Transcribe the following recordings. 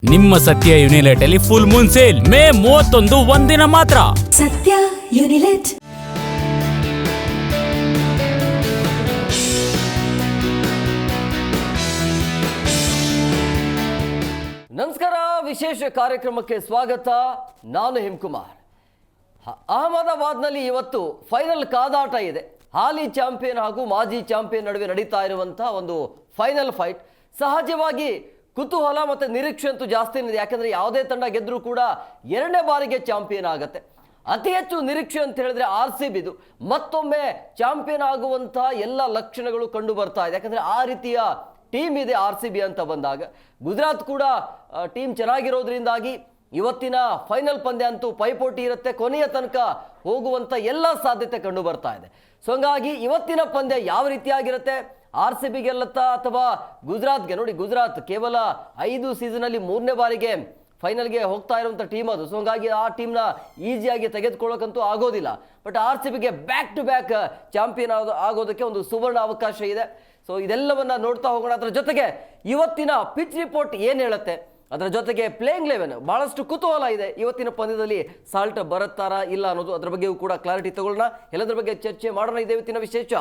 ನಿಮ್ಮ ಸತ್ಯ ಯುನಿಲೆಟ್ ಅಲ್ಲಿ ಫುಲ್ ಮೂನ್ ಸೇಲ್ ಮೇ 31 ಒಂದಿನ ಮಾತ್ರ. ಸತ್ಯ ಯುನಿಲೆಟ್. ನಮಸ್ಕಾರ, ವಿಶೇಷ ಕಾರ್ಯಕ್ರಮಕ್ಕೆ ಸ್ವಾಗತ. ನಾನು ಹಿಮಕುಮಾರ್. ಅಹಮದಾಬಾದ್ನಲ್ಲಿ ಇವತ್ತು ಫೈನಲ್ ಕಾದಾಟ ಇದೆ. ಹಾಲಿ ಚಾಂಪಿಯನ್ ಹಾಗೂ ಮಾಜಿ ಚಾಂಪಿಯನ್ ನಡುವೆ ನಡೀತಾ ಇರುವಂತಹ ಒಂದು ಫೈನಲ್ ಫೈಟ್. ಸಹಜವಾಗಿ ಕುತೂಹಲ ಮತ್ತು ನಿರೀಕ್ಷೆ ಅಂತೂ ಜಾಸ್ತಿ ಇದೆ. ಯಾಕಂದರೆ ಯಾವುದೇ ತಂಡ ಗೆದ್ದರೂ ಕೂಡ ಎರಡನೇ ಬಾರಿಗೆ ಚಾಂಪಿಯನ್ ಆಗುತ್ತೆ. ಅತಿ ಹೆಚ್ಚು ನಿರೀಕ್ಷೆ ಅಂತ ಹೇಳಿದ್ರೆ RCBದು ಮತ್ತೊಮ್ಮೆ ಚಾಂಪಿಯನ್ ಆಗುವಂಥ ಎಲ್ಲ ಲಕ್ಷಣಗಳು ಕಂಡು ಬರ್ತಾ ಇದೆ. ಯಾಕಂದರೆ ಆ ರೀತಿಯ ಟೀಮ್ ಇದೆ RCB ಅಂತ ಬಂದಾಗ. ಗುಜರಾತ್ ಕೂಡ ಟೀಮ್ ಚೆನ್ನಾಗಿರೋದ್ರಿಂದಾಗಿ ಇವತ್ತಿನ ಫೈನಲ್ ಪಂದ್ಯ ಅಂತೂ ಪೈಪೋಟಿ ಇರುತ್ತೆ, ಕೊನೆಯ ತನಕ ಹೋಗುವಂಥ ಎಲ್ಲ ಸಾಧ್ಯತೆ ಕಂಡು ಬರ್ತಾ ಇದೆ. ಸೊ ಹಂಗಾಗಿ ಇವತ್ತಿನ ಪಂದ್ಯ ಯಾವ ರೀತಿಯಾಗಿರುತ್ತೆ, RCB ಗೆಲ್ಲುತ್ತಾ ಅಥವಾ ಗುಜರಾತ್ಗೆ? ನೋಡಿ, ಗುಜರಾತ್ ಕೇವಲ 5 ಸೀಸನಲ್ಲಿ 3ನೇ ಬಾರಿಗೆ ಫೈನಲ್ಗೆ ಹೋಗ್ತಾ ಇರುವಂಥ ಟೀಮ್ ಅದು. ಸೊ ಹಂಗಾಗಿ ಆ ಟೀಮ್ನ ಈಸಿಯಾಗಿ ತೆಗೆದುಕೊಳ್ಳೋಕ್ಕಂತೂ ಆಗೋದಿಲ್ಲ. ಬಟ್ RCBಗೆ ಬ್ಯಾಕ್ ಟು ಬ್ಯಾಕ್ ಚಾಂಪಿಯನ್ ಆಗೋದಕ್ಕೆ ಒಂದು ಸುವರ್ಣ ಅವಕಾಶ ಇದೆ. ಸೊ ಇದೆಲ್ಲವನ್ನ ನೋಡ್ತಾ ಹೋಗೋಣ. ಅದರ ಜೊತೆಗೆ ಇವತ್ತಿನ ಪಿಚ್ ರಿಪೋರ್ಟ್ ಏನು ಹೇಳುತ್ತೆ, ಅದರ ಜೊತೆಗೆ ಪ್ಲೇಯಿಂಗ್ 11 ಬಹಳಷ್ಟು ಕುತೂಹಲ ಇದೆ. ಇವತ್ತಿನ ಪಂದ್ಯದಲ್ಲಿ ಸಾಲ್ಟ್ ಬರುತ್ತಾರಾ ಇಲ್ಲ ಅನ್ನೋದು, ಅದರ ಬಗ್ಗೆಯೂ ಕೂಡ ಕ್ಲಾರಿಟಿ ತಗೊಳ್ಳೋಣ. ಎಲ್ಲದರ ಬಗ್ಗೆ ಚರ್ಚೆ ಮಾಡೋಣ. ಇದೆ ಇವತ್ತಿನ ವಿಶೇಷ.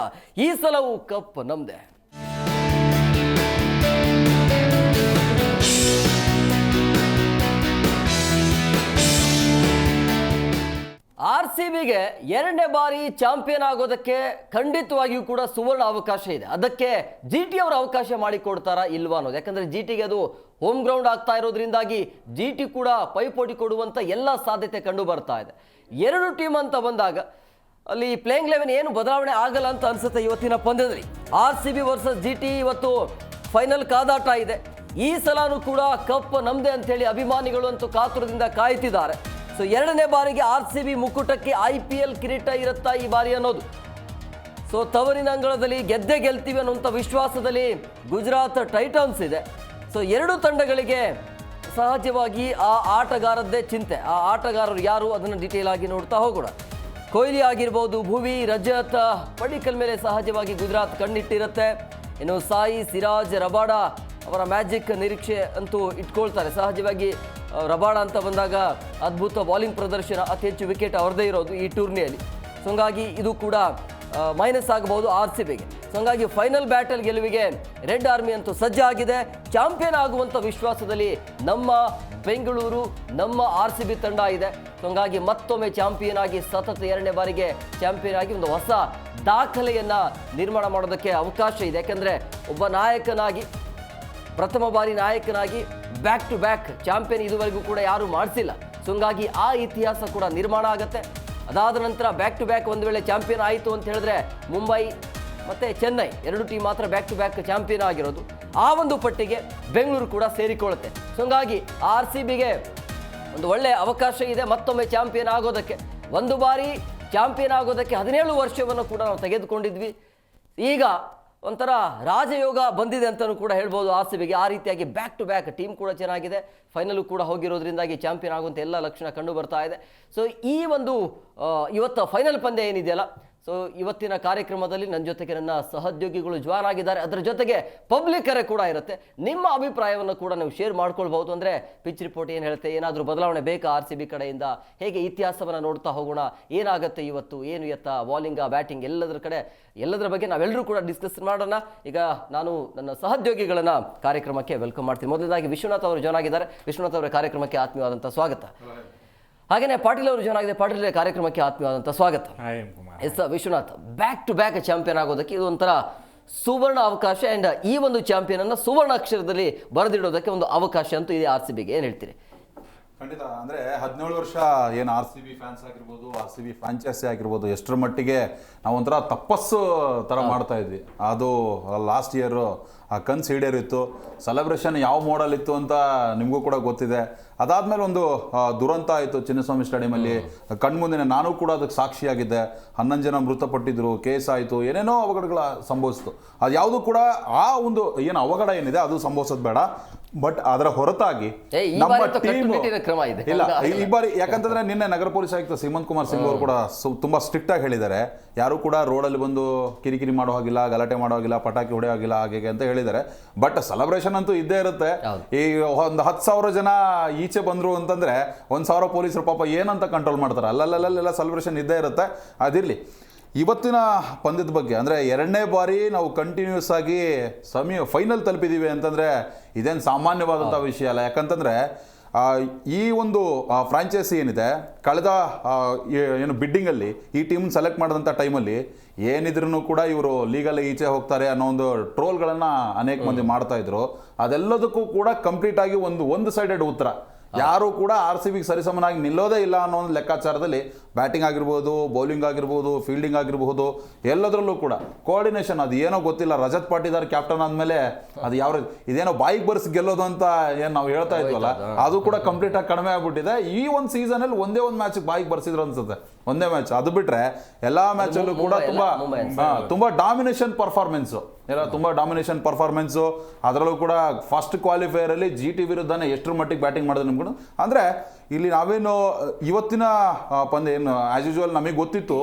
ಈ ಸಲವೂ ಕಪ್ ನಮ್ದೆ. RCBಗೆ ಎರಡನೇ ಬಾರಿ ಚಾಂಪಿಯನ್ ಆಗೋದಕ್ಕೆ ಖಂಡಿತವಾಗಿಯೂ ಕೂಡ ಸುವರ್ಣ ಅವಕಾಶ ಇದೆ. ಅದಕ್ಕೆ GT ಅವರು ಅವಕಾಶ ಮಾಡಿಕೊಡ್ತಾರಾ ಇಲ್ವಾ ಅನ್ನೋದು. ಯಾಕಂದರೆ GTಗೆ ಅದು ಹೋಮ್ ಗ್ರೌಂಡ್ ಆಗ್ತಾ ಇರೋದ್ರಿಂದಾಗಿ GT ಕೂಡ ಪೈಪೋಟಿ ಕೊಡುವಂಥ ಎಲ್ಲ ಸಾಧ್ಯತೆ ಕಂಡು ಬರ್ತಾ ಇದೆ. ಎರಡು ಟೀಮ್ ಅಂತ ಬಂದಾಗ ಅಲ್ಲಿ ಪ್ಲೇಯಿಂಗ್ 11 ಏನು ಬದಲಾವಣೆ ಆಗಲ್ಲ ಅಂತ ಅನಿಸುತ್ತೆ ಇವತ್ತಿನ ಪಂದ್ಯದಲ್ಲಿ. RCB ವರ್ಸಸ್ GT ಇವತ್ತು ಫೈನಲ್ ಕಾದಾಟ ಇದೆ. ಈ ಸಲನೂ ಕೂಡ ಕಪ್ ನಮ್ದೆ ಅಂತೇಳಿ ಅಭಿಮಾನಿಗಳು ಅಂತೂ ಕಾತುರದಿಂದ ಕಾಯ್ತಿದ್ದಾರೆ. ಸೊ ಎರಡನೇ ಬಾರಿಗೆ RCB ಮುಕ್ಕುಟಕ್ಕೆ IPL ಕಿರೀಟ ಇರುತ್ತಾ ಈ ಬಾರಿ ಅನ್ನೋದು. ಸೊ ತವರಿನ ಅಂಗಳದಲ್ಲಿ ಗೆದ್ದೇ ಗೆಲ್ತೀವಿ ಅನ್ನುವಂಥ ವಿಶ್ವಾಸದಲ್ಲಿ ಗುಜರಾತ್ ಟೈಟನ್ಸ್ ಇದೆ. ಸೊ ಎರಡು ತಂಡಗಳಿಗೆ ಸಹಜವಾಗಿ ಆ ಆಟಗಾರದ್ದೇ ಚಿಂತೆ. ಆ ಆಟಗಾರರು ಯಾರು ಅದನ್ನು ಡೀಟೇಲ್ ಆಗಿ ನೋಡ್ತಾ ಹೋಗೋಣ. ಕೊಹ್ಲಿ ಆಗಿರ್ಬೋದು, ಭುವಿ, ರಜತ್, ಪಡಿಕಲ್ ಮೇಲೆ ಸಹಜವಾಗಿ ಗುಜರಾತ್ ಕಣ್ಣಿಟ್ಟಿರುತ್ತೆ. ಇನ್ನು ಸಾಯಿ, ಸಿರಾಜ್, ರಬಾಡ ಅವರ ಮ್ಯಾಜಿಕ್ ನಿರೀಕ್ಷೆ ಅಂತೂ ಇಟ್ಕೊಳ್ತಾರೆ. ಸಹಜವಾಗಿ ರಬಾಡ ಅಂತ ಬಂದಾಗ ಅದ್ಭುತ ಬೌಲಿಂಗ್ ಪ್ರದರ್ಶನ, ಅತಿ ಹೆಚ್ಚು ವಿಕೆಟ್ ಅವ್ರದ್ದೇ ಇರೋದು ಈ ಟೂರ್ನಿಯಲ್ಲಿ. ಸೊ ಹಂಗಾಗಿ ಇದು ಕೂಡ ಮೈನಸ್ ಆಗಬಹುದು RCBಗೆ. ಸೊ ಹಂಗಾಗಿ ಫೈನಲ್ ಬ್ಯಾಟಲ್ ಗೆಲುವಿಗೆ ರೆಡ್ ಆರ್ಮಿ ಅಂತೂ ಸಜ್ಜಾಗಿದೆ. ಚಾಂಪಿಯನ್ ಆಗುವಂಥ ವಿಶ್ವಾಸದಲ್ಲಿ ನಮ್ಮ ಬೆಂಗಳೂರು, ನಮ್ಮ RCB ತಂಡ ಇದೆ. ಸೊ ಹಂಗಾಗಿ ಮತ್ತೊಮ್ಮೆ ಚಾಂಪಿಯನ್ ಆಗಿ ಸತತ ಎರಡನೇ ಬಾರಿಗೆ ಚಾಂಪಿಯನ್ ಆಗಿ ಒಂದು ಹೊಸ ದಾಖಲೆಯನ್ನು ನಿರ್ಮಾಣ ಮಾಡೋದಕ್ಕೆ ಅವಕಾಶ ಇದೆ. ಯಾಕೆಂದರೆ ಒಬ್ಬ ನಾಯಕನಾಗಿ, ಪ್ರಥಮ ಬಾರಿ ನಾಯಕನಾಗಿ ಬ್ಯಾಕ್ ಟು ಬ್ಯಾಕ್ ಚಾಂಪಿಯನ್ ಇದುವರೆಗೂ ಕೂಡ ಯಾರೂ ಮಾಡಿಸಿಲ್ಲ. ಸೊ ಹಂಗಾಗಿ ಆ ಇತಿಹಾಸ ಕೂಡ ನಿರ್ಮಾಣ ಆಗುತ್ತೆ. ಅದಾದ ನಂತರ ಬ್ಯಾಕ್ ಟು ಬ್ಯಾಕ್ ಒಂದು ವೇಳೆ ಚಾಂಪಿಯನ್ ಆಯಿತು ಅಂತ ಹೇಳಿದ್ರೆ ಮುಂಬೈ ಮತ್ತು ಚೆನ್ನೈ ಎರಡು ಟೀಮ್ ಮಾತ್ರ ಬ್ಯಾಕ್ ಟು ಬ್ಯಾಕ್ ಚಾಂಪಿಯನ್ ಆಗಿರೋದು. ಆ ಒಂದು ಪಟ್ಟಿಗೆ ಬೆಂಗಳೂರು ಕೂಡ ಸೇರಿಕೊಳ್ಳುತ್ತೆ. ಸೊ ಹಂಗಾಗಿ RCBಗೆ ಒಂದು ಒಳ್ಳೆಯ ಅವಕಾಶ ಇದೆ ಮತ್ತೊಮ್ಮೆ ಚಾಂಪಿಯನ್ ಆಗೋದಕ್ಕೆ. ಒಂದು ಬಾರಿ ಚಾಂಪಿಯನ್ ಆಗೋದಕ್ಕೆ 17 ವರ್ಷವನ್ನು ಕೂಡ ನಾವು ತೆಗೆದುಕೊಂಡಿದ್ವಿ. ಈಗ ಒಂಥರ ರಾಜಯೋಗ ಬಂದಿದೆ ಅಂತಲೂ ಕೂಡ ಹೇಳ್ಬೋದು RCBಗೆ. ಆ ರೀತಿಯಾಗಿ ಬ್ಯಾಕ್ ಟು ಬ್ಯಾಕ್ ಟೀಮ್ ಕೂಡ ಚೆನ್ನಾಗಿದೆ. ಫೈನಲು ಕೂಡ ಹೋಗಿರೋದ್ರಿಂದಾಗಿ ಚಾಂಪಿಯನ್ ಆಗುವಂಥ ಎಲ್ಲ ಲಕ್ಷಣ ಕಂಡು ಬರ್ತಾ ಇದೆ. ಸೊ ಈ ಒಂದು ಇವತ್ತು ಫೈನಲ್ ಪಂದ್ಯ ಏನಿದೆಯಲ್ಲ, ಸೊ ಇವತ್ತಿನ ಕಾರ್ಯಕ್ರಮದಲ್ಲಿ ನನ್ನ ಜೊತೆಗೆ ನನ್ನ ಸಹೋದ್ಯೋಗಿಗಳು ಜಾಯ್ನ್ ಆಗಿದ್ದಾರೆ. ಅದರ ಜೊತೆಗೆ ಪಬ್ಲಿಕರೇ ಕೂಡ ಇರುತ್ತೆ. ನಿಮ್ಮ ಅಭಿಪ್ರಾಯವನ್ನು ಕೂಡ ನೀವು ಶೇರ್ ಮಾಡ್ಕೊಳ್ಬಹುದು. ಅಂದರೆ ಪಿಚ್ ರಿಪೋರ್ಟ್ ಏನು ಹೇಳುತ್ತೆ, ಏನಾದರೂ ಬದಲಾವಣೆ ಬೇಕಾ RCB ಕಡೆಯಿಂದ, ಹೇಗೆ ಇತಿಹಾಸವನ್ನು ನೋಡ್ತಾ ಹೋಗೋಣ, ಏನಾಗುತ್ತೆ ಇವತ್ತು, ಏನು ಎತ್ತ, ಬಾಲಿಂಗ, ಬ್ಯಾಟಿಂಗ್, ಎಲ್ಲದರ ಬಗ್ಗೆ ನಾವೆಲ್ಲರೂ ಕೂಡ ಡಿಸ್ಕಸ್ ಮಾಡೋಣ. ಈಗ ನಾನು ನನ್ನ ಸಹೋದ್ಯೋಗಿಗಳನ್ನು ಕಾರ್ಯಕ್ರಮಕ್ಕೆ ವೆಲ್ಕಮ್ ಮಾಡ್ತೀನಿ. ಮೊದಲನೇದಾಗಿ ವಿಶ್ವನಾಥ್ ಅವರು ಜಾಯ್ನ್ ಆಗಿದ್ದಾರೆ. ವಿಶ್ವನಾಥ್ ಅವರ ಕಾರ್ಯಕ್ರಮಕ್ಕೆ ಆತ್ಮೀಯವಾದಂಥ ಸ್ವಾಗತ. ಹಾಗೆಯೇ ಪಾಟೀಲ್ ಅವರು ಜಾಯ್ನ್ ಆಗಿದೆ. ಪಾಟೀಲ್ ಕಾರ್ಯಕ್ರಮಕ್ಕೆ ಆತ್ಮೀಯವಾದಂಥ ಸ್ವಾಗತ. Yes Vishwanath, back to back champion ಆಗೋದಕ್ಕೆ ಇದು ಒಂಥರ ಸುವರ್ಣ ಅವಕಾಶ. ಆ್ಯಂಡ್ ಈ ಒಂದು ಚಾಂಪಿಯನ್ ಅನ್ನು ಸುವರ್ಣ ಅಕ್ಷರದಲ್ಲಿ ಬರೆದಿಡೋದಕ್ಕೆ ಒಂದು ಅವಕಾಶ ಅಂತೂ ಇದೆ RCBಗೆ. ಏನು ಹೇಳ್ತೀರಿ? ಖಂಡಿತ. ಅಂದರೆ 17 ವರ್ಷ ಏನು RCB ಫ್ಯಾನ್ಸ್ ಆಗಿರ್ಬೋದು, RCB ಫ್ರಾಂಚೈಸಿ ಆಗಿರ್ಬೋದು, ಎಷ್ಟರ ಮಟ್ಟಿಗೆ ನಾವು ಒಂಥರ ತಪಸ್ಸು ಥರ ಮಾಡ್ತಾ ಇದ್ವಿ. ಅದು ಲಾಸ್ಟ್ ಇಯರು ಆ ಕನ್ಸು ಈಡೇರಿತ್ತು. ಸೆಲೆಬ್ರೇಷನ್ ಯಾವ ಮೋಡಲ್ ಇತ್ತು ಅಂತ ನಿಮಗೂ ಕೂಡ ಗೊತ್ತಿದೆ. ಅದಾದಮೇಲೆ ಒಂದು ದುರಂತ ಆಯಿತು ಚಿನ್ನಸ್ವಾಮಿ ಸ್ಟೇಡಿಯಮಲ್ಲಿ ಕಣ್ಮುಂದಿನ. ನಾನು ಕೂಡ ಅದಕ್ಕೆ ಸಾಕ್ಷಿಯಾಗಿದ್ದೆ. 11 ಜನ ಮೃತಪಟ್ಟಿದ್ರು, ಕೇಸ್ ಆಯಿತು, ಏನೇನೋ ಅವಘಡಗಳ ಸಂಭವಿಸ್ತು. ಅದು ಯಾವುದು ಕೂಡ ಆ ಒಂದು ಏನು ಅವಘಡ ಏನಿದೆ ಅದು ಸಂಭವಿಸೋದು ಬೇಡ. ಬಟ್ ಅದರ ಹೊರತಾಗಿ ನಮ್ಮ ಟೀಮ್ ಇಲ್ಲ ಈ ಬಾರಿ, ಯಾಕಂತಂದ್ರೆ ನಿನ್ನೆ ನಗರ ಪೊಲೀಸ್ ಆಯುಕ್ತ ಸೀಮಂತ್ ಕುಮಾರ್ ಸಿಂಗ್ ಅವರು ಕೂಡ ತುಂಬಾ ಸ್ಟ್ರಿಕ್ಟ್ ಆಗಿ ಹೇಳಿದ್ದಾರೆ. ಯಾರು ಕೂಡ ರೋಡಲ್ಲಿ ಬಂದು ಕಿರಿಕಿರಿ ಮಾಡೋ ಹಾಗಿಲ್ಲ, ಗಲಾಟೆ ಮಾಡೋ ಹಾಗಿಲ್ಲ, ಪಟಾಕಿ ಹೊಡೆಯೋ ಹಾಗಿಲ್ಲ ಹಾಗೆ ಅಂತ ಹೇಳಿ ಹೇಳಿದ್ದಾರೆ. ಬಟ್ ಸೆಲೆಬ್ರೇಷನ್ ಅಂತೂ ಇದ್ದೇ ಇರುತ್ತೆ. ಈ ಒಂದು 10,000 ಜನ ಈಚೆ ಬಂದ್ರು ಅಂತಂದ್ರೆ 1,000 ಪೊಲೀಸರು ಪಾಪ ಏನಂತ ಕಂಟ್ರೋಲ್ ಮಾಡ್ತಾರೆ. ಅಲ್ಲಲ್ಲೆಲ್ಲ ಸೆಲೆಬ್ರೇಷನ್ ಇದ್ದೇ ಇರುತ್ತೆ. ಅದಿರಲಿ, ಇವತ್ತಿನ ಪಂದ್ಯದ ಬಗ್ಗೆ ಅಂದರೆ 2ನೇ ಬಾರಿ ನಾವು ಕಂಟಿನ್ಯೂಸ್ ಆಗಿ ಫೈನಲ್ ತಲುಪಿದ್ದೀವಿ ಅಂತಂದರೆ ಇದೇನು ಸಾಮಾನ್ಯವಾದಂಥ ವಿಷಯ ಅಲ್ಲ. ಯಾಕಂತಂದರೆ ಈ ಒಂದು ಫ್ರಾಂಚೈಸಿ ಏನಿದೆ, ಕಳೆದ ಏನು ಬಿಡ್ಡಿಂಗಲ್ಲಿ ಈ ಟೀಮ್ ಸೆಲೆಕ್ಟ್ ಮಾಡಿದಂಥ ಟೈಮಲ್ಲಿ ಏನಿದ್ರೂ ಕೂಡ ಇವರು ಲೀಗಲ್ಲಿ ಈಚೆ ಹೋಗ್ತಾರೆ ಅನ್ನೋ ಒಂದು ಟ್ರೋಲ್ಗಳನ್ನು ಅನೇಕ ಮಂದಿ ಮಾಡ್ತಾ ಇದ್ರು. ಅದೆಲ್ಲದಕ್ಕೂ ಕೂಡ ಕಂಪ್ಲೀಟ್ ಆಗಿ ಒಂದು ಸೈಡೆಡ್ ಉತ್ತರ. ಯಾರು ಕೂಡ RCB ಸರಿಸಮನಾಗಿ ನಿಲ್ಲೋದೇ ಇಲ್ಲ ಅನ್ನೋ ಒಂದು ಲೆಕ್ಕಾಚಾರದಲ್ಲಿ ಬ್ಯಾಟಿಂಗ್ ಆಗಿರ್ಬೋದು, ಬೌಲಿಂಗ್ ಆಗಿರ್ಬೋದು, ಫೀಲ್ಡಿಂಗ್ ಆಗಿರ್ಬೋದು, ಎಲ್ಲದರಲ್ಲೂ ಕೂಡ ಕೋಆರ್ಡಿನೇಷನ್ ಅದು ಏನೋ ಗೊತ್ತಿಲ್ಲ. ರಜತ್ ಪಾಟಿದಾರ್ ಕ್ಯಾಪ್ಟನ್ ಆದಮೇಲೆ ಅದು ಯಾವ ಇದೇನೋ ಬಾಯಿಗೆ ಬರ್ಸಿ ಗೆಲ್ಲೋದು ಅಂತ ಏನು ನಾವು ಹೇಳ್ತಾ ಇದ್ವಲ್ಲ, ಅದು ಕೂಡ ಕಂಪ್ಲೀಟ್ ಆಗಿ ಕಡಿಮೆ ಆಗ್ಬಿಟ್ಟಿದೆ. ಈ ಒಂದು ಸೀಸನಲ್ಲಿ ಒಂದೇ ಒಂದು ಮ್ಯಾಚ್ ಬಾಯಿಗೆ ಬರ್ಸಿದ್ರು ಅನ್ಸುತ್ತೆ, ಒಂದೇ ಮ್ಯಾಚ್. ಅದು ಬಿಟ್ರೆ ಎಲ್ಲಾ ಮ್ಯಾಚಲ್ಲೂ ಕೂಡ ತುಂಬಾ ಡಾಮಿನೇಷನ್ ಪರ್ಫಾರ್ಮೆನ್ಸು. ಅದರಲ್ಲೂ ಕೂಡ ಫಸ್ಟ್ ಕ್ವಾಲಿಫೈಯರ್ ಅಲ್ಲಿ GT ವಿರುದ್ಧನೇ ಎಷ್ಟರ ಮಟ್ಟಿಗೆ ಬ್ಯಾಟಿಂಗ್ ಮಾಡಿದ್ರೆ ನಿಮ್ಗೂ ಅಂದ್ರೆ ಇಲ್ಲಿ ನಾವೇನು ಇವತ್ತಿನ ಪಂದ್ಯ ಏನು ಆಸ್ ಯೂಶುವಲ್ ನಮಗೆ ಗೊತ್ತಿತ್ತು,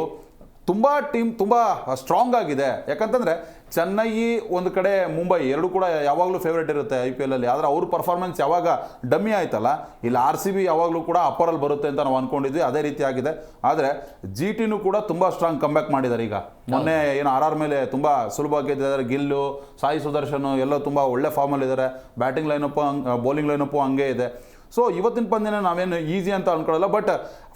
ಟೀಮ್ ತುಂಬ ಸ್ಟ್ರಾಂಗ್ ಆಗಿದೆ. ಯಾಕಂತಂದರೆ ಚೆನ್ನೈ ಒಂದು ಕಡೆ ಮುಂಬೈ ಎರಡು ಕೂಡ ಯಾವಾಗಲೂ ಫೇವ್ರೇಟ್ ಇರುತ್ತೆ IPL ಅಲ್ಲಿ. ಆದರೆ ಅವ್ರ ಪರ್ಫಾರ್ಮೆನ್ಸ್ ಯಾವಾಗ ಡಮ್ಮಿ ಆಯ್ತಲ್ಲ, ಇಲ್ಲಿ RCB ಯಾವಾಗಲೂ ಕೂಡ ಅಪ್ಪರಲ್ಲಿ ಬರುತ್ತೆ ಅಂತ ನಾವು ಅಂದ್ಕೊಂಡಿದ್ವಿ. ಅದೇ ರೀತಿ ಆಗಿದೆ. ಆದರೆ GTನೂ ಕೂಡ ತುಂಬ ಸ್ಟ್ರಾಂಗ್ ಕಮ್ಬ್ಯಾಕ್ ಮಾಡಿದ್ದಾರೆ. ಈಗ ಮೊನ್ನೆ ಏನು RR ಮೇಲೆ ತುಂಬ ಸುಲಭವಾಗಿ ಗೆದ್ದಿದ್ದಾರೆ. ಗಿಲ್ಲು, ಸಾಯಿ ಸುದರ್ಶನ್ ಎಲ್ಲ ತುಂಬ ಒಳ್ಳೆ ಫಾರ್ಮಲ್ಲಿದ್ದಾರೆ. ಬ್ಯಾಟಿಂಗ್ ಲೈನಪ್ಪು ಬೌಲಿಂಗ್ ಲೈನಪ್ಪು ಹಂಗೆ ಇದೆ. ಸೊ ಇವತ್ತಿನ ಪಂದ್ಯನ ನಾವೇನು ಈಸಿ ಅಂತ ಅನ್ಕೊಳ್ಳಲ್ಲ. ಬಟ್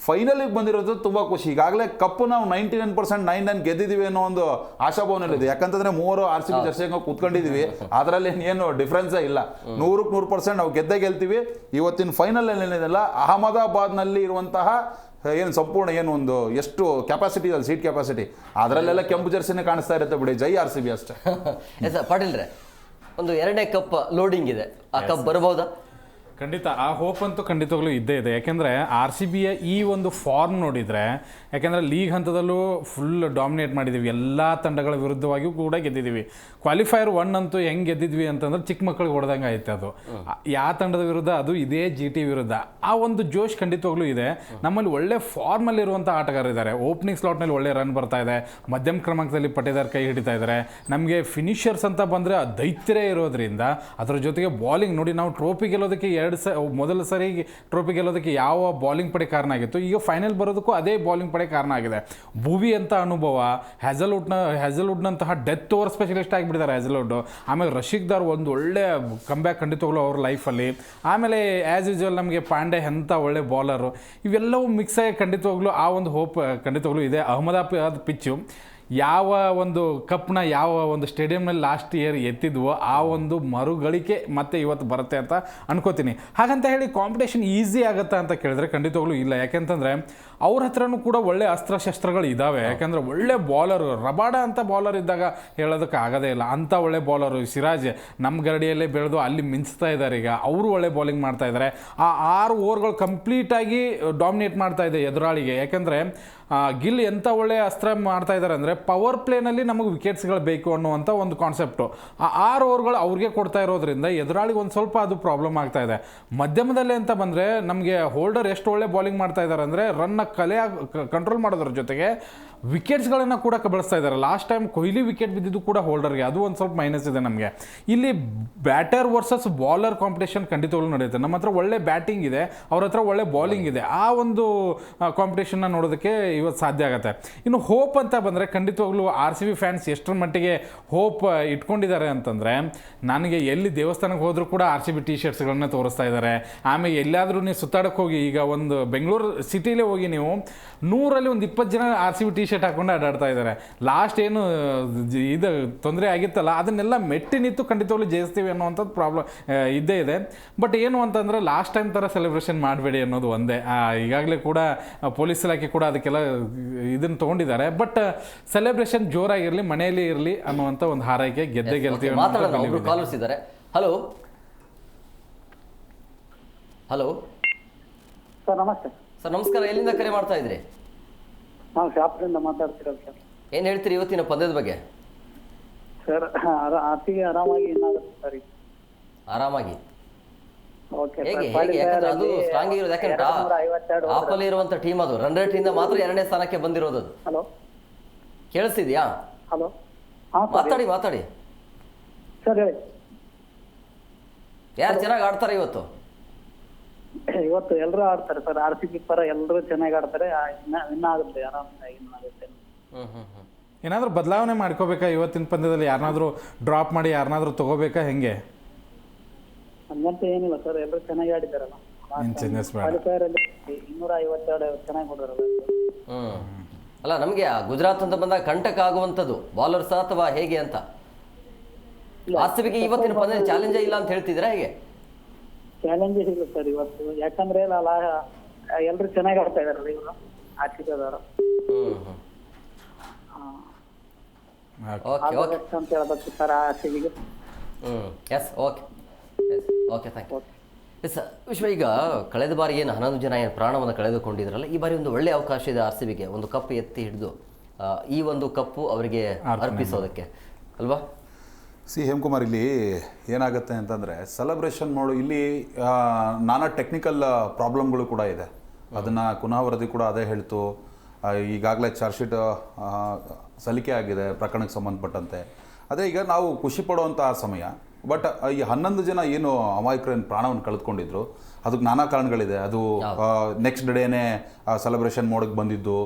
ಫೈನಲಿಗೆ ಬಂದಿರೋದು ತುಂಬ ಖುಷಿ. ಈಗಾಗಲೇ ಕಪ್ಪು ನಾವು 99% 9 ಗೆದ್ದಿದ್ದೀವಿ ಅನ್ನೋ ಒಂದು ಆಶಾಭಾವನೆಯಲ್ಲಿದೆ. ಯಾಕಂತಂದ್ರೆ 3 RCB ಜರ್ಸಿಗೆ ಕೂತ್ಕೊಂಡಿದ್ದೀವಿ. ಅದರಲ್ಲಿ ಏನು ಡಿಫ್ರೆನ್ಸೇ ಇಲ್ಲ. 100ಕ್ಕೆ 100% ನಾವು ಗೆಲ್ತೀವಿ. ಇವತ್ತಿನ ಫೈನಲ್ ಏನಿದೆಲ್ಲ ಅಹಮದಾಬಾದ್ನಲ್ಲಿ ಇರುವಂತಹ ಏನು ಸಂಪೂರ್ಣ ಏನು ಒಂದು ಎಷ್ಟು ಕೆಪಾಸಿಟಿ ಇದೆ, ಸೀಟ್ ಕೆಪಾಸಿಟಿ, ಅದರಲ್ಲೆಲ್ಲ ಕೆಂಪು ಜರ್ಸಿನೇ ಕಾಣಿಸ್ತಾ ಇರುತ್ತೆ ಬಿಡಿ. ಜೈ RCB ಅಷ್ಟೇ. ಪಾಟೀಲ್ರೆ, ಒಂದು 2ನೇ ಕಪ್ ಲೋಡಿಂಗ್ ಇದೆ, ಆ ಕಪ್ ಬರಬಹುದಾ? ಖಂಡಿತ ಆ ಹೋಪ್ ಅಂತೂ ಖಂಡಿತವಾಗ್ಲೂ ಇದ್ದೇ ಇದೆ. ಯಾಕೆಂದರೆ RCBಯ ಈ ಒಂದು ಫಾರ್ಮ್ ನೋಡಿದರೆ, ಯಾಕೆಂದರೆ ಲೀಗ್ ಹಂತದಲ್ಲೂ ಫುಲ್ ಡಾಮಿನೇಟ್ ಮಾಡಿದ್ದೀವಿ, ಎಲ್ಲ ತಂಡಗಳ ವಿರುದ್ಧವಾಗಿಯೂ ಕೂಡ ಗೆದ್ದಿದ್ದೀವಿ. ಕ್ವಾಲಿಫೈಯರ್ 1 ಅಂತೂ ಹೆಂಗೆ ಗೆದ್ದಿದ್ವಿ ಅಂತಂದ್ರೆ ಚಿಕ್ಕ ಮಕ್ಕಳಿಗೆ ಹೊಡೆದಂಗೆ ಆಯ್ತು. ಅದು ಯಾವ ತಂಡದ ವಿರುದ್ಧ? ಅದು ಇದೇ GT ವಿರುದ್ಧ. ಆ ಒಂದು ಜೋಶ್ ಖಂಡಿತವಾಗ್ಲೂ ಇದೆ. ನಮ್ಮಲ್ಲಿ ಒಳ್ಳೆ ಫಾರ್ಮಲ್ಲಿರುವಂಥ ಆಟಗಾರರಿದ್ದಾರೆ. ಓಪನಿಂಗ್ ಸ್ಲಾಟ್ನಲ್ಲಿ ಒಳ್ಳೆ ರನ್ ಬರ್ತಾ ಇದೆ. ಮಧ್ಯಮ ಕ್ರಮಾಂಕದಲ್ಲಿ ಪಟೇದಾರ್ ಕೈ ಹಿಡಿತಾ ಇದ್ದಾರೆ. ನಮಗೆ ಫಿನಿಷರ್ಸ್ ಅಂತ ಬಂದರೆ ದೈತ್ಯರೇ ಇರೋದ್ರಿಂದ, ಅದರ ಜೊತೆಗೆ ಬಾಲಿಂಗ್ ನೋಡಿ, ನಾವು ಟ್ರೋಫಿ ಗೆಲ್ಲೋದಕ್ಕೆ ಮೊದಲ ಸರಿ ಟ್ರೋಫಿ ಗೆಲ್ಲೋದಕ್ಕೆ ಯಾವ ಬಾಲಿಂಗ್ ಪಡೆ ಕಾರಣ ಆಗಿತ್ತು, ಈಗ ಫೈನಲ್ ಬರೋದಕ್ಕೂ ಅದೇ ಬಾಲಿಂಗ್ ಪಡೆ ಕಾರಣ ಆಗಿದೆ. ಭುವಿ ಅಂತ ಅನುಭವ, ಹ್ಯಾಸಲ್ವುಡ್ನಂತಹ ಡೆತ್ ಓವರ್ ಸ್ಪೆಷಲಿಸ್ಟ್ ಆಗಿಬಿಟ್ಟಿದ್ದಾರೆ ಹ್ಯಾಸಲ್ವುಡ್. ಆಮೇಲೆ ರಶೀಕ್ದಾರ್ ಒಂದು ಒಳ್ಳೆ ಕಂಬ್ಯಾಕ್ ಖಂಡಿತವಾಗ್ಲೂ ಅವ್ರ ಲೈಫಲ್ಲಿ. ಆಮೇಲೆ ಆ್ಯಸ್ ಯೂಶುವಲ್ ನಮಗೆ ಪಾಂಡೆ ಎಂಥ ಒಳ್ಳೆ ಬಾಲರು. ಇವೆಲ್ಲವೂ ಮಿಕ್ಸ್ ಆಗಿ ಖಂಡಿತವಾಗ್ಲೂ ಆ ಒಂದು ಹೋಪ್ ಖಂಡಿತವಾಗ್ಲೂ ಇದೆ. ಅಹಮದಾಬಾದ್ ಪಿಚ್ಚು ಯಾವ ಒಂದು ಕಪ್ನ ಯಾವ ಒಂದು ಸ್ಟೇಡಿಯಂನಲ್ಲಿ ಲಾಸ್ಟ್ ಇಯರ್ ಎತ್ತಿದ್ವೋ ಆ ಒಂದು ಮರುಗಳಿಕೆ ಮತ್ತೆ ಇವತ್ತು ಬರುತ್ತೆ ಅಂತ ಅನ್ಕೋತೀನಿ. ಹಾಗಂತ ಹೇಳಿ ಕಾಂಪಿಟೇಷನ್ ಈಸಿ ಆಗುತ್ತಾ ಅಂತ ಕೇಳಿದ್ರೆ ಖಂಡಿತವಾಗ್ಲೂ ಇಲ್ಲ. ಯಾಕೆಂತಂದರೆ ಅವ್ರ ಹತ್ರನೂ ಕೂಡ ಒಳ್ಳೆ ಅಸ್ತ್ರಶಸ್ತ್ರಗಳು ಇದ್ದಾವೆ. ಯಾಕಂದರೆ ಒಳ್ಳೆ ಬಾಲರು, ರಬಾಡ ಅಂತ ಬಾಲರ್ ಇದ್ದಾಗ ಹೇಳೋದಕ್ಕೆ ಆಗೋದೇ ಇಲ್ಲ. ಅಂಥ ಒಳ್ಳೆ ಬಾಲರು ಸಿರಾಜ್ ನಮ್ಮ ಗರಡಿಯಲ್ಲೇ ಬೆಳೆದು ಅಲ್ಲಿ ಮಿಂಚ್ತಾ ಇದ್ದಾರೆ. ಈಗ ಅವರು ಒಳ್ಳೆ ಬೌಲಿಂಗ್ ಮಾಡ್ತಾ ಇದ್ದಾರೆ. ಆ 6 ಓವರ್ಗಳು ಕಂಪ್ಲೀಟಾಗಿ ಡಾಮಿನೇಟ್ ಮಾಡ್ತಾ ಇದೆ ಎದುರಾಳಿಗೆ. ಯಾಕೆಂದರೆ ಗಿಲ್ ಎಂಥ ಒಳ್ಳೆ ಅಸ್ತ್ರ ಮಾಡ್ತಾ ಇದ್ದಾರೆ ಅಂದರೆ, ಪವರ್ ಪ್ಲೇನಲ್ಲಿ ನಮಗೆ ವಿಕೆಟ್ಸ್ಗಳು ಬೇಕು ಅನ್ನುವಂಥ ಒಂದು ಕಾನ್ಸೆಪ್ಟು ಆ 6 ಓವರ್ಗಳು ಅವ್ರಿಗೆ ಕೊಡ್ತಾ ಇರೋದ್ರಿಂದ ಎದುರಾಳಿಗೆ ಒಂದು ಸ್ವಲ್ಪ ಅದು ಪ್ರಾಬ್ಲಮ್ ಆಗ್ತಾ ಇದೆ. ಮಧ್ಯಮದಲ್ಲಿ ಅಂತ ಬಂದರೆ ನಮಗೆ ಹೋಲ್ಡರ್ ಎಷ್ಟು ಒಳ್ಳೆ ಬೌಲಿಂಗ್ ಮಾಡ್ತಾ ಇದ್ದಾರೆ ಅಂದರೆ, ರನ್ನ ಕಂಟ್ರೋಲ್ ಮಾಡೋದ್ರ ಜೊತೆಗೆ ವಿಕೆಟ್ಸ್ಗಳನ್ನು ಕೂಡ ಬಳಸ್ತಾ ಇದ್ದಾರೆ. ಲಾಸ್ಟ್ ಟೈಮ್ ಕೊಹ್ಲಿ ವಿಕೆಟ್ ಬಿದ್ದಿದ್ದು ಕೂಡ ಹೋಲ್ಡರ್ಗೆ, ಅದು ಒಂದು ಸ್ವಲ್ಪ ಮೈನಸ್ ಇದೆ ನಮಗೆ. ಇಲ್ಲಿ ಬ್ಯಾಟರ್ ವರ್ಸಸ್ ಬಾಲರ್ ಕಾಂಪಿಟೇಷನ್ ಖಂಡಿತವಾಗ್ಲೂ ನಡೆಯುತ್ತೆ. ನಮ್ಮ ಹತ್ರ ಒಳ್ಳೆ ಬ್ಯಾಟಿಂಗ್ ಇದೆ, ಅವ್ರ ಹತ್ರ ಒಳ್ಳೆ ಬಾಲಿಂಗ್ ಇದೆ. ಆ ಒಂದು ಕಾಂಪಿಟೇಷನ್ನ ನೋಡೋದಕ್ಕೆ ಇವತ್ತು ಸಾಧ್ಯ ಆಗುತ್ತೆ. ಇನ್ನು ಹೋಪ್ ಅಂತ ಬಂದರೆ ಖಂಡಿತವಾಗ್ಲೂ RCB ಫ್ಯಾನ್ಸ್ ಎಷ್ಟರ ಮಟ್ಟಿಗೆ ಹೋಪ್ ಇಟ್ಕೊಂಡಿದ್ದಾರೆ ಅಂತಂದರೆ, ನನಗೆ ಎಲ್ಲಿ ದೇವಸ್ಥಾನಕ್ಕೆ ಹೋದರೂ ಕೂಡ RCB ಟಿ ಶರ್ಟ್ಸ್ಗಳನ್ನ ತೋರಿಸ್ತಾ ಇದ್ದಾರೆ. ಆಮೇಲೆ ಎಲ್ಲಾದರೂ ನೀವು ಸುತ್ತಾಡಕ್ಕೆ ಹೋಗಿ, ಈಗ ಒಂದು ಬೆಂಗಳೂರು ಸಿಟಿಲೇ ಹೋಗಿ ನೀವು 100ರಲ್ಲಿ ಒಂದು 20 ಜನ RCB ಟಿ ಶರ್ಟ್ ಹಾಕೊಂಡು ಆಡಾಡ್ತಾ ಇದ್ದಾರೆ. ಲಾಸ್ಟ್ ಏನು ಇದು ತೊಂದರೆ ಆಗಿತ್ತಲ್ಲ, ಅದನ್ನೆಲ್ಲ ಮೆಟ್ಟಿ ನಿಂತು ಖಂಡಿತವಾಗ್ಲೂ ಜಯಿಸ್ತೀವಿ ಅನ್ನೋವಂಥದ್ದು ಪ್ರಾಬ್ಲಮ್ ಇದ್ದೇ ಇದೆ. ಬಟ್ ಏನು ಅಂತಂದರೆ ಲಾಸ್ಟ್ ಟೈಮ್ ಥರ ಸೆಲೆಬ್ರೇಷನ್ ಮಾಡಬೇಡಿ ಅನ್ನೋದು ಒಂದೇ. ಈಗಾಗಲೇ ಕೂಡ ಪೊಲೀಸ್ ಇಲಾಖೆ ಕೂಡ ಅದಕ್ಕೆಲ್ಲ ಇದನ್ನು ತೊಗೊಂಡಿದ್ದಾರೆ. ಬಟ್ ಸೆಲೆಬ್ರೇಷನ್ ಜೋರಾಗಿರಲಿ, ಮನೆಯಲ್ಲಿ ಇರಲಿ ಅನ್ನುವಂಥ ಒಂದು ಹಾರೈಕೆ. ಗೆಲ್ತೀವಿ. ಕಾಲರ್ಸ್ ಇದ್ದಾರೆ. ಹಲೋ ಹಲೋ ಸರ್ ನಮಸ್ತೆ. ಸರ್ ನಮಸ್ಕಾರ. ಎಲ್ಲಿಂದ ಕರೆ ಮಾಡ್ತಾ ಇದ್ರಿ? ನಾವು ಶಾಪುರದಿಂದ ಮಾತಾಡ್ತಿರೋದು ಸರ್. ಏನು ಹೇಳ್ತೀರಿ ಇವತ್ತಿನ ಪಂದ್ಯದ ಬಗ್ಗೆ? ಸರ್ ಆರ್ಸಿಗೆ ಆರಾಮಾಗಿ ಏನಾಗುತ್ತೆ ಸರ್? ಆರಾಮಾಗಿ ಓಕೆ ಹೇಗೆ ಯಾಕಂದ್ರೆ ಅದು ಸ್ಟ್ರಾಂಗ್ ಇರೋದು. ಯಾಕಂದ್ರೆ ಟಾಪಲ್ಲಿ ಇರುವಂತ ಟೀಮ್ ಅದು. ರನ್ ರೇಟ್ ಇಂದ ಮಾತ್ರ 2ನೇ ಸ್ಥಾನಕ್ಕೆ ಬಂದಿರೋದು. ಅದು ಹಲೋ ಕೇಳಿಸ್ತಿದ್ಯಾ? ಹಲೋ ಮಾತಾಡಿ ಸರ್ ಸರ್ ಹೇಳಿ. ಯಾರು ಚೆನ್ನಾಗಿ ಆಡ್ತಾರೆ ಇವತ್ತು? ಇವತ್ತು ಎಲ್ಲರೂ ಆಡ್ತಾರೆ ಸರ್. RCB ಪರ ಎಲ್ಲರೂ ಚೆನ್ನಾಗಿ ಆಡ್ತಾರೆ. ವಿನ್ ಆಗುತ್ತೆ, ಆರಾಮಾಗಿ ವಿನ್ ಆಗುತ್ತೆ. ಏನಾದರೂ ಬದಲಾವಣೆ ಮಾಡ್ಕೋಬೇಕಾ ಇವತ್ತಿನ ಪಂದ್ಯದಲ್ಲಿ? ಯಾರನ್ನಾದ್ರೂ ಡ್ರಾಪ್ ಮಾಡಿ ಯಾರನ್ನಾದ್ರೂ ತಗೋಬೇಕಾ, ಹೆಂಗೆ? ಹಂಗಂತ ಏನಿಲ್ಲ ಸರ್, ಎಲ್ಲರೂ ಚೆನ್ನಾಗಿ ಆಡಿದಾರಲ್ಲ. ಏನ್ changes ಬೇಡ. ಕ್ವಾಲಿಫೈರ್ ಅಲ್ಲಿ 252 ಚೆನ್ನಾಗಿ ಕೊಡೋರಲ್ಲ. ಅಲ್ಲ, ನಮಗೆ ಗುಜರಾತ್ ಅಂತ ಬಂದಾಗ ಕಂಟಕ ಆಗುವಂಥದ್ದು ಬಾಲರ್ಸ್ ಅಥವಾ ಹೇಗೆ ಅಂತ? RCBಗೆ ಇವತ್ತಿನ ಪಂದ್ಯ ಚಾಲೆಂಜೇ ಇಲ್ಲ ಅಂತ ಹೇಳ್ತಿದ್ರೆ ಹೇಗೆ? ಚಾಲೆಂಜಸ್ ಇಲ್ಲ ಸರ್ ಇವತ್ತು, ಯಾಕಂದ್ರೆ ಎಲ್ಲರೂ ಚೆನ್ನಾಗಿ ಆಡ್ತಾ ಇದಾರಲ್ಲ ಇವರು ಆರ್ಸಿಬಿದವರು. ಓಕೆ ಓಕೆ ಅಂತ ಹೇಳ್ಬೇಕು ಸರ್ RCBಗೆ. Yes okay okay thank you. Yes Vishwa, ಈಗ ಕಳೆದ ಬಾರಿ ಏನು 11 ಜನ ಏನು ಪ್ರಾಣವನ್ನು ಕಳೆದುಕೊಂಡಿದ್ರಲ್ಲ, ಈ ಬಾರಿ ಒಂದು ಒಳ್ಳೆಯ ಅವಕಾಶ ಇದೆ RCBಗೆ, ಒಂದು ಕಪ್ ಎತ್ತಿ ಹಿಡಿದು ಈ ಒಂದು ಕಪ್ಪು ಅವರಿಗೆ ಅರ್ಪಿಸೋದಕ್ಕೆ ಅಲ್ವಾ? ಹೇಮಕುಮಾರ್, ಇಲ್ಲಿ ಏನಾಗುತ್ತೆ ಅಂತಂದರೆ ಸೆಲೆಬ್ರೇಷನ್ ಮಾಡು, ಇಲ್ಲಿ ನಾನಾ ಟೆಕ್ನಿಕಲ್ ಪ್ರಾಬ್ಲಮ್ಗಳು ಕೂಡ ಇದೆ. ಅದನ್ನು ಪುನಃ ವರದಿ ಕೂಡ ಅದೇ ಹೇಳ್ತು. ಈಗಾಗಲೇ ಚಾರ್ಜ್ ಶೀಟ್ ಸಲ್ಲಿಕೆ ಆಗಿದೆ ಪ್ರಕರಣಕ್ಕೆ ಸಂಬಂಧಪಟ್ಟಂತೆ. ಅದೇ ಈಗ ನಾವು ಖುಷಿ ಪಡುವಂತಹ ಸಮಯ. ಬಟ್ ಈ 11 ಜನ ಏನು ಅಮಾಯಕರೇನು ಪ್ರಾಣವನ್ನು ಕಳೆದುಕೊಂಡಿದ್ರು, ಅದಕ್ಕೆ ನಾನಾ ಕಾರಣಗಳಿದೆ. ಅದು ನೆಕ್ಸ್ಟ್ ಡೇನೇ ಸೆಲೆಬ್ರೇಷನ್ ಮೋಡಕ್ಕೆ ಬಂದಿದ್ದು,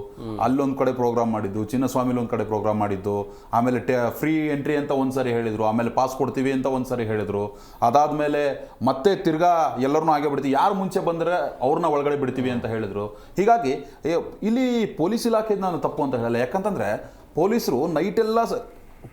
ಅಲ್ಲೊಂದು ಕಡೆ ಪ್ರೋಗ್ರಾಮ್ ಮಾಡಿದ್ದು, ಚಿನ್ನಸ್ವಾಮಿಲಿ ಒಂದು ಕಡೆ ಪ್ರೋಗ್ರಾಮ್ ಮಾಡಿದ್ದು, ಆಮೇಲೆ ಫ್ರೀ ಎಂಟ್ರಿ ಅಂತ ಒಂದು ಸರಿ ಹೇಳಿದರು, ಆಮೇಲೆ ಪಾಸ್ ಕೊಡ್ತೀವಿ ಅಂತ ಒಂದು ಸರಿ ಹೇಳಿದರು. ಅದಾದಮೇಲೆ ಮತ್ತೆ ತಿರ್ಗಾ ಎಲ್ಲರನ್ನೂ ಹಾಗೆ ಬಿಡ್ತೀವಿ, ಯಾರು ಮುಂಚೆ ಬಂದರೆ ಅವ್ರನ್ನ ಒಳಗಡೆ ಬಿಡ್ತೀವಿ ಅಂತ ಹೇಳಿದರು. ಹೀಗಾಗಿ ಇಲ್ಲಿ ಪೊಲೀಸ್ ಇಲಾಖೆದು ನಾನು ತಪ್ಪು ಅಂತ ಹೇಳಲ್ಲ. ಯಾಕಂತಂದರೆ ಪೊಲೀಸರು ನೈಟೆಲ್ಲ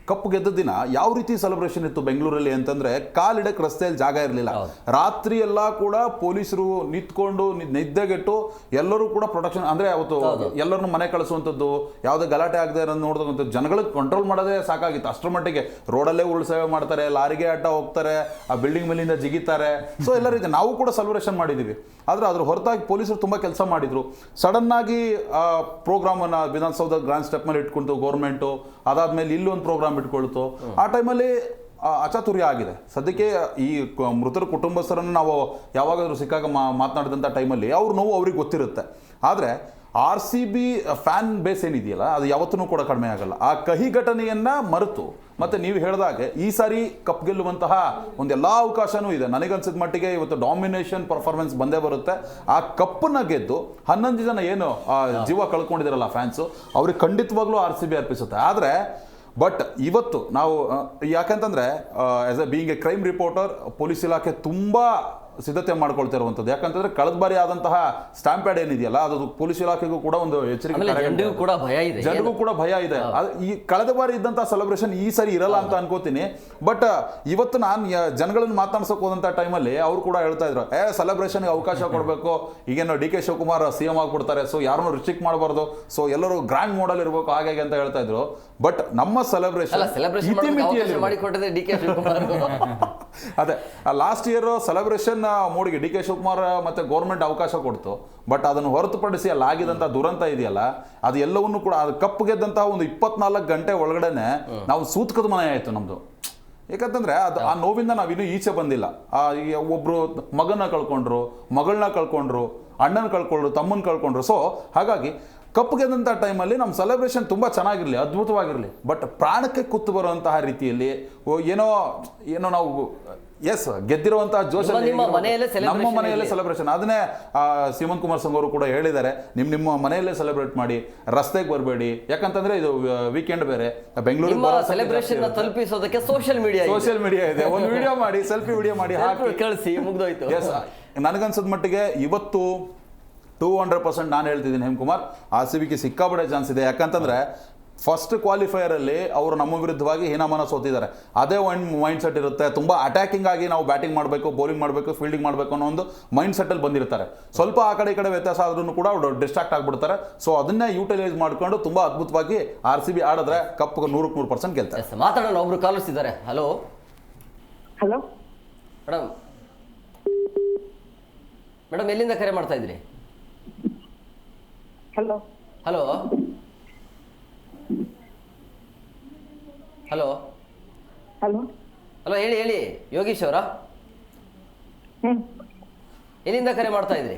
ಕಪ್ಪು ಗೆದ್ದ ದಿನ ಯಾವ ರೀತಿ ಸೆಲೆಬ್ರೇಷನ್ ಇತ್ತು ಬೆಂಗಳೂರಲ್ಲಿ ಅಂತಂದ್ರೆ, ಕಾಲಿಡಕ್ಕೆ ರಸ್ತೆಯಲ್ಲಿ ಜಾಗ ಇರಲಿಲ್ಲ. ರಾತ್ರಿ ಎಲ್ಲ ಕೂಡ ಪೊಲೀಸರು ನಿಂತ್ಕೊಂಡು ನಿದ್ದೆಗೆಟ್ಟು ಎಲ್ಲರೂ ಕೂಡ ಪ್ರೊಟೆಕ್ಷನ್, ಅಂದ್ರೆ ಅವತ್ತು ಎಲ್ಲರನ್ನು ಮನೆ ಕಳಿಸುವಂಥದ್ದು, ಯಾವುದೇ ಗಲಾಟೆ ಆಗದೆ ಇರೋದು ನೋಡ್ತಕ್ಕಂಥದ್ದು, ಜನಗಳಿಗೆ ಕಂಟ್ರೋಲ್ ಮಾಡೋದೇ ಸಾಕಾಗಿತ್ತು. ಅಷ್ಟರ ಮಟ್ಟಿಗೆ ರೋಡಲ್ಲೇ ಉರುಳು ಸೇವೆ ಮಾಡ್ತಾರೆ, ಲಾರಿಗೆ ಅಡ್ಡ ಹೋಗ್ತಾರೆ, ಆ ಬಿಲ್ಡಿಂಗ್ ಮೇಲಿಂದ ಜಿಗಿತಾರೆ. ಸೊ ಎಲ್ಲ ರೀತಿ ನಾವು ಕೂಡ ಸೆಲೆಬ್ರೇಷನ್ ಮಾಡಿದ್ದೀವಿ. ಆದರೆ ಅದ್ರ ಹೊರತಾಗಿ ಪೊಲೀಸರು ತುಂಬ ಕೆಲಸ ಮಾಡಿದರು. ಸಡನ್ನಾಗಿ ಪ್ರೋಗ್ರಾಮನ್ನು ವಿಧಾನಸೌಧ ಗ್ರ್ಯಾಂಡ್ ಸ್ಟೆಪ್ ಮೇಲೆ ಇಟ್ಕೊಳ್ತು ಗೌರ್ಮೆಂಟು. ಅದಾದಮೇಲೆ ಇಲ್ಲೊಂದು ಪ್ರೋಗ್ರಾಮ್ ಇಟ್ಕೊಳ್ತು. ಆ ಟೈಮಲ್ಲಿ ಅಚಾತುರ್ಯ ಆಗಿದೆ. ಸದ್ಯಕ್ಕೆ ಈ ಮೃತರ ಕುಟುಂಬಸ್ಥರನ್ನು ನಾವು ಯಾವಾಗಾದರೂ ಸಿಕ್ಕಾಗ ಮಾತನಾಡಿದಂಥ ಟೈಮಲ್ಲಿ ಅವ್ರ ನೋವು ಅವ್ರಿಗೆ ಗೊತ್ತಿರುತ್ತೆ. ಆದರೆ RCB ಫ್ಯಾನ್ ಬೇಸ್ ಏನಿದೆಯಲ್ಲ, ಅದು ಯಾವತ್ತೂ ಕೂಡ ಕಡಿಮೆ ಆಗಲ್ಲ. ಆ ಕಹಿ ಘಟನೆಯನ್ನು ಮರೆತು ಮತ್ತು ನೀವು ಹೇಳಿದಾಗೆ ಈ ಸಾರಿ ಕಪ್ ಗೆಲ್ಲುವಂತಹ ಒಂದೆಲ್ಲ ಅವಕಾಶನೂ ಇದೆ. ನನಗನ್ಸಿದ ಮಟ್ಟಿಗೆ ಇವತ್ತು ಡಾಮಿನೇಷನ್ ಪರ್ಫಾರ್ಮೆನ್ಸ್ ಬಂದೇ ಬರುತ್ತೆ. ಆ ಕಪ್ಪನ್ನು ಗೆದ್ದು 11 ಜನ ಏನು ಜೀವ ಕಳ್ಕೊಂಡಿದ್ದಾರಲ್ಲ ಫ್ಯಾನ್ಸು, ಅವ್ರಿಗೆ ಖಂಡಿತವಾಗ್ಲೂ RCB ಅರ್ಪಿಸುತ್ತೆ. ಆದರೆ ಬಟ್ ಇವತ್ತು ನಾವು ಯಾಕಂತಂದರೆ as A being A crime reporter, police ಇಲಾಖೆ ತುಂಬ ಸಿದ್ಧತೆ ಮಾಡ್ಕೊಳ್ತಾ ಇರುವಂಥದ್ದು. ಯಾಕಂತಂದ್ರೆ ಕಳೆದ ಬಾರಿ ಆದಂತಹ ಸ್ಟಾಂಪ್ ಪ್ಯಾಡ್ ಏನಿದೆಯಲ್ಲ, ಅದು ಪೊಲೀಸ್ ಇಲಾಖೆಗೂ ಕೂಡ ಒಂದು ಎಚ್ಚರಿಕೆ, ಜನರಿಗೂ ಕೂಡ ಭಯ ಇದೆ. ಈ ಕಳೆದ ಬಾರಿ ಇದ್ದಂತಹ ಸೆಲೆಬ್ರೇಷನ್ ಈ ಸರಿ ಇರಲ್ಲ ಅಂತ ಅನ್ಕೋತೀನಿ. ಬಟ್ ಇವತ್ತು ನಾನು ಜನಗಳನ್ನು ಮಾತನಾಡ್ಸೋಕೆ ಹೋದಂಥ ಟೈಮಲ್ಲಿ ಅವ್ರು ಕೂಡ ಹೇಳ್ತಾ ಇದ್ರು, ಸೆಲೆಬ್ರೇಷನ್ಗೆ ಅವಕಾಶ ಕೊಡಬೇಕು, ಈಗೇನೋ DK ಶಿವಕುಮಾರ್ CM ಆಗ್ಬಿಡ್ತಾರೆ, ಸೊ ಯಾರನ್ನೂ ರಿಸ್ಟ್ರಿಕ್ಟ್ ಮಾಡಬಾರ್ದು, ಸೊ ಎಲ್ಲರೂ ಗ್ರ್ಯಾಂಡ್ ಮೋಡಲ್ ಇರಬೇಕು ಹಾಗೆ ಅಂತ ಹೇಳ್ತಾ ಇದ್ರು. ಬಟ್ ನಮ್ಮ ಸೆಲೆಬ್ರೇಷನ್ ಅದೇ ಲಾಸ್ಟ್ ಇಯರ್ ಸೆಲೆಬ್ರೇಷನ್ ಮೋಡಿಗೆ DK ಶಿವಕುಮಾರ್ ಮತ್ತೆ ಗೌರ್ಮೆಂಟ್ ಅವಕಾಶ ಕೊಡ್ತು. ಬಟ್ ಅದನ್ನು ಹೊರತುಪಡಿಸಿ ಅಲ್ಲಿ ಆಗಿದಂಥ ದುರಂತ ಇದೆಯಲ್ಲ, ಅದು ಎಲ್ಲವನ್ನೂ ಕೂಡ ಅದು ಕಪ್ಪು ಗೆದ್ದಂತಹ ಒಂದು 24 ಗಂಟೆ ಒಳಗಡೆನೆ ನಾವು ಸೂತಕದ ಮನೆ ಆಯಿತು ನಮ್ಮದು. ಯಾಕಂತಂದ್ರೆ ಅದು ಆ ನೋವಿಂದ ನಾವಿನ್ನೂ ಈಚೆ ಬಂದಿಲ್ಲ. ಒಬ್ರು ಮಗನ ಕಳ್ಕೊಂಡ್ರು, ಮಗಳನ್ನ ಕಳ್ಕೊಂಡ್ರು, ಅಣ್ಣನ ಕಳ್ಕೊಂಡ್ರು, ತಮ್ಮನ ಕಳ್ಕೊಂಡ್ರು. ಸೊ ಹಾಗಾಗಿ ಕಪ್ಪು ಗೆದ್ದಂಥ ಟೈಮಲ್ಲಿ ನಮ್ಮ ಸೆಲೆಬ್ರೇಷನ್ ತುಂಬ ಚೆನ್ನಾಗಿರಲಿ, ಅದ್ಭುತವಾಗಿರಲಿ. ಬಟ್ ಪ್ರಾಣಕ್ಕೆ ಕುತ್ತು ಬರುವಂತಹ ರೀತಿಯಲ್ಲಿ ಏನೋ ನಾವು ಗೆದ್ದಿರುವಂತಹ ಜೋಶ ನಮ್ಮ ಮನೆಯಲ್ಲೇ ಸೆಲೆಬ್ರೇಷನ್. ಅದನ್ನೇ ಸೀಮಂತ್ ಕುಮಾರ್ ಸಂಘ ಅವರು ಕೂಡ ಹೇಳಿದ್ದಾರೆ, ನಿಮ್ಮ ಮನೆಯಲ್ಲೇ ಸೆಲೆಬ್ರೇಟ್ ಮಾಡಿ, ರಸ್ತೆಗೆ ಬರಬೇಡಿ. ಯಾಕಂತಂದ್ರೆ ಇದು ವೀಕೆಂಡ್ ಬೇರೆ, ಬೆಂಗಳೂರು ಸೆಲೆಬ್ರೇಷನ್ ತಲುಪಿಸೋದಕ್ಕೆ ಸೋಷಿಯಲ್ ಮೀಡಿಯಾ ಇದೆ. ಒಂದು ವಿಡಿಯೋ ಮಾಡಿ, ಸೆಲ್ಫಿ ವಿಡಿಯೋ ಮಾಡಿ ಹಾಕಿ ಕಳಿಸಿ, ಮುಗ್ದೋಯ್ತು. ನನಗನ್ಸದ ಮಟ್ಟಿಗೆ ಇವತ್ತು 200% ನಾನು ಹೇಳ್ತಿದ್ದೀನಿ ಹೇಮಕುಮಾರ್, RCBಗೆ ಸಿಕ್ಕಾಪಟ್ಟೆ ಚಾನ್ಸ್ ಇದೆ. ಯಾಕಂತಂದ್ರೆ ಫಸ್ಟ್ ಕ್ವಾಲಿಫೈಯರಲ್ಲಿ ಅವರು ನಮ್ಮ ವಿರುದ್ಧವಾಗಿ ಹೀನಾಮಾನ ಸೋತಿದ್ದಾರೆ. ಅದೇ ಮೈಂಡ್ ಸೆಟ್ ಇರುತ್ತೆ. ತುಂಬ ಅಟ್ಯಾಕಿಂಗ್ ಆಗಿ ನಾವು ಬ್ಯಾಟಿಂಗ್ ಮಾಡಬೇಕು, ಬೌಲಿಂಗ್ ಮಾಡಬೇಕು, ಫೀಲ್ಡಿಂಗ್ ಮಾಡಬೇಕು ಅನ್ನೋ ಒಂದು ಮೈಂಡ್ ಸೆಟ್ಟಲ್ಲಿ ಬಂದಿರ್ತಾರೆ. ಸ್ವಲ್ಪ ಆ ಕಡೆ ಈ ಕಡೆ ವ್ಯತ್ಯಾಸ ಆದ್ರೂ ಕೂಡ ಅವರು ಡಿಸ್ಟ್ರಾಕ್ಟ್ ಆಗಿಬಿಡ್ತಾರೆ. ಸೊ ಅದನ್ನೇ ಯೂಟಿಲೈಸ್ ಮಾಡ್ಕೊಂಡು ತುಂಬ ಅದ್ಭುತವಾಗಿ RCB ಆಡಿದ್ರೆ ಕಪ್ 100% ಗೆಲ್ತಾರೆ. ಮಾತಾಡೋಣ, ಒಬ್ರು ಕಾಲರ್ಸ್ ಇದ್ದಾರೆ. ಹಲೋ ಮೇಡಮ್, ಎಲ್ಲಿಂದ ಕರೆ ಮಾಡ್ತಾ ಇದ್ರಿ? Hello hello hello hello hello ಹೇಳಿ ಯೋಗೀಶ್ ಅವರಾ? ಎಲ್ಲಿಂದ ಕರೆ ಮಾಡ್ತಾ ಇದ್ರಿ?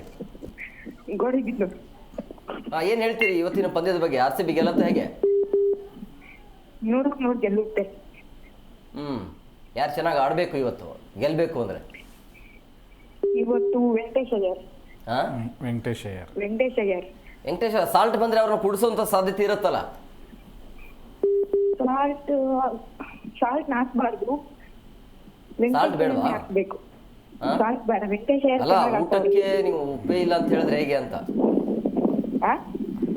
ಏನ್ ಹೇಳ್ತೀರಿ ಇವತ್ತಿನ ಪಂದ್ಯದ ಬಗ್ಗೆ? RCB ಗೆಲ್ಲುತ್ತೆ ಹೇಗೆ? ಗೆಲ್ಲುತ್ತೆ. ಯಾರು ಚೆನ್ನಾಗಿ ಆಡಬೇಕು ಇವತ್ತು ಗೆಲ್ಲಬೇಕು ಅಂದರೆ? ಇವತ್ತು ವೆಂಕಟೇಶ್ ಅಯ್ಯರ್. ಹಾಂ, ವೆಂಕಟೇಶ್ ಅಯ್ಯರ್. ವೆಂಕಟೇಶ ಸಾಲ್ಟ್ ಬಂದರೆ ಅವ್ರನ್ನ ಕುಡಿಸೋಂಥ ಸಾಧ್ಯತೆ ಇರುತ್ತಲ್ಲ? ಸಾಲ್ಟ್ ಹಾಕ್ಬಾರ್ದು, ಸಾಲ್ಟ್ ಬೇಡವಾ? ಹಾಕ್ಬೇಕು. ಹಾ? ಸಾಲ್ಟ್ ಬೇಡ, ವೆಂಕಟೇಶ್ ಅಯ್ಯರ್ ಅಲ್ಲ, ಚೆನ್ನಾಗ್ ಆಡ್ತಾರೆ. ಊಟಕ್ಕೆ ನೀವು ಉಪ್ಪೇ ಇಲ್ಲ ಅಂತ ಹೇಳಿದ್ರೆ ಹೇಗೆ ಅಂತ? ಆ?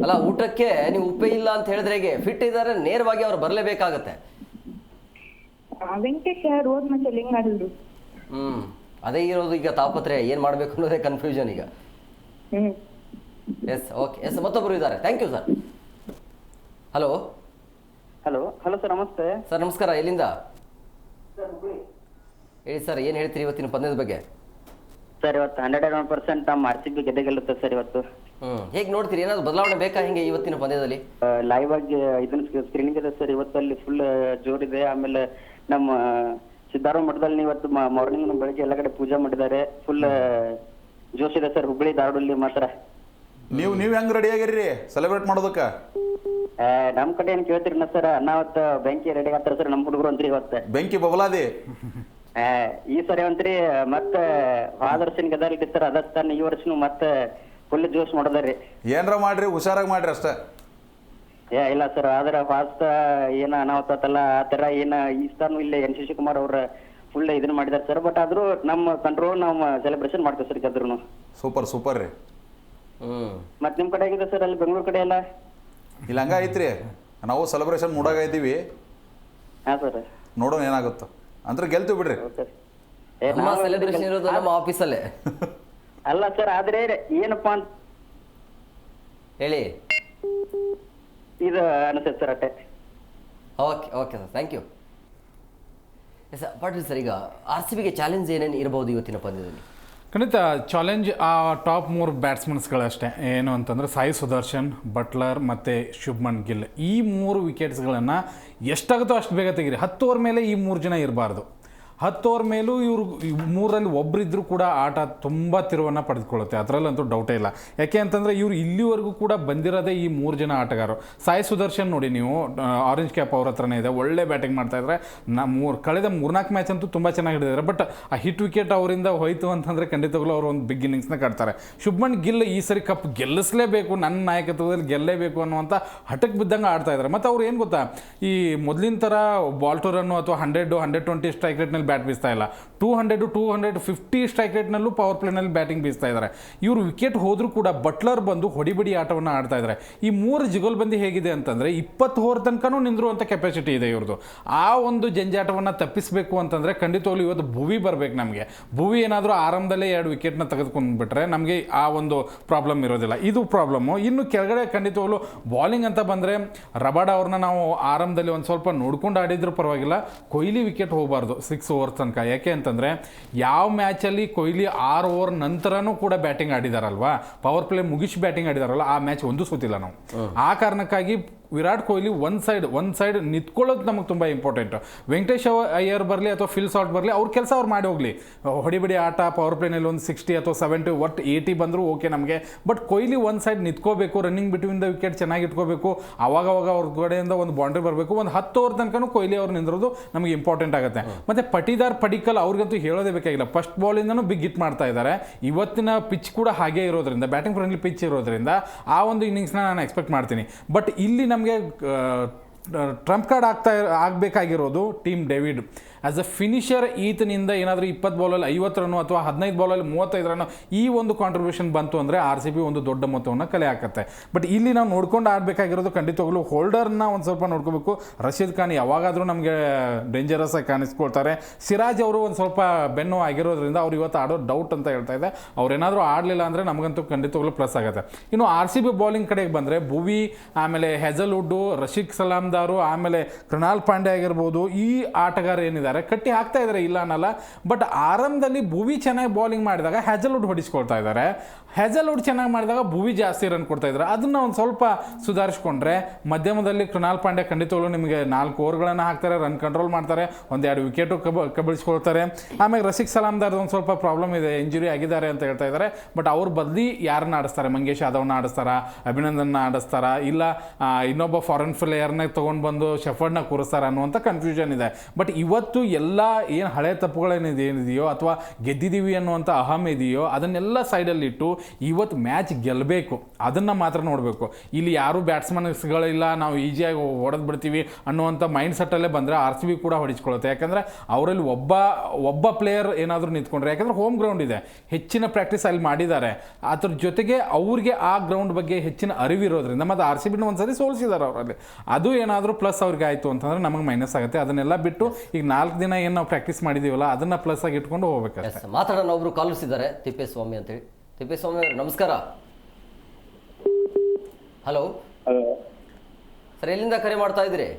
ಅಲ್ಲ, ಊಟಕ್ಕೆ ನೀವು ಉಪ್ಪೇ ಇಲ್ಲ ಅಂತ ಹೇಳಿದ್ರೆ ಹೇಗೆ? ಫಿಟ್ ಇದ್ದಾರೆ, ನೇರವಾಗಿ ಅವ್ರು ಬರಲೇಬೇಕಾಗತ್ತೆ. ವೆಂಕಟೇಶ್ ಅಯ್ಯರ್ ಹೋದ್ ಮತ್ತೆ ಹೆಂಗ್ ಆಡಿದ್ರು? ಅದೇ ಇರೋದು ಈಗ ತಾಪತ್ರೆ, ಏನು ಮಾಡಬೇಕು ಅನ್ನೋದೇ ಕನ್ಫ್ಯೂಷನ್ ಈಗ. ಎಸ್, ಓಕೆ, ಎಸ್, ಮತ್ತೊಬ್ಬರು ಇದ್ದಾರೆ. Thank you sir. Hello hello sir, ನಮಸ್ತೆ ಸರ್. ನಮಸ್ಕಾರ. ಎಲ್ಲಿಂದ ಹೇಳಿ ಸರ್, ಏನು ಹೇಳ್ತೀರಿ ಇವತ್ತಿನ ಪಂದ್ಯದ ಬಗ್ಗೆ? ಸರ್, ಇವತ್ತು 101% ನಮ್ಮ RCB ಗೆದ್ದೆ ಗೆಲ್ಲುತ್ತೆ ಸರ್ ಇವತ್ತು. ಹೇಗೆ ನೋಡ್ತೀರಿ? ಏನಾದ್ರು ಬದಲಾವಣೆ ಬೇಕಾ ಹಿಂಗೆ ಇವತ್ತಿನ ಪಂದ್ಯದಲ್ಲಿ? ಲೈವ್ ಆಗಿ ಇದನ್ನ ಸ್ಕ್ರೀನಿಂಗ್ ಇದೆ ಸರ್ ಇವತ್ತಲ್ಲಿ, ಫುಲ್ ಜೋರಿದೆ. ಆಮೇಲೆ ನಮ್ಮ ಸಿದ್ದಾರ ಮಠದಲ್ಲಿ ಇವತ್ತು ಮಾರ್ನಿಂಗ್ ಬೆಳಗ್ಗೆ ಎಲ್ಲ ಕಡೆ ಪೂಜೆ ಮಾಡಿದ್ದಾರೆ. ಫುಲ್ ಜೋಶ್ ಇದೆ ಸರ್ ಹುಬ್ಬಳ್ಳಿ ಧಾರವಾಡಲ್ಲಿ ಮಾತ್ರ. ನೀವು ಹೆಂಗ್ ರೆಡಿ ಆಗಿರಿ ಸೆಲೆಬ್ರೇಟ್ ಮಾಡೋದಕ್ಕೆ? ನಮ್ ಕಡೆ ಏನ್ ಕೇಳ್ತೀರಿ ಸರ್, ಅನ್ನಾವತ್ತ ಬೆಂಕಿ ರೆಡಿ ಆಗ್ತಾರೆ ಸರ್ ನಮ್ಮ ಹುಡುಗರು ಅಂತ್ರಿ ಇವತ್ತು. ಬೆಂಕಿ ಬಬಲಾದಿ ಈ ಸರಿ ಅಂತ್ರಿ ಮತ್ತೆ ಆದರ್ಶನ್ ಗದಾರಿ ಸರ್, ಅದನ್ನ ಈ ವರ್ಷನು ಮತ್ತೆ ಫುಲ್ ಜೋಶ್ ಮಾಡಿದಾರೆ. ಏನ್ರ ಮಾಡ್ರಿ, ಹುಷಾರಾಗಿ ಮಾಡ್ರಿ ಅಷ್ಟೇ. ಇಲ್ಲ ಸರ್, ಆದ್ರೆ ಫಾಸ್ಟ್ ಏನ ಅನಾಹುತಲ್ಲ ಆ ತರ ಏನ ಈ ಸ್ಥಾನ ಇಲ್ಲಿ NC ಕುಮಾರ್ ಅವ್ರ ಫುಲ್ ಇದನ್ನ ಮಾಡಿದಾರೆ ಸರ್. ಬಟ್ ಆದ್ರೂ ನಮ್ಮ ಕಂಟ್ರೋಲ್ ನಾವು ಸೆಲೆಬ್ರೇಷನ್ ಮಾಡ್ತೇವೆ ಸರ್ ಗೆದ್ರೂ. ಸೂಪರ್ ರೀ. ಮತ್ ನಿಮ್ ಕಡೆ ಆಗಿದೆ ಸರ್ ಅಲ್ಲಿ ಬೆಂಗಳೂರು ಕಡೆ ಎಲ್ಲ? ಇಲ್ಲ, ಹಂಗ ಐತ್ರಿ. ನಾವು ಸೆಲೆಬ್ರೇಷನ್ ಮೂಡಾಗ ಐತೀವಿ. ಹಾ ಸರ್, ನೋಡೋಣ ಏನಾಗುತ್ತೋ. ಅಂದ್ರೆ ಗೆಲ್ತೀವಿ ಬಿಡ್ರಿ. ನಮ್ಮ ಸೆಲೆಬ್ರೇಷನ್ ಇರೋದು ನಮ್ಮ ಆಫೀಸಲ್ಲೇ. ಅಲ್ಲ ಸರ್, ಆದ್ರೆ ಏನಪ್ಪಾ ಅಂತ ಹೇಳಿ. ಇದು ಅನಿಸುತ್ತೆ ಸರ್ ಅಷ್ಟೇ. Okay sir, thank you. Yes Patil sir, ಈಗ RCBಗೆ ಚಾಲೆಂಜ್ ಏನೇನು ಇರಬಹುದು ಇವತ್ತಿನ ಪಂದ್ಯದಲ್ಲಿ? ಖಂಡಿತ ಚಾಲೆಂಜ್ ಆ ಟಾಪ್ 3 ಬ್ಯಾಟ್ಸ್ಮನ್ಸ್ಗಳಷ್ಟೇ. ಏನು ಅಂತಂದರೆ ಸಾಯಿ ಸುದರ್ಶನ್, ಬಟ್ಲರ್ ಮತ್ತು ಶುಭ್ಮನ್ ಗಿಲ್. ಈ 3 ವಿಕೆಟ್ಸ್ಗಳನ್ನು ಎಷ್ಟಾಗುತ್ತೋ ಅಷ್ಟು ಬೇಗ ತೆಗೀರಿ. 10 ಓವರ್ ಮೇಲೆ ಈ 3 ಜನ ಇರಬಾರ್ದು. 10 ಓವರ್ ಮೇಲೂ ಇವರು 3ರಲ್ಲಿ ಒಬ್ಬರಿದ್ದರೂ ಕೂಡ ಆಟ ತುಂಬ ತಿರುವನ್ನು ಪಡೆದುಕೊಳ್ಳುತ್ತೆ, ಅದರಲ್ಲಂತೂ ಡೌಟೇ ಇಲ್ಲ. ಯಾಕೆ ಅಂತಂದರೆ ಇವರು ಇಲ್ಲಿವರೆಗೂ ಕೂಡ ಬಂದಿರೋದೇ ಈ 3 ಜನ ಆಟಗಾರರು. ಸಾಯಿ ಸುದರ್ಶನ್ ನೋಡಿ ನೀವು, ಆರೆಂಜ್ ಕ್ಯಾಪ್ ಅವ್ರ ಹತ್ರನೇ ಇದೆ, ಒಳ್ಳೆ ಬ್ಯಾಟಿಂಗ್ ಮಾಡ್ತಾಯಿದ್ರೆ. ಕಳೆದ 3-4 ಮ್ಯಾಚ್ ಅಂತೂ ತುಂಬ ಚೆನ್ನಾಗಿ ಹಿಡಿದಿದ್ದಾರೆ. ಬಟ್ ಆ ಹಿಟ್ ವಿಕೆಟ್ ಅವರಿಂದ ಹೋಯಿತು ಅಂತಂದರೆ ಖಂಡಿತವಾಗ್ಲೂ ಅವರು ಒಂದು ಬಿಗ್ ಇನ್ನಿಂಗ್ಸ್ನ ಕಾಡ್ತಾರೆ. ಶುಭ್ಮನ್ ಗಿಲ್ ಈ ಸರಿ ಕಪ್ ಗೆಲ್ಲಿಸಲೇಬೇಕು, ನನ್ನ ನಾಯಕತ್ವದಲ್ಲಿ ಗೆಲ್ಲೇಬೇಕು ಅನ್ನುವಂಥ ಹಠಕ್ಕೆ ಬಿದ್ದಂಗೆ ಆಡ್ತಾ ಇದ್ದಾರೆ. ಮತ್ತು ಅವ್ರು ಏನು ಗೊತ್ತಾ, ಈ ಮೊದಲಿನ ಥರ ಬಾಲ್ ಟು ರನ್ನು ಅಥವಾ 100-120 ಸ್ಟ್ರೈಕ್ ರೇಟ್ನಲ್ಲಿ ಬ್ಯಾಟ್ ಬೀಸ್ತಾ ಇಲ್ಲ. 200-250 ಸ್ಟ್ರೈಕ್ ರೇಟ್ನಲ್ಲೂ ಪವರ್ ಪ್ಲೇನಲ್ಲಿ ಬ್ಯಾಟಿಂಗ್ ಬೀಸ್ತಾ ಇದ್ದಾರೆ. ಇವರು ವಿಕೆಟ್ ಹೋದರೂ ಕೂಡ ಬಟ್ಲರ್ ಬಂದು ಹೊಡಿಬಿಡಿ ಆಟವನ್ನು ಆಡ್ತಾ ಇದ್ದಾರೆ. ಈ 3 ಜಿಗೋಲ್ಬಂದಿ ಹೇಗಿದೆ ಅಂತಂದರೆ 20 ಓವರ್ ತನಕನೂ ನಿಂದಿರುವಂಥ ಕೆಪಾಸಿಟಿ ಇದೆ ಇವ್ರದ್ದು. ಆ ಒಂದು ಜಂಜಾಟವನ್ನು ತಪ್ಪಿಸಬೇಕು ಅಂತಂದರೆ ಖಂಡಿತವಾಗ್ಲೂ ಇವತ್ತು ಭುವಿ ಬರಬೇಕು ನಮಗೆ. ಭುವಿ ಏನಾದರೂ ಆರಂಭದಲ್ಲೇ 2 ವಿಕೆಟ್ನ ತೆಗೆದುಕೊಂಡ್ಬಿಟ್ರೆ ನಮಗೆ ಆ ಒಂದು ಪ್ರಾಬ್ಲಮ್ ಇರೋದಿಲ್ಲ. ಇದು ಪ್ರಾಬ್ಲಮ್ಮು. ಇನ್ನು ಕೆಳಗಡೆ ಖಂಡಿತವಾಗ್ಲೂ ಬಾಲಿಂಗ್ ಅಂತ ಬಂದರೆ ರಬಾಡ ಅವ್ರನ್ನ ನಾವು ಆರಂಭದಲ್ಲಿ ಒಂದು ಸ್ವಲ್ಪ ನೋಡ್ಕೊಂಡು ಆಡಿದ್ರು ಪರವಾಗಿಲ್ಲ. ಕೊಹ್ಲಿ ವಿಕೆಟ್ ಹೋಗಬಾರ್ದು 6 ಓವರ್ ತನಕ. ಯಾಕೆ ಅಂತಂದರೆ ಯಾವ ಮ್ಯಾಚಲ್ಲಿ ಕೊಹ್ಲಿ 6 ಓವರ್ ನಂತರನೂ ಕೂಡ ಬ್ಯಾಟಿಂಗ್ ಆಡಿದಾರಲ್ವಾ, ಪವರ್ ಪ್ಲೇ ಮುಗಿಸಿ ಬ್ಯಾಟಿಂಗ್ ಆಡಿದಾರಲ್ಲ, ಆ ಮ್ಯಾಚ್ ಒಂದು ಸೋತಿಲ್ಲ ನಾವು. ಆ ಕಾರಣಕ್ಕಾಗಿ ವಿರಾಟ್ ಕೊಹ್ಲಿ ಒಂದು ಸೈಡ್ ನಿಂತ್ಕೊಳ್ಳೋದು ನಮಗೆ ತುಂಬ ಇಂಪಾರ್ಟೆಂಟು. ವೆಂಕಟೇಶ್ ಅಯ್ಯರ್ ಬರಲಿ ಅಥವಾ ಫಿಲ್ ಸಾಲ್ಟ್ ಬರಲಿ, ಅವ್ರ ಕೆಲಸ ಅವ್ರು ಮಾಡಿ ಹೋಗಲಿ. ಹೊಡಿಬಿಡಿ ಆಟ, ಪವರ್ ಪ್ಲೇನಲ್ಲಿ ಒಂದು 60 ಅಥವಾ 70 ಒಟ್ಟು 80 ಬಂದರೂ ಓಕೆ ನಮಗೆ. ಬಟ್ ಕೊಹ್ಲಿ ಒಂದು ಸೈಡ್ ನಿಂತ್ಕೋಬೇಕು, ರನ್ನಿಂಗ್ ಬಿಟ್ವೀನ್ ದ ವಿಕೆಟ್ ಚೆನ್ನಾಗಿ ಇಟ್ಕೋಬೇಕು. ಅವಾಗವಾಗ ಅವ್ರ ಕಡೆಯಿಂದ ಒಂದು ಬೌಂಡ್ರಿ ಬರಬೇಕು. ಒಂದು 10 ಓವರ್ ತನಕ ಕೊಹ್ಲಿ ಅವ್ರು ನಿಂದಿರೋದು ನಮಗೆ ಇಂಪಾರ್ಟೆಂಟ್ ಆಗುತ್ತೆ. ಮತ್ತು ಪಡಿಕಲ್ ಅವ್ರಿಗಂತೂ ಹೇಳೋದೇ ಬೇಕಾಗಿಲ್ಲ, ಫಸ್ಟ್ ಬಾಲಿಂದನೂ ಬಿಗ್ ಹಿಟ್ ಮಾಡ್ತಾ ಇದ್ದಾರೆ. ಇವತ್ತಿನ ಪಿಚ್ ಕೂಡ ಹಾಗೆ ಇರೋದ್ರಿಂದ, ಬ್ಯಾಟಿಂಗ್ ಫ್ರೆಂಡ್ಲಿ ಪಿಚ್ ಇರೋದ್ರಿಂದ ಆ ಒಂದು ಇನ್ನಿಂಗ್ಸ್ನ ನಾನು ಎಕ್ಸ್ಪೆಕ್ಟ್ ಮಾಡ್ತೀನಿ. ಬಟ್ ಇಲ್ಲಿ ನಮಗೆ ಟ್ರಂಪ್ ಕಾರ್ಡ್ ಆಗಬೇಕಾಗಿರೋದು Tim David. As a finisher ಈತನಿಂದ ಏನಾದರೂ 20 ಬಾಲಲ್ಲಿ 50 ರನ್ನು ಅಥವಾ 15 ಬಾಲಲ್ಲಿ 35 ರನ್ನು ಈ ಒಂದು ಕಾಂಟ್ರಿಬ್ಯೂಷನ್ ಬಂತು ಅಂದರೆ RCB ಒಂದು ದೊಡ್ಡ ಮೊತ್ತವನ್ನು ಕಲೆ ಹಾಕುತ್ತೆ. ಬಟ್ ಇಲ್ಲಿ ನಾವು ನೋಡ್ಕೊಂಡು ಆಡಬೇಕಾಗಿರೋದು ಖಂಡಿತವಾಗ್ಲೂ ಹೋಲ್ಡರ್ನ ಒಂದು ಸ್ವಲ್ಪ ನೋಡ್ಕೋಬೇಕು. ರಶೀದ್ ಖಾನ್ ಯಾವಾಗಾದರೂ ನಮಗೆ ಡೇಂಜರಸ್ ಆಗಿ ಕಾಣಿಸ್ಕೊಳ್ತಾರೆ. ಸಿರಾಜ್ ಅವರು ಒಂದು ಸ್ವಲ್ಪ ಬೆನ್ನು ಆಗಿರೋದ್ರಿಂದ ಅವ್ರು ಇವತ್ತು ಆಡೋ ಡೌಟ್ ಅಂತ ಹೇಳ್ತಾ ಇದೆ. ಅವ್ರೇನಾದರೂ ಆಡಲಿಲ್ಲ ಅಂದರೆ ನಮಗಂತೂ ಖಂಡಿತವಾಗ್ಲೂ ಪ್ಲಸ್ ಆಗುತ್ತೆ. ಇನ್ನು RCB ಬಾಲಿಂಗ್ ಕಡೆಗೆ ಬಂದರೆ ಭುವಿ, ಆಮೇಲೆ ಹೆಜಲ್ವುಡ್ಡು, ರಶೀದ್ ಸಲಾಮ್ದಾರು, ಆಮೇಲೆ ಕೃಣಾಲ್ ಪಾಂಡೆ ಆಗಿರ್ಬೋದು, ಈ ಆಟಗಾರ ಏನಿದ್ದಾರೆ ಕಟ್ಟಿ ಹಾಕ್ತಾ ಇದ್ದಾರೆ, ಇಲ್ಲ ಅನ್ನಲ್ಲ. ಬಟ್ ಆರಂಭದಲ್ಲಿ ಭುವಿ ಚೆನ್ನಾಗಿ ಬಾಲಿಂಗ್ ಮಾಡಿದಾಗ ಹೆಜಲ್ವುಡ್ ಹೊಡಿಸ್ಕೊಳ್ತಾ ಇದ್ದಾರೆ. ಹೆಜಲ್ವುಡ್ ಚೆನ್ನಾಗಿ ಮಾಡಿದಾಗ ಭುವಿ ಜಾಸ್ತಿ ರನ್ ಕೊಡ್ತಾ ಇದ್ದಾರೆ. ಅದನ್ನು ಒಂದು ಸ್ವಲ್ಪ ಸುಧಾರಿಸ್ಕೊಂಡ್ರೆ ಮಧ್ಯಮದಲ್ಲಿ ಕೃಣಾಲ್ ಪಾಂಡೆ ಖಂಡಿತವಾಗ್ಲೂ ನಿಮಗೆ 4 ಓವರ್ಗಳನ್ನು ಹಾಕ್ತಾರೆ, ರನ್ ಕಂಟ್ರೋಲ್ ಮಾಡ್ತಾರೆ, 1-2 ವಿಕೆಟು ಕಬಳಿಸ್ಕೊಳ್ತಾರೆ. ಆಮೇಲೆ ರಶೀದ್ ಸಲಾಮ್ದಾರ್ದು ಒಂದು ಸ್ವಲ್ಪ ಪ್ರಾಬ್ಲಮ್ ಇದೆ, ಇಂಜುರಿ ಆಗಿದ್ದಾರೆ ಅಂತ ಹೇಳ್ತಾ ಇದ್ದಾರೆ. ಬಟ್ ಅವ್ರ ಬದಲಿ ಯಾರನ್ನ ಆಡಿಸ್ತಾರೆ? ಮಂಗೇಶ್ ಯಾದವ್ನ ಆಡಿಸ್ತಾರ, ಅಭಿನಂದನ್ನ ಆಡಿಸ್ತಾರ, ಇಲ್ಲ ಇನ್ನೊಬ್ಬ ಫಾರಿನ್ ಪ್ಲೇಯರ್ನ ತೊಗೊಂಡು ಬಂದು ಶೆಫರ್ಡ್ನ ಕೂರಿಸ್ತಾರ ಅನ್ನುವಂಥ ಕನ್ಫ್ಯೂಷನ್ ಇದೆ. ಬಟ್ ಇವತ್ತು ಎಲ್ಲ ಏನು ಹಳೆ ತಪ್ಪುಗಳೇನಿದೆಯೋ ಅಥವಾ ಗೆದ್ದಿದ್ದೀವಿ ಅನ್ನುವಂಥ ಅಹಂ ಇದೆಯೋ ಅದನ್ನೆಲ್ಲ ಸೈಡಲ್ಲಿಟ್ಟು ಇವತ್ತು ಮ್ಯಾಚ್ ಗೆಲ್ಲಬೇಕು, ಅದನ್ನು ಮಾತ್ರ ನೋಡಬೇಕು. ಇಲ್ಲಿ ಯಾರೂ ಬ್ಯಾಟ್ಸ್ಮನ್ಸ್ಗಳಿಲ್ಲ, ನಾವು ಈಸಿಯಾಗಿ ಹೊಡೆದು ಬಿಡ್ತೀವಿ ಅನ್ನುವಂಥ ಮೈಂಡ್ ಸೆಟ್ಟಲ್ಲೇ ಬಂದರೆ RCB ಕೂಡ ಹೊಡಿಸ್ಕೊಳ್ಳುತ್ತೆ. ಯಾಕಂದರೆ ಅವರಲ್ಲಿ ಒಬ್ಬ ಪ್ಲೇಯರ್ ಏನಾದರೂ ನಿಂತ್ಕೊಂಡ್ರೆ, ಯಾಕಂದರೆ ಹೋಮ್ ಗ್ರೌಂಡ್ ಇದೆ, ಹೆಚ್ಚಿನ ಪ್ರಾಕ್ಟೀಸ್ ಅಲ್ಲಿ ಮಾಡಿದ್ದಾರೆ, ಅದ್ರ ಜೊತೆಗೆ ಅವ್ರಿಗೆ ಆ ಗ್ರೌಂಡ್ ಬಗ್ಗೆ ಹೆಚ್ಚಿನ ಅರಿವಿರೋದ್ರಿಂದ ಮತ್ತು RCB ಒಂದ್ಸರಿ ಸೋಲಿಸಿದ್ದಾರೆ ಅವರಲ್ಲಿ, ಅದು ಏನಾದರೂ ಪ್ಲಸ್ ಅವ್ರಿಗೆ ಆಯಿತು ಅಂತಂದರೆ ನಮಗೆ ಮೈನಸ್ ಆಗುತ್ತೆ. ಅದನ್ನೆಲ್ಲ ಬಿಟ್ಟು ಈಗ 4 ದಿನ ಏನು ನಾವು ಪ್ರಾಕ್ಟೀಸ್ ಮಾಡಿದ್ದೀವಲ್ಲ ಅದನ್ನು ಪ್ಲಸ್ ಆಗಿ ಇಟ್ಕೊಂಡು ಹೋಗ್ಬೇಕಷ್ಟೇ. ಮಾತಾಡೋಣ. ಒಬ್ರು ಕಾಲರ್ಸ್ ಇದ್ದಾರೆ, ತಿಪ್ಪೇಸ್ವಾಮಿ ಅಂತೇಳಿ. ತಿಪ್ಪೇಸ್ವಾಮಿ ಅವರು ನಮಸ್ಕಾರ. ಹಲೋ ಸರ್, ಎಲ್ಲಿಂದ ಕರೆ ಮಾಡ್ತಾ ಇದ್ದೀರಿ?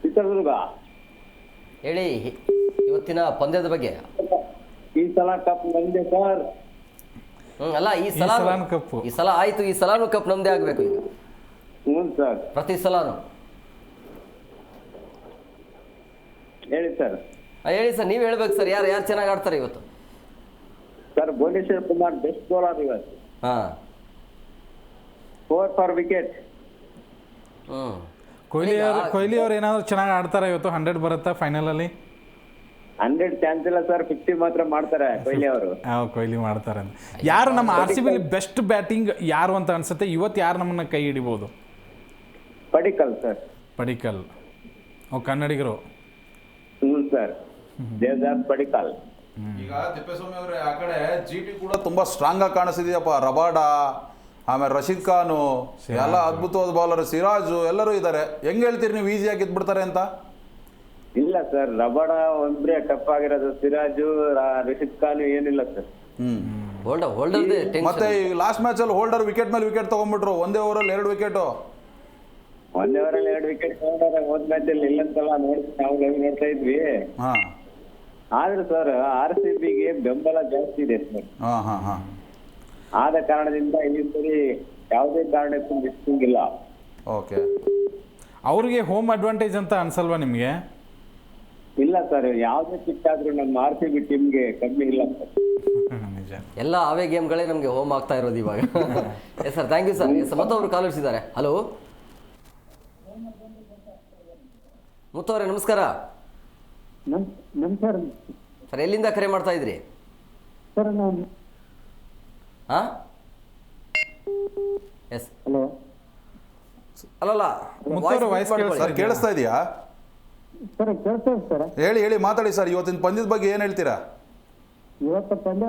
ಚಿತ್ರದುರ್ಗ. ಹೇಳಿ ಇವತ್ತಿನ ಪಂದ್ಯದ ಬಗ್ಗೆ. ಈ ಸಲ ಕಪ್ ನಮ್ದೆ ಸರ್. ಅಲ್ಲ, ಈ ಸಲ ಆಯ್ತು, ಈ ಸಲಾನು ಕಪ್ ನಮ್ದೇ ಆಗ್ಬೇಕು ಈಗ. ಹ್ಞೂ ಸರ್. ಪ್ರತಿ ಸಲಾನು ಹೇಳಿ ಸರ್. ಹೇಳಿ ಸರ್, ನೀವು ಹೇಳ್ಬೇಕು ಸರ್. ಯಾರು ಚೆನ್ನಾಗಿ ಆಡ್ತಾರೆ ಇವತ್ತು? Sir, Bhuvneshwar Kumar best bowler ಇವತ್ತು. 4 ಫಾರ್ ವಿಕೆಟ್. ಕೊಹ್ಲಿ ಅವ್ರು ಏನಾದರೂ ಚೆನ್ನಾಗಿ ಆಡ್ತಾರೆ ಇವತ್ತು? 100 ಬರುತ್ತಾ ಫೈನಲಲ್ಲಿ? 100 ಚಾನ್ಸ್ ಇಲ್ಲ ಸರ್, 50 ಮಾತ್ರ ಮಾಡ್ತಾರೆ ಕೊಹ್ಲಿ ಅವರು. ಕೊಹ್ಲಿ ಮಾಡ್ತಾರೆ. ಯಾರು ನಮ್ಮ RCB ಬೆಸ್ಟ್ ಬ್ಯಾಟಿಂಗ್ ಯಾರು ಅಂತ ಅನ್ಸುತ್ತೆ ಇವತ್ತು? ಯಾರು ನಮ್ಮನ್ನ ಕೈ ಹಿಡಿಬೋದು? ಪಡಿಕಲ್ ಸರ್. ಪಡಿಕಲ್, ಕನ್ನಡಿಗರು. ಹ್ಞೂ ಸರ್, ದೇವದಾಸ್ ಪಡಿಕಲ್. ಈಗ ತಿಪ್ಪೇಸ್ವಾಮಿ ಅವರೇ, ಆ ಕಡೆ GT ಕೂಡ ತುಂಬಾ ಸ್ಟ್ರಾಂಗ್ ಆಗಿ ಕಾಣಿಸ್ತಿದೆಯಪ್ಪ. ರಬಾಡ, ಆಮೇಲೆ ರಶೀದ್ ಖಾನು, ಎಲ್ಲ ಅದ್ಭುತವಾದ ಬೌಲರ್, ಸಿರಾಜು ಎಲ್ಲರೂ ಇದ್ದಾರೆ. ಹೆಂಗ್ ಹೇಳ್ತೀರಿ ನೀವು ಈಸಿಯಾಗಿ ಗೆದ್ಬಿಡ್ತಾರೆ ಅಂತ? ಇಲ್ಲ ಸರ್, ರಬಾಡ ಒಂದ್ರೆ ಟಫ್ ಆಗಿರೋದು, ಸಿರಾಜು ರಶೀದ್ ಖಾನ್ ಏನಿಲ್ಲ ಸರ್. ಮತ್ತೆ ಈ ಲಾಸ್ಟ್ ಮ್ಯಾಚ್ ಅಲ್ಲಿ ಹೋಲ್ಡರ್ ವಿಕೆಟ್ ಮೇಲೆ ವಿಕೆಟ್ ತಗೊಂಡ್ಬಿಟ್ರು, ಒಂದೇ ಓವರಲ್ಲಿ 2 ವಿಕೆಟ್. ಒಂದೇ ಓವರಲ್ಲಿ 2 ವಿಕೆಟ್ ತಗೊಂಡಾಗ ಹೋದ್ ಮ್ಯಾಚ್ ಅಲ್ಲಿ ಇಲ್ಲಂತಲ್ಲ ನಾವು ನೋಡ್ತಾ ಇದ್ವಿ. ಆದ್ರೆ ಸರ್, RCBಗೆ ಬೆಂಬಲ ಜಾಸ್ತಿ ಇದೆ ಸರ್. ಆದ ಕಾರಣದಿಂದ ಈ ಸರಿ ಯಾವುದೇ ಕಾರಣಕ್ಕೂ ಮಿಸ್ಸಿಂಗಿಲ್ಲ. ಓಕೆ, ಅವ್ರಿಗೆ ಹೋಮ್ ಅಡ್ವಾಂಟೇಜ್ ಅಂತ ಅನ್ಸಲ್ವಾ ನಿಮಗೆ? ಇಲ್ಲ ಸರ್, ಯಾವುದೇ ಪಿಚ್ ಆದ್ರೂ ನಮ್ಮ RCB ಟೀಮ್ಗೆ ಕಮ್ಮಿ ಇಲ್ಲ ಸರ್. ನಿಜ, ಎಲ್ಲ ಅವೇ ಗೇಮ್ಗಳೇ ನಮಗೆ ಹೋಮ್ ಆಗ್ತಾ ಇರೋದು ಇವಾಗ. Yes sir, thank you sir. ಮತ್ತೊಬ್ರು ಕಾಲರ್ಸ್ ಇದ್ದಾರೆ. ಹಲೋ ಮುತ್ತವರೇ, ನಮಸ್ಕಾರ. ನಮಸ್ಕಾರ ಸರ್, ಎಲ್ಲಿಂದ ಕರೆ ಮಾಡ್ತಾ ಇದ್ರಿ? ಸರ್, ನಾನು ಎಸ್ ಹಲೋ. ಅಲ್ಲಲ್ಲ, ಸರ್ ಕೇಳಿಸ್ತಾ ಇದೆಯಾ? ಸರ್ ಕೇಳ್ತಾ ಇದೆ ಸರ್. ಹೇಳಿ ಮಾತಾಡಿ ಸರ್. ಇವತ್ತಿನ ಪಂದ್ಯದ ಬಗ್ಗೆ ಏನು ಹೇಳ್ತೀರಾ? ಇವತ್ತು ಪಂದ್ಯ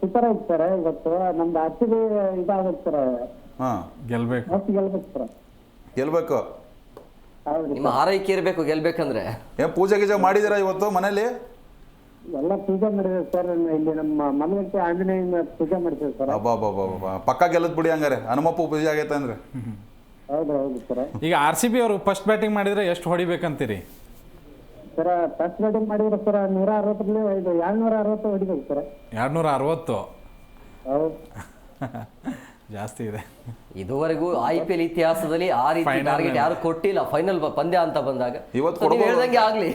ಸೂಪರ್ ಆಯ್ತು ಸರ್. ಇವತ್ತು ನಮ್ದು RCB ಇದಾಗುತ್ತೆ ಸರ್. ಗೆಲ್ಬೇಕು ಸರ್, ಗೆಲ್ಬೇಕು. ನಿಮ್ಮ ಹಾರೈಕೆ ಇರಬೇಕು ಗೆಲ್ಬೇಕಂದ್ರೆ. ಏನ್ ಪೂಜೆ ಗೀಜೆ ಮಾಡಿದಿರಾ ಇವತ್ತು ಮನೇಲಿ? ಎಲ್ಲ ಪೂಜೆ ಮಾಡಿದ್ರು ಸರ್. ಇಲ್ಲಿ ನಮ್ಮ ಮನೆಗೆ ಆಂಜನೇಯನ ಪೂಜೆ ಮಾಡ್ತೀವಿ ಸರ್. ಪಕ್ಕ ಗೆಲ್ಲದ್ ಬಿಡಿ ಹಂಗಾರೆ. ಹನುಮಪ್ಪ ಪೂಜೆ ಆಗೈತೆ ಅಂದ್ರೆ. ಹೌದು ಸರ್. ಈಗ RCB ಅವರು ಫಸ್ಟ್ ಬ್ಯಾಟಿಂಗ್ ಮಾಡಿದ್ರೆ ಎಷ್ಟು ಹೊಡಿಬೇಕಂತೀರಿ ಸರ್? ಫಸ್ಟ್ ಬ್ಯಾಟಿಂಗ್ ಮಾಡಿದ್ರೆ ಸರ್ 160 260 ಹೊಡಿಬೇಕು ಸರ್. 260? ಹೌದು, ಜಾಸ್ತಿ ಇದೆ. ಇದುವರೆಗೂ IPL ಇತಿಹಾಸದಲ್ಲಿ ಆ ರೀತಿ ಟಾರ್ಗೆಟ್ ಯಾರು ಕೊಟ್ಟಿಲ್ಲ ಫೈನಲ್ ಪಂದ್ಯ ಅಂತ ಬಂದಾಗ. ಇವತ್ತು ಹೇಳ್ದಂಗೆ ಆಗ್ಲಿ.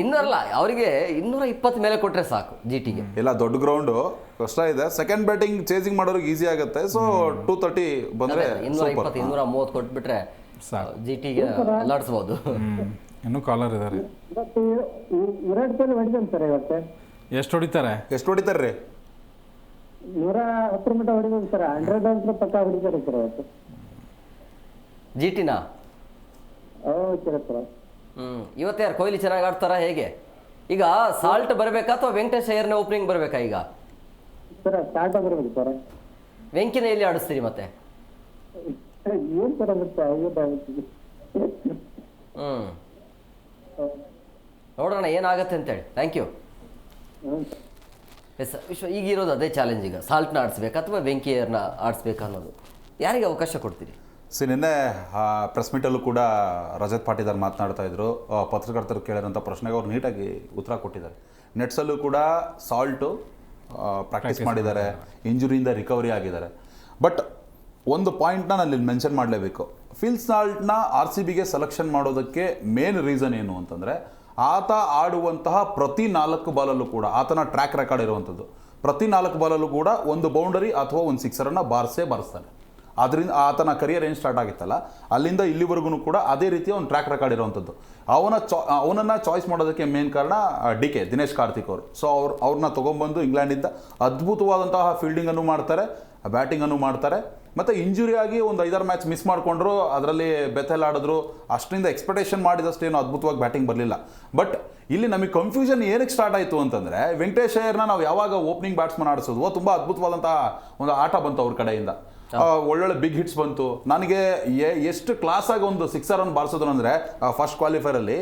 ಇನ್ನಲ್ಲ, ಅವರಿಗೆ 220 ಮೇಲೆ ಕೊಟ್ರೆ ಸಾಕು GTಗೆ. ಇಲ್ಲ, ದೊಡ್ಡ ಗ್ರೌಂಡ್ ಕಷ್ಟ ಇದೆ. ಸೆಕೆಂಡ್ ಬ್ಯಾಟಿಂಗ್ ಚೇಸಿಂಗ್ ಮಾಡೋರಿಗೆ ಈಸಿ ಆಗುತ್ತೆ. ಸೊ 230 ಬಂದ್ರೆ 220 230 ಕೊಟ್ಬಿಟ್ರೆ GTಗೆ ಅಲ್ಲಾಡಿಸಬಹುದು. ಇನ್ನೂ ಕಾಲರ್ ಇದಾರೆ. ವಿರಾಟ್ ಕೊಹ್ಲಿ ಹೊಡಿತಾನೆ ಸರ್ ಇವತ್ತು. ಎಷ್ಟು ಹೊಡಿತಾರೆ? 110 ಮೀಟರ್ ಹೊಡಿಬೇಕು ಸರ್. 100 ಅಂತ ಪಕ್ಕ ಹೊಡಿತಾರೆ ಸರ್ ಇವತ್ತು. GTನಾ? ಹೌದು ಸರ್. ಇವತ್ತು ಯಾರು ಕೊಹ್ಲಿ ಚೆನ್ನಾಗಿ ಆಡ್ತಾರಾ ಹೇಗೆ? ಈಗ ಸಾಲ್ಟ್ ಬರಬೇಕಾ ಅಥವಾ ವೆಂಕಟೇಶ್ ಅಯ್ಯರ್ನ ಓಪನಿಂಗ್ ಬರಬೇಕಾ? ಈಗ ಸರ್ ಸಾಲ್ಟ್ ಬರಬೇಕು ಸರ್. ವೆಂಕಿನ ಎಲ್ಲಿ ಆಡಿಸ್ತೀರಿ ಮತ್ತೆ? ಏನ್ ಸರ್ ನೋಡೋಣ ಏನಾಗತ್ತೆ ಅಂತೇಳಿ. Thank you. ಎಸ್ ವಿಶ್ವ, ಈಗ ಇರೋದು ಅದೇ ಚಾಲೆಂಜ್. ಈಗ ಸಾಲ್ಟ್ನ ಆಡಿಸ್ಬೇಕಾ ಅಥವಾ ವೆಂಕಿ ಅಯ್ಯರ್ನ ಆಡಿಸ್ಬೇಕಾ ಅನ್ನೋದು. ಯಾರಿಗೆ ಅವಕಾಶ ಕೊಡ್ತೀರಿ? ನಿನ್ನೆ ಪ್ರೆಸ್ ಮೀಟಲ್ಲೂ ಕೂಡ ರಜತ್ ಪಾಟೀದಾರ್ ಮಾತನಾಡ್ತಾ ಇದ್ರು. ಪತ್ರಕರ್ತರು ಕೇಳಿರೋಂಥ ಪ್ರಶ್ನೆಗೆ ಅವ್ರು ನೀಟಾಗಿ ಉತ್ತರ ಕೊಟ್ಟಿದ್ದಾರೆ. ನೆಟ್ಸಲ್ಲೂ ಕೂಡ ಸಾಲ್ಟು ಪ್ರಾಕ್ಟೀಸ್ ಮಾಡಿದ್ದಾರೆ, ಇಂಜುರಿಯಿಂದ ರಿಕವರಿ ಆಗಿದ್ದಾರೆ. ಬಟ್ ಒಂದು ಪಾಯಿಂಟ್ನ ನಾನು ಇಲ್ಲಿ ಮೆನ್ಷನ್ ಮಾಡಲೇಬೇಕು. ಫಿಲ್ ಸಾಲ್ಟ್ನ RCBಗೆ ಸೆಲೆಕ್ಷನ್ ಮಾಡೋದಕ್ಕೆ ಮೇನ್ ರೀಸನ್ ಏನು ಅಂತಂದರೆ, ಆತ ಆಡುವಂತಹ ಪ್ರತಿ 4 ಬಾಲಲ್ಲೂ ಕೂಡ ಆತನ ಟ್ರ್ಯಾಕ್ ರೆಕಾರ್ಡ್ ಇರುವಂಥದ್ದು. ಪ್ರತಿ 4 ಬಾಲಲ್ಲೂ ಕೂಡ ಒಂದು ಬೌಂಡರಿ ಅಥವಾ ಒಂದು ಸಿಕ್ಸರನ್ನು ಬಾರಿಸ್ತಾನೆ. ಅದರಿಂದ ಆತನ ಕರಿಯರ್ ಏನು ಸ್ಟಾರ್ಟ್ ಆಗಿತ್ತಲ್ಲ ಅಲ್ಲಿಂದ ಇಲ್ಲಿವರೆಗೂ ಕೂಡ ಅದೇ ರೀತಿಯ ಒಂದು ಟ್ರ್ಯಾಕ್ ರೆಕಾರ್ಡ್ ಇರುವಂಥದ್ದು. ಅವನನ್ನು ಚಾಯ್ಸ್ ಮಾಡೋದಕ್ಕೆ ಮೇನ್ ಕಾರಣ DK ದಿನೇಶ್ ಕಾರ್ತಿಕ್ ಅವರು. ಸೊ ಅವ್ರನ್ನ ತೊಗೊಂಬಂದು ಇಂಗ್ಲೆಂಡಿಂದ ಅದ್ಭುತವಾದಂತಹ ಫೀಲ್ಡಿಂಗನ್ನು ಮಾಡ್ತಾರೆ, ಬ್ಯಾಟಿಂಗನ್ನು ಮಾಡ್ತಾರೆ. ಮತ್ತು ಇಂಜುರಿ ಆಗಿ ಒಂದು 5-6 ಮ್ಯಾಚ್ ಮಿಸ್ ಮಾಡಿಕೊಂಡ್ರು, ಅದರಲ್ಲಿ ಬೆಥೆಲ್ ಆಡಿದ್ರು, ಅಷ್ಟರಿಂದ ಎಕ್ಸ್ಪೆಕ್ಟೇಷನ್ ಮಾಡಿದಷ್ಟು ಏನು ಅದ್ಭುತವಾಗಿ ಬ್ಯಾಟಿಂಗ್ ಬರಲಿಲ್ಲ. ಬಟ್ ಇಲ್ಲಿ ನಮಗೆ ಕನ್ಫ್ಯೂಷನ್ ಏನಕ್ಕೆ ಸ್ಟಾರ್ಟ್ ಆಯಿತು ಅಂತಂದರೆ, ವೆಂಕಟೇಶ್ ಅಯ್ಯರ್ನ ನಾವು ಯಾವಾಗ ಓಪನಿಂಗ್ ಬ್ಯಾಟ್ಸ್ಮನ್ ಆಡಿಸೋದು ತುಂಬ ಅದ್ಭುತವಾದಂತಹ ಒಂದು ಆಟ ಬಂತು ಅವ್ರ ಕಡೆಯಿಂದ. ಒಳ್ಳೊಳ್ಳೆ ಬಿಗ್ ಹಿಟ್ಸ್ ಬಂತು. ನನಗೆ ಎಷ್ಟು ಕ್ಲಾಸಾಗಿ ಒಂದು 6 ರನ್ ಬಾರಿಸೋದು ಅಂದರೆ ಫಸ್ಟ್ ಕ್ವಾಲಿಫೈರಲ್ಲಿ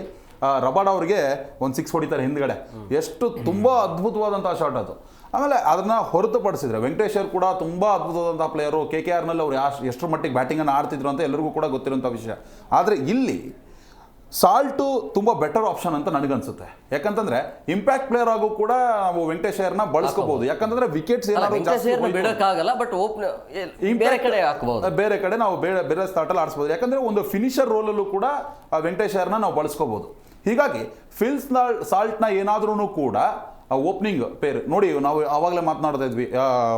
ರಬಾಡ ಅವ್ರಿಗೆ ಒಂದು 6 ಹೊಡಿತಾರೆ ಹಿಂದ್ಗಡೆ. ಎಷ್ಟು ತುಂಬ ಅದ್ಭುತವಾದಂಥ ಶಾಟ್ ಅದು. ಆಮೇಲೆ ಅದನ್ನು ಹೊರತುಪಡಿಸಿದ್ರೆ ವೆಂಕಟೇಶ್ ಅಯ್ಯರ್ ಕೂಡ ತುಂಬ ಅದ್ಭುತವಾದಂಥ ಪ್ಲೇಯರು. KKRನಲ್ಲಿ ಅವ್ರು ಎಷ್ಟರ ಮಟ್ಟಿಗೆ ಬ್ಯಾಟಿಂಗನ್ನು ಆಡ್ತಿದ್ರು ಅಂತ ಎಲ್ಲರಿಗೂ ಕೂಡ ಗೊತ್ತಿರೋಂಥ ವಿಷಯ. ಆದರೆ ಇಲ್ಲಿ ಸಾಲ್ಟು ತುಂಬ ಬೆಟರ್ ಆಪ್ಷನ್ ಅಂತ ನನಗನ್ಸುತ್ತೆ. ಯಾಕಂತಂದ್ರೆ ಇಂಪ್ಯಾಕ್ಟ್ ಪ್ಲೇಯರ್ ಆಗು ಕೂಡ ನಾವು ವೆಂಕಟೇಶ್ ಅಯ್ಯರ್ನ ಬಳಸ್ಕೋಬಹುದು. ಯಾಕಂತಂದ್ರೆ ವಿಕೆಟ್ಸ್ ಬಿಡಕ್ಕಾಗಲ್ಲ, ಬಟ್ ಬೇರೆ ಕಡೆ ಹಾಕಬಹುದು, ಬೇರೆ ಕಡೆ ನಾವು ಬೇರೆ ಸ್ಟಾರ್ಟಲ್ಲಿ ಆಡಿಸ್ಬೋದು. ಯಾಕಂದ್ರೆ ಒಂದು ಫಿನಿಷರ್ ರೋಲಲ್ಲೂ ಕೂಡ ವೆಂಕಟೇಶ್ ಅಯ್ಯರ್ನ ನಾವು ಬಳಸ್ಕೋಬಹುದು. ಹೀಗಾಗಿ ಫಿಲ್ ಸಾಲ್ಟ್ನ ಏನಾದ್ರೂ ಕೂಡ ಓಪನಿಂಗ್ ಪೇರ್ ನೋಡಿ, ನಾವು ಆವಾಗಲೇ ಮಾತನಾಡ್ತಾ ಇದ್ವಿ,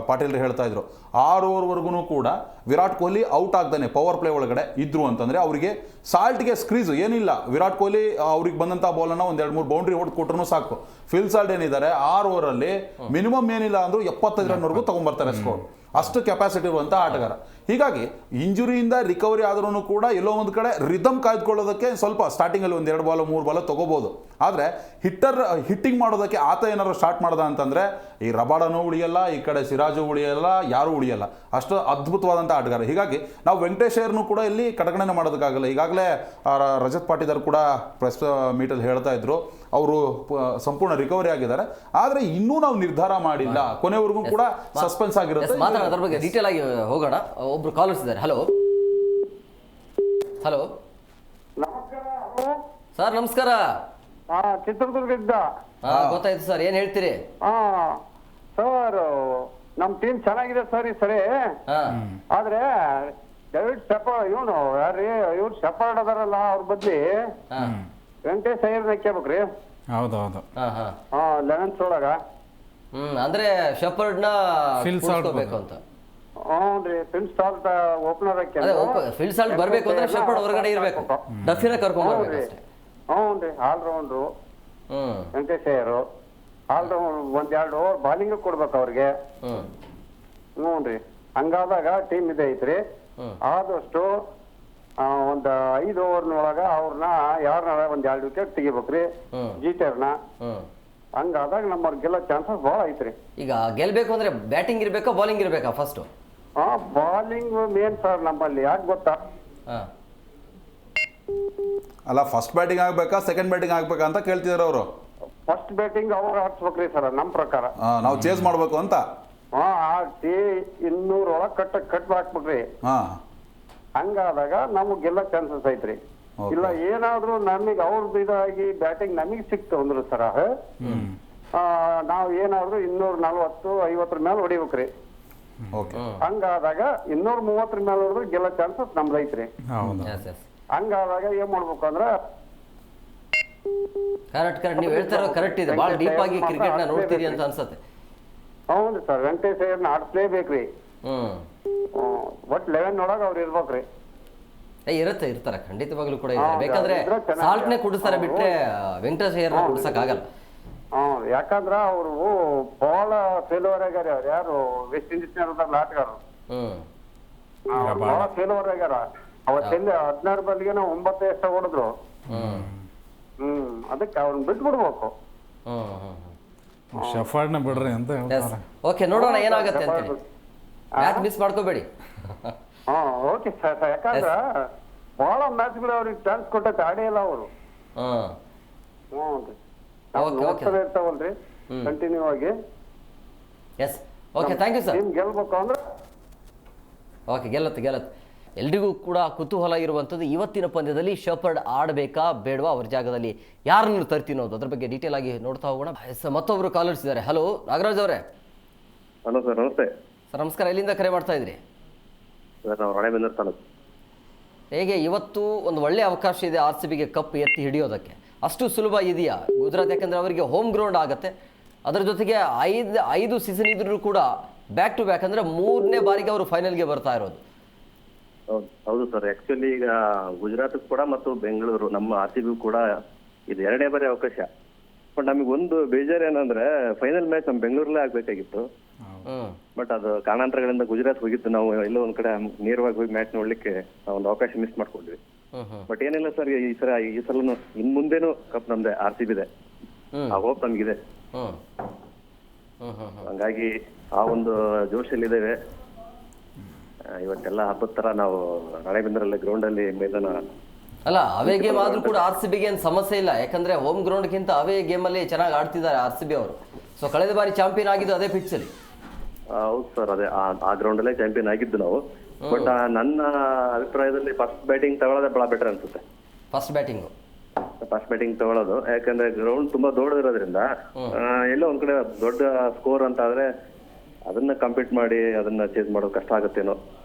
ಪಾಟೀಲ್ ಹೇಳ್ತಾ ಇದ್ರು 6 ಓವರ್ವರೆಗೂ ಕೂಡ ವಿರಾಟ್ ಕೊಹ್ಲಿ ಔಟ್ ಆಗ್ದಾನೆ ಪವರ್ ಪ್ಲೇ ಒಳಗಡೆ ಇದ್ರು ಅಂತಂದರೆ ಅವರಿಗೆ ಸಾಲ್ಟ್ಗೆ ಸ್ಕ್ರೀಸು ಏನಿಲ್ಲ. ವಿರಾಟ್ ಕೊಹ್ಲಿ ಅವ್ರಿಗೆ ಬಂದಂಥ ಬಾಲನ್ನು ಒಂದು 2-3 ಬೌಂಡ್ರಿ ಹೊಡೆದು ಕೊಟ್ಟರು ಸಾಕು. ಫಿಲ್ ಸಾಲ್ಟ್ ಏನಿದ್ದಾರೆ 6 ಓವರಲ್ಲಿ ಮಿನಿಮಮ್ ಏನಿಲ್ಲ ಅಂದರೂ 75 ರನ್ವರೆಗೂ ತೊಗೊಂಬರ್ತಾರೆ ಸ್ಕೋರ್. ಅಷ್ಟು ಕೆಪಾಸಿಟಿ ಇರುವಂಥ ಆಟಗಾರ. ಹೀಗಾಗಿ ಇಂಜುರಿಯಿಂದ ರಿಕವರಿ ಆದ್ರೂ ಕೂಡ ಎಲ್ಲೋ ಒಂದು ಕಡೆ ರಿದಮ್ ಕಾಯ್ದುಕೊಳ್ಳೋದಕ್ಕೆ ಸ್ವಲ್ಪ ಸ್ಟಾರ್ಟಿಂಗಲ್ಲಿ ಒಂದು 2 ಬಾಲ್ 3 ಬಾಲ್ ತೊಗೋಬೋದು. ಆದರೆ ಹಿಟ್ಟಿಂಗ್ ಮಾಡೋದಕ್ಕೆ ಆತ ಏನಾದ್ರು ಸ್ಟಾರ್ಟ್ ಮಾಡ್ದ ಅಂತಂದರೆ ಈ ರಬಾಡನೂ ಉಳಿಯಲ್ಲ, ಈ ಕಡೆ ಸಿರಾಜು ಉಳಿಯಲ್ಲ, ಯಾರೂ ಉಳಿಯಲ್ಲ. ಅಷ್ಟು ಅದ್ಭುತವಾದಂಥ ಆಟಗಾರ. ಹೀಗಾಗಿ ನಾವು ವೆಂಕಟೇಶ್ ಅಯ್ಯರ್ನು ಕೂಡ ಇಲ್ಲಿ ಕಡೆಗಣನೆ ಮಾಡೋದಕ್ಕಾಗಲ್ಲ. ಈಗಾಗಲೇ ರಜತ್ ಪಾಟೀದಾರ್ ಕೂಡ ಪ್ರೆಸ್ ಮೀಟಲ್ಲಿ ಹೇಳ್ತಾ ಇದ್ರು ಅವರು ಸಂಪೂರ್ಣ ರಿಕವರಿ ಆಗಿದ್ದಾರೆ. ಆದರೆ ಇನ್ನೂ ನಾವು ನಿರ್ಧಾರ ಮಾಡಿಲ್ಲ, ಕೊನೆವರೆಗೂ ಕೂಡ ಸಸ್ಪೆನ್ಸ್ ಆಗಿರುತ್ತೆ. ಅದ್ರ ಬಗ್ಗೆ ಡೀಟೇಲ್ ಆಗಿ ಹೋಗೋಣ. ಒಬ್ರು ಕಾಲರ್ಸ್ ಇದ್ದಾರೆ. ಹಲೋ ಹಲೋ ಸರ್, ನಮಸ್ಕಾರ. ಚಿತ್ರದುರ್ಗದಿಂದ ಗೊತ್ತಾಯ್ತು ಸರ್, ಏನ್ ಹೇಳ್ತೀರಿ? ಸರ್ ನಮ್ ಟೀಮ್ ಚೆನ್ನಾಗಿದೆ ಸರ್ ಈ ಸರಿ. ಆದ್ರೆ ಡೇವಿಡ್ ಇವನು ಇವ್ರು ಶೆಪರ್ಡ್ ಅದಾರಲ್ಲ, ಅವ್ರ ಬದ್ಲಿ ವೆಂಕಟೇಶ್ ಅಯ್ಯರ್ನ ಕೇಳ್ಬೇಕ್ರಿ. ಹೌದೌದು. 11th ಒಳಗ ಅಂದ್ರೆ ಶೆಪರ್ಡ್ ನ ಬೇಕು ಅಂತ. ಹ್ಞೂನ್ರಿ, Phil Salt opener Phil Salt ಬರ್ಬೇಕು ಅಂದ್ರೆ ಶೆಪರ್ಡ್ ಹೊರಗಡೆ ಇರ್ಬೇಕು, ಡಫಿನ ಕರ್ಕೊಂಡ್ ಬರ್ಬೇಕು. ಹ್ಞೂನ್ರಿ, all-rounder Venkatesh ಅಯ್ಯರು. All-round 1-2 over bowling ಕೊಡ್ಬೇಕು ಅವ್ರಿಗೆ. ಹ್ಞೂನ್ರಿ, ಹಂಗಾದಾಗ ಟೀಮ್ ಇದೆ ಐತ್ರಿ. ಆದಷ್ಟು ಒಂದ್ 5 ಓವರ್ನೊಳಗ ಅವ್ರನ್ನ ಯಾರನ್ನ 1-2 ವಿಕೆಟ್ ತೆಗಿಬೇಕ್ರಿ ಜೀಟರ್ನ. ಹಂಗಾದಾಗ ನಮ್ಮವ್ರ ಗೆಲ್ಲೋ ಚಾನ್ಸಸ್ ಬಹಳ ಐತ್ರಿ. ಈಗ ಗೆಲ್ಬೇಕು ಅಂದ್ರೆ ಬ್ಯಾಟಿಂಗ್ ಇರ್ಬೇಕಾ ಬೌಲಿಂಗ್ ಇರ್ಬೇಕಾ? ಫಸ್ಟ್ ಬಾಲಿಂಗ್ ಮೇನ್ ಸರ್ ನಮ್ಮಲ್ಲಿ. ಯಾಕೆ ಗೊತ್ತಾ? ಅಲ್ಲ, ಫಸ್ಟ್ ಬ್ಯಾಟಿಂಗ್ ಆಗ್ಬೇಕಾ ಸೆಕೆಂಡ್ ಬ್ಯಾಟಿಂಗ್ ಆಗ್ಬೇಕಾ ಅಂತ ಕೇಳ್ತಿದಾರೆ ಅವರು. ಫಸ್ಟ್ ಬ್ಯಾಟಿಂಗ್ ಅವ್ರು ಆಡ್ಸ್ಬೇಕ್ರಿ ಸರ್ ನಮ್ ಪ್ರಕಾರ. ನಾವು ಚೇಸ್ ಮಾಡ್ಬೇಕು ಅಂತ. ಆಡ್ಸಿ 200 ಒಳಗ್ ಕಟ್ ಹಾಕ್ಬೇಕ್ರಿ. ಹಂಗಾದಾಗ ನಮಗ್ ಗೆಲ್ಲೋ ಚಾನ್ಸಸ್ ಐತ್ರಿ. ಇಲ್ಲ ಏನಾದ್ರು ನಮಗ್ ಅವ್ರದ್ದು ಇದಾಗಿ ಬ್ಯಾಟಿಂಗ್ ನಮಗ್ ಸಿಕ್ತು ಅಂದ್ರು ಸರ, ನಾವ್ ಏನಾದ್ರು 240-50 ಮೇಲೆ ಹೊಡಿಬೇಕ್ರಿ. ಹಂಗಾದಾಗ 230 ಮೇಲೆ ಹೊಡೆದ್ರೆ ಗೆಲ್ಲೋ ಚಾನ್ಸಸ್ ನಮ್ದು ಐತ್ರಿ. ಹಂಗಾದಾಗ ಏನ್ ಮಾಡ್ಬೇಕು ಅಂದ್ರ ಕರೆಕ್ಟ್ ನೀವು ಹೇಳ್ತಾರ ಕರೆಕ್ಟ್ ಇದೆ. ಬಹಳ ಡೀಪ್ ಆಗಿ ಕ್ರಿಕೆಟ್ ನ ನೋಡ್ತೀರಿ ಅಂತ ಅನ್ಸುತ್ತೆ. ಹೌದು ಸರ್, ವೆಂಕಟೇಶ್ ಅಯ್ಯರ್ನ ಆಡ್ಸ್ಲೇಬೇಕ್ರಿ. ಒಟ್ 11 ಒಳಗ ಅವ್ರು ಇರ್ಬೇಕ್ರಿ. ಇರ್ತಾರೆ ಖಂಡಿತವಾಗ್ಲೂ ಕೂಡ ಇರ್ತಾರೆ. ಬೇಕಾದ್ರೆ ಸಾಲ್ಟ್ನೇ ಕುಡಿಸ್ತಾರೆ ಬಿಟ್ರೆ ವೆಂಕಟೇಶ್ ಅಯ್ಯರ್ನ ಕುಡಿಸಕ್ ಆಗಲ್ಲ. ಯಾಕಂದ್ರ ಅವರು ಬಹಳ ಫೇಲ್ಯೂರ್ ಆಗ್ಯಾರ. ಅವ್ರು ಯಾರು ವೆಸ್ಟ್ ಇಂಡೀಸ್ ಆಟಗಾರರು ಬಹಳ ಫೇಲ್ಯೂರ್ ಆಗ್ಯಾರ. ಅವತ್ತೆಲ್ಲಿ 16 ಬಾಲ್ಗೆ 9 ಎಷ್ಟು ಹೊಡೆದ್ರು. ಅದಕ್ಕೆ ಅವ್ರನ್ನ ಬಿಟ್ಬಿಡ್ಬೇಕು. ಶೆಫರ್ಡ್ನ ಬಿಡ್ರಿ ಅಂತ ಹೇಳ್ತಾರೆ. ಓಕೆ, ನೋಡೋಣ ಏನಾಗತ್ತೆ ಅಂತ. ಮ್ಯಾಚ್ ಮಿಸ್ ಮಾಡ್ಕೋಬೇಡಿ. ಓಕೆ ಸರ್, ಯಾಕಂದ್ರ ಬಹಳ ಮ್ಯಾಚ್ಗಳು ಅವ್ರಿಗೆ ಚಾನ್ಸ್ ಕೊಟ್ಟೈತೆ, ಆಡೇ ಇಲ್ಲ ಅವರು. ಇರ್ತಾವಲ್ರಿ ಕಂಟಿನ್ಯೂ ಆಗಿ. Yes, okay, thank you sir. Team ಗೆಲ್ಬೇಕು ಅಂದ್ರೆ ಓಕೆ, ಗೆಲ್ಲತ್ತೆ. ಎಲ್ರಿಗೂ ಕೂಡ ಕುತೂಹಲ ಇರುವಂಥದ್ದು ಇವತ್ತಿನ ಪಂದ್ಯದಲ್ಲಿ ಶೆಪರ್ಡ್ ಆಡಬೇಕಾ ಬೇಡವಾ, ಅವ್ರ ಜಾಗದಲ್ಲಿ ಯಾರನ್ನು ತರ್ತೀನೋದು, ಅದ್ರ ಬಗ್ಗೆ ಡೀಟೇಲ್ ಆಗಿ ನೋಡ್ತಾ ಹೋಗೋಣ. ಮತ್ತೊಬ್ರು ಕಾಲರ್ಸ್ ಇದ್ದಾರೆ. ಹಲೋ ನಾಗರಾಜ್ ಅವರೇ. ಹಲೋ ಸರ್, ನಮಸ್ತೆ ಸರ್. ನಮಸ್ಕಾರ. ಎಲ್ಲಿಂದ ಕರೆ ಮಾಡ್ತಾ ಇದ್ರಿ? ಹೇಗೆ ಇವತ್ತು ಒಂದು ಒಳ್ಳೆ ಅವಕಾಶ ಇದೆ RCBಗೆ ಕಪ್ ಎತ್ತಿ ಹಿಡಿಯೋದಕ್ಕೆ, ಅಷ್ಟು ಸುಲಭ ಇದೆಯಾ ಗುಜರಾತ್? ಯಾಕಂದ್ರೆ ಅವರಿಗೆ ಹೋಮ್ ಗ್ರೌಂಡ್ ಆಗುತ್ತೆ. ಅದರ ಜೊತೆಗೆ 5 ಸೀಸನ್ ಇದ್ರೂ ಕೂಡ ಬ್ಯಾಕ್ ಟು ಬ್ಯಾಕ್ ಅಂದ್ರೆ 3ನೇ ಬಾರಿಗೆ ಅವರು ಫೈನಲ್ಗೆ ಬರ್ತಾ ಇರೋದು. ಹೌದು ಸರ್. ಆಕ್ಚುಲಿ ಈಗ ಗುಜರಾತ್ ಕೂಡ ಮತ್ತು ಬೆಂಗಳೂರು ನಮ್ಮ RCB ಕೂಡ ಇದು ಎರಡನೇ ಬಾರಿ ಅವಕಾಶ. ಬಟ್ ನಮಗೆ ಒಂದು ಬೇಜಾರು ಏನಂದ್ರೆ ಫೈನಲ್ ಮ್ಯಾಚ್ ನಮ್ಮ ಬೆಂಗಳೂರಲ್ಲೇ ಆಗ್ಬೇಕಾಗಿತ್ತು. ಬಟ್ ಅದು ಕಾರಣಾಂತರಗಳಿಂದ ಗುಜರಾತ್ ಹೋಗಿತ್ತು. ನಾವು ಎಲ್ಲೋ ಒಂದ್ ಕಡೆ ನೇರವಾಗಿ ಹೋಗಿ ಮ್ಯಾಚ್ ನೋಡ್ಲಿಕ್ಕೆ ನಾವು ಒಂದು ಅವಕಾಶ ಮಿಸ್ ಮಾಡ್ಕೊಂಡ್ವಿ. ಬಟ್ ಏನಿಲ್ಲ ಸರ್, ಈ ಸಲನು ಇನ್ ಮುಂದೇನು ಕಪ್ ನಮ್ದೆ, RCB ಇದೆ, ಆ ಹೋಪ್ ನಮ್ಗಿದೆ. ಹಂಗಾಗಿ ಆ ಒಂದು ಜೋಶಲ್ಲಿದ್ದೇವೆ. ಇವತ್ತೆಲ್ಲ ಹಬ್ಬದ ತರ ನಾವು ರಾಣೆಬೆನ್ನೂರಲ್ಲಿ ಗ್ರೌಂಡ್ ಅಲ್ಲಿ ಮೈದಾನ ಅಲ್ಲ, ಅವೇ ಗೇಮ್ ಆದ್ರೂ ಕೂಡ RCB ಗೆ ಏನು ಸಮಸ್ಯೆ ಇಲ್ಲ. ಯಾಕಂದ್ರೆ ಹೋಮ್ ಗ್ರೌಂಡ್ಗಿಂತ ಅವೇ ಗೇಮ್ ಅಲ್ಲಿ ಚೆನ್ನಾಗಿ ಆಡ್ತಿದ್ದಾರೆ RCB ಅವರು. ಸೊ ಕಳೆದ ಬಾರಿ ಚಾಂಪಿಯನ್ ಆಗಿದ್ದು ಅದೇ ಪಿಚ್ ಅಲ್ಲಿ. ಹೌದು ಸರ್, ಅದೇ ಆ ಗ್ರೌಂಡ್ ಅಲ್ಲೇ ಚಾಂಪಿಯನ್ ಆಗಿದ್ದು ನಾವು. ಬಟ್ ನನ್ನ ಅಭಿಪ್ರಾಯದಲ್ಲಿ ಫಸ್ಟ್ ಬ್ಯಾಟಿಂಗ್ ತಗೊಳ್ಳೋದೇ ಬಹಳ ಬೆಟರ್ ಅನ್ಸುತ್ತೆ. ಫಸ್ಟ್ ಬ್ಯಾಟಿಂಗ್ ತಗೊಳ್ಳೋದು, ಯಾಕಂದ್ರೆ ಗ್ರೌಂಡ್ ತುಂಬಾ ದೊಡ್ಡದಿರೋದ್ರಿಂದ ಎಲ್ಲೋ ಒಂದ್ ಕಡೆ ದೊಡ್ಡ ಸ್ಕೋರ್ ಅಂತ ಆದ್ರೆ ಅದನ್ನ ಕಂಪೀಟ್ ಮಾಡಿ ಅದನ್ನ ಚೇಂಜ್ ಮಾಡೋದು ಕಷ್ಟ ಆಗುತ್ತೇನೋ.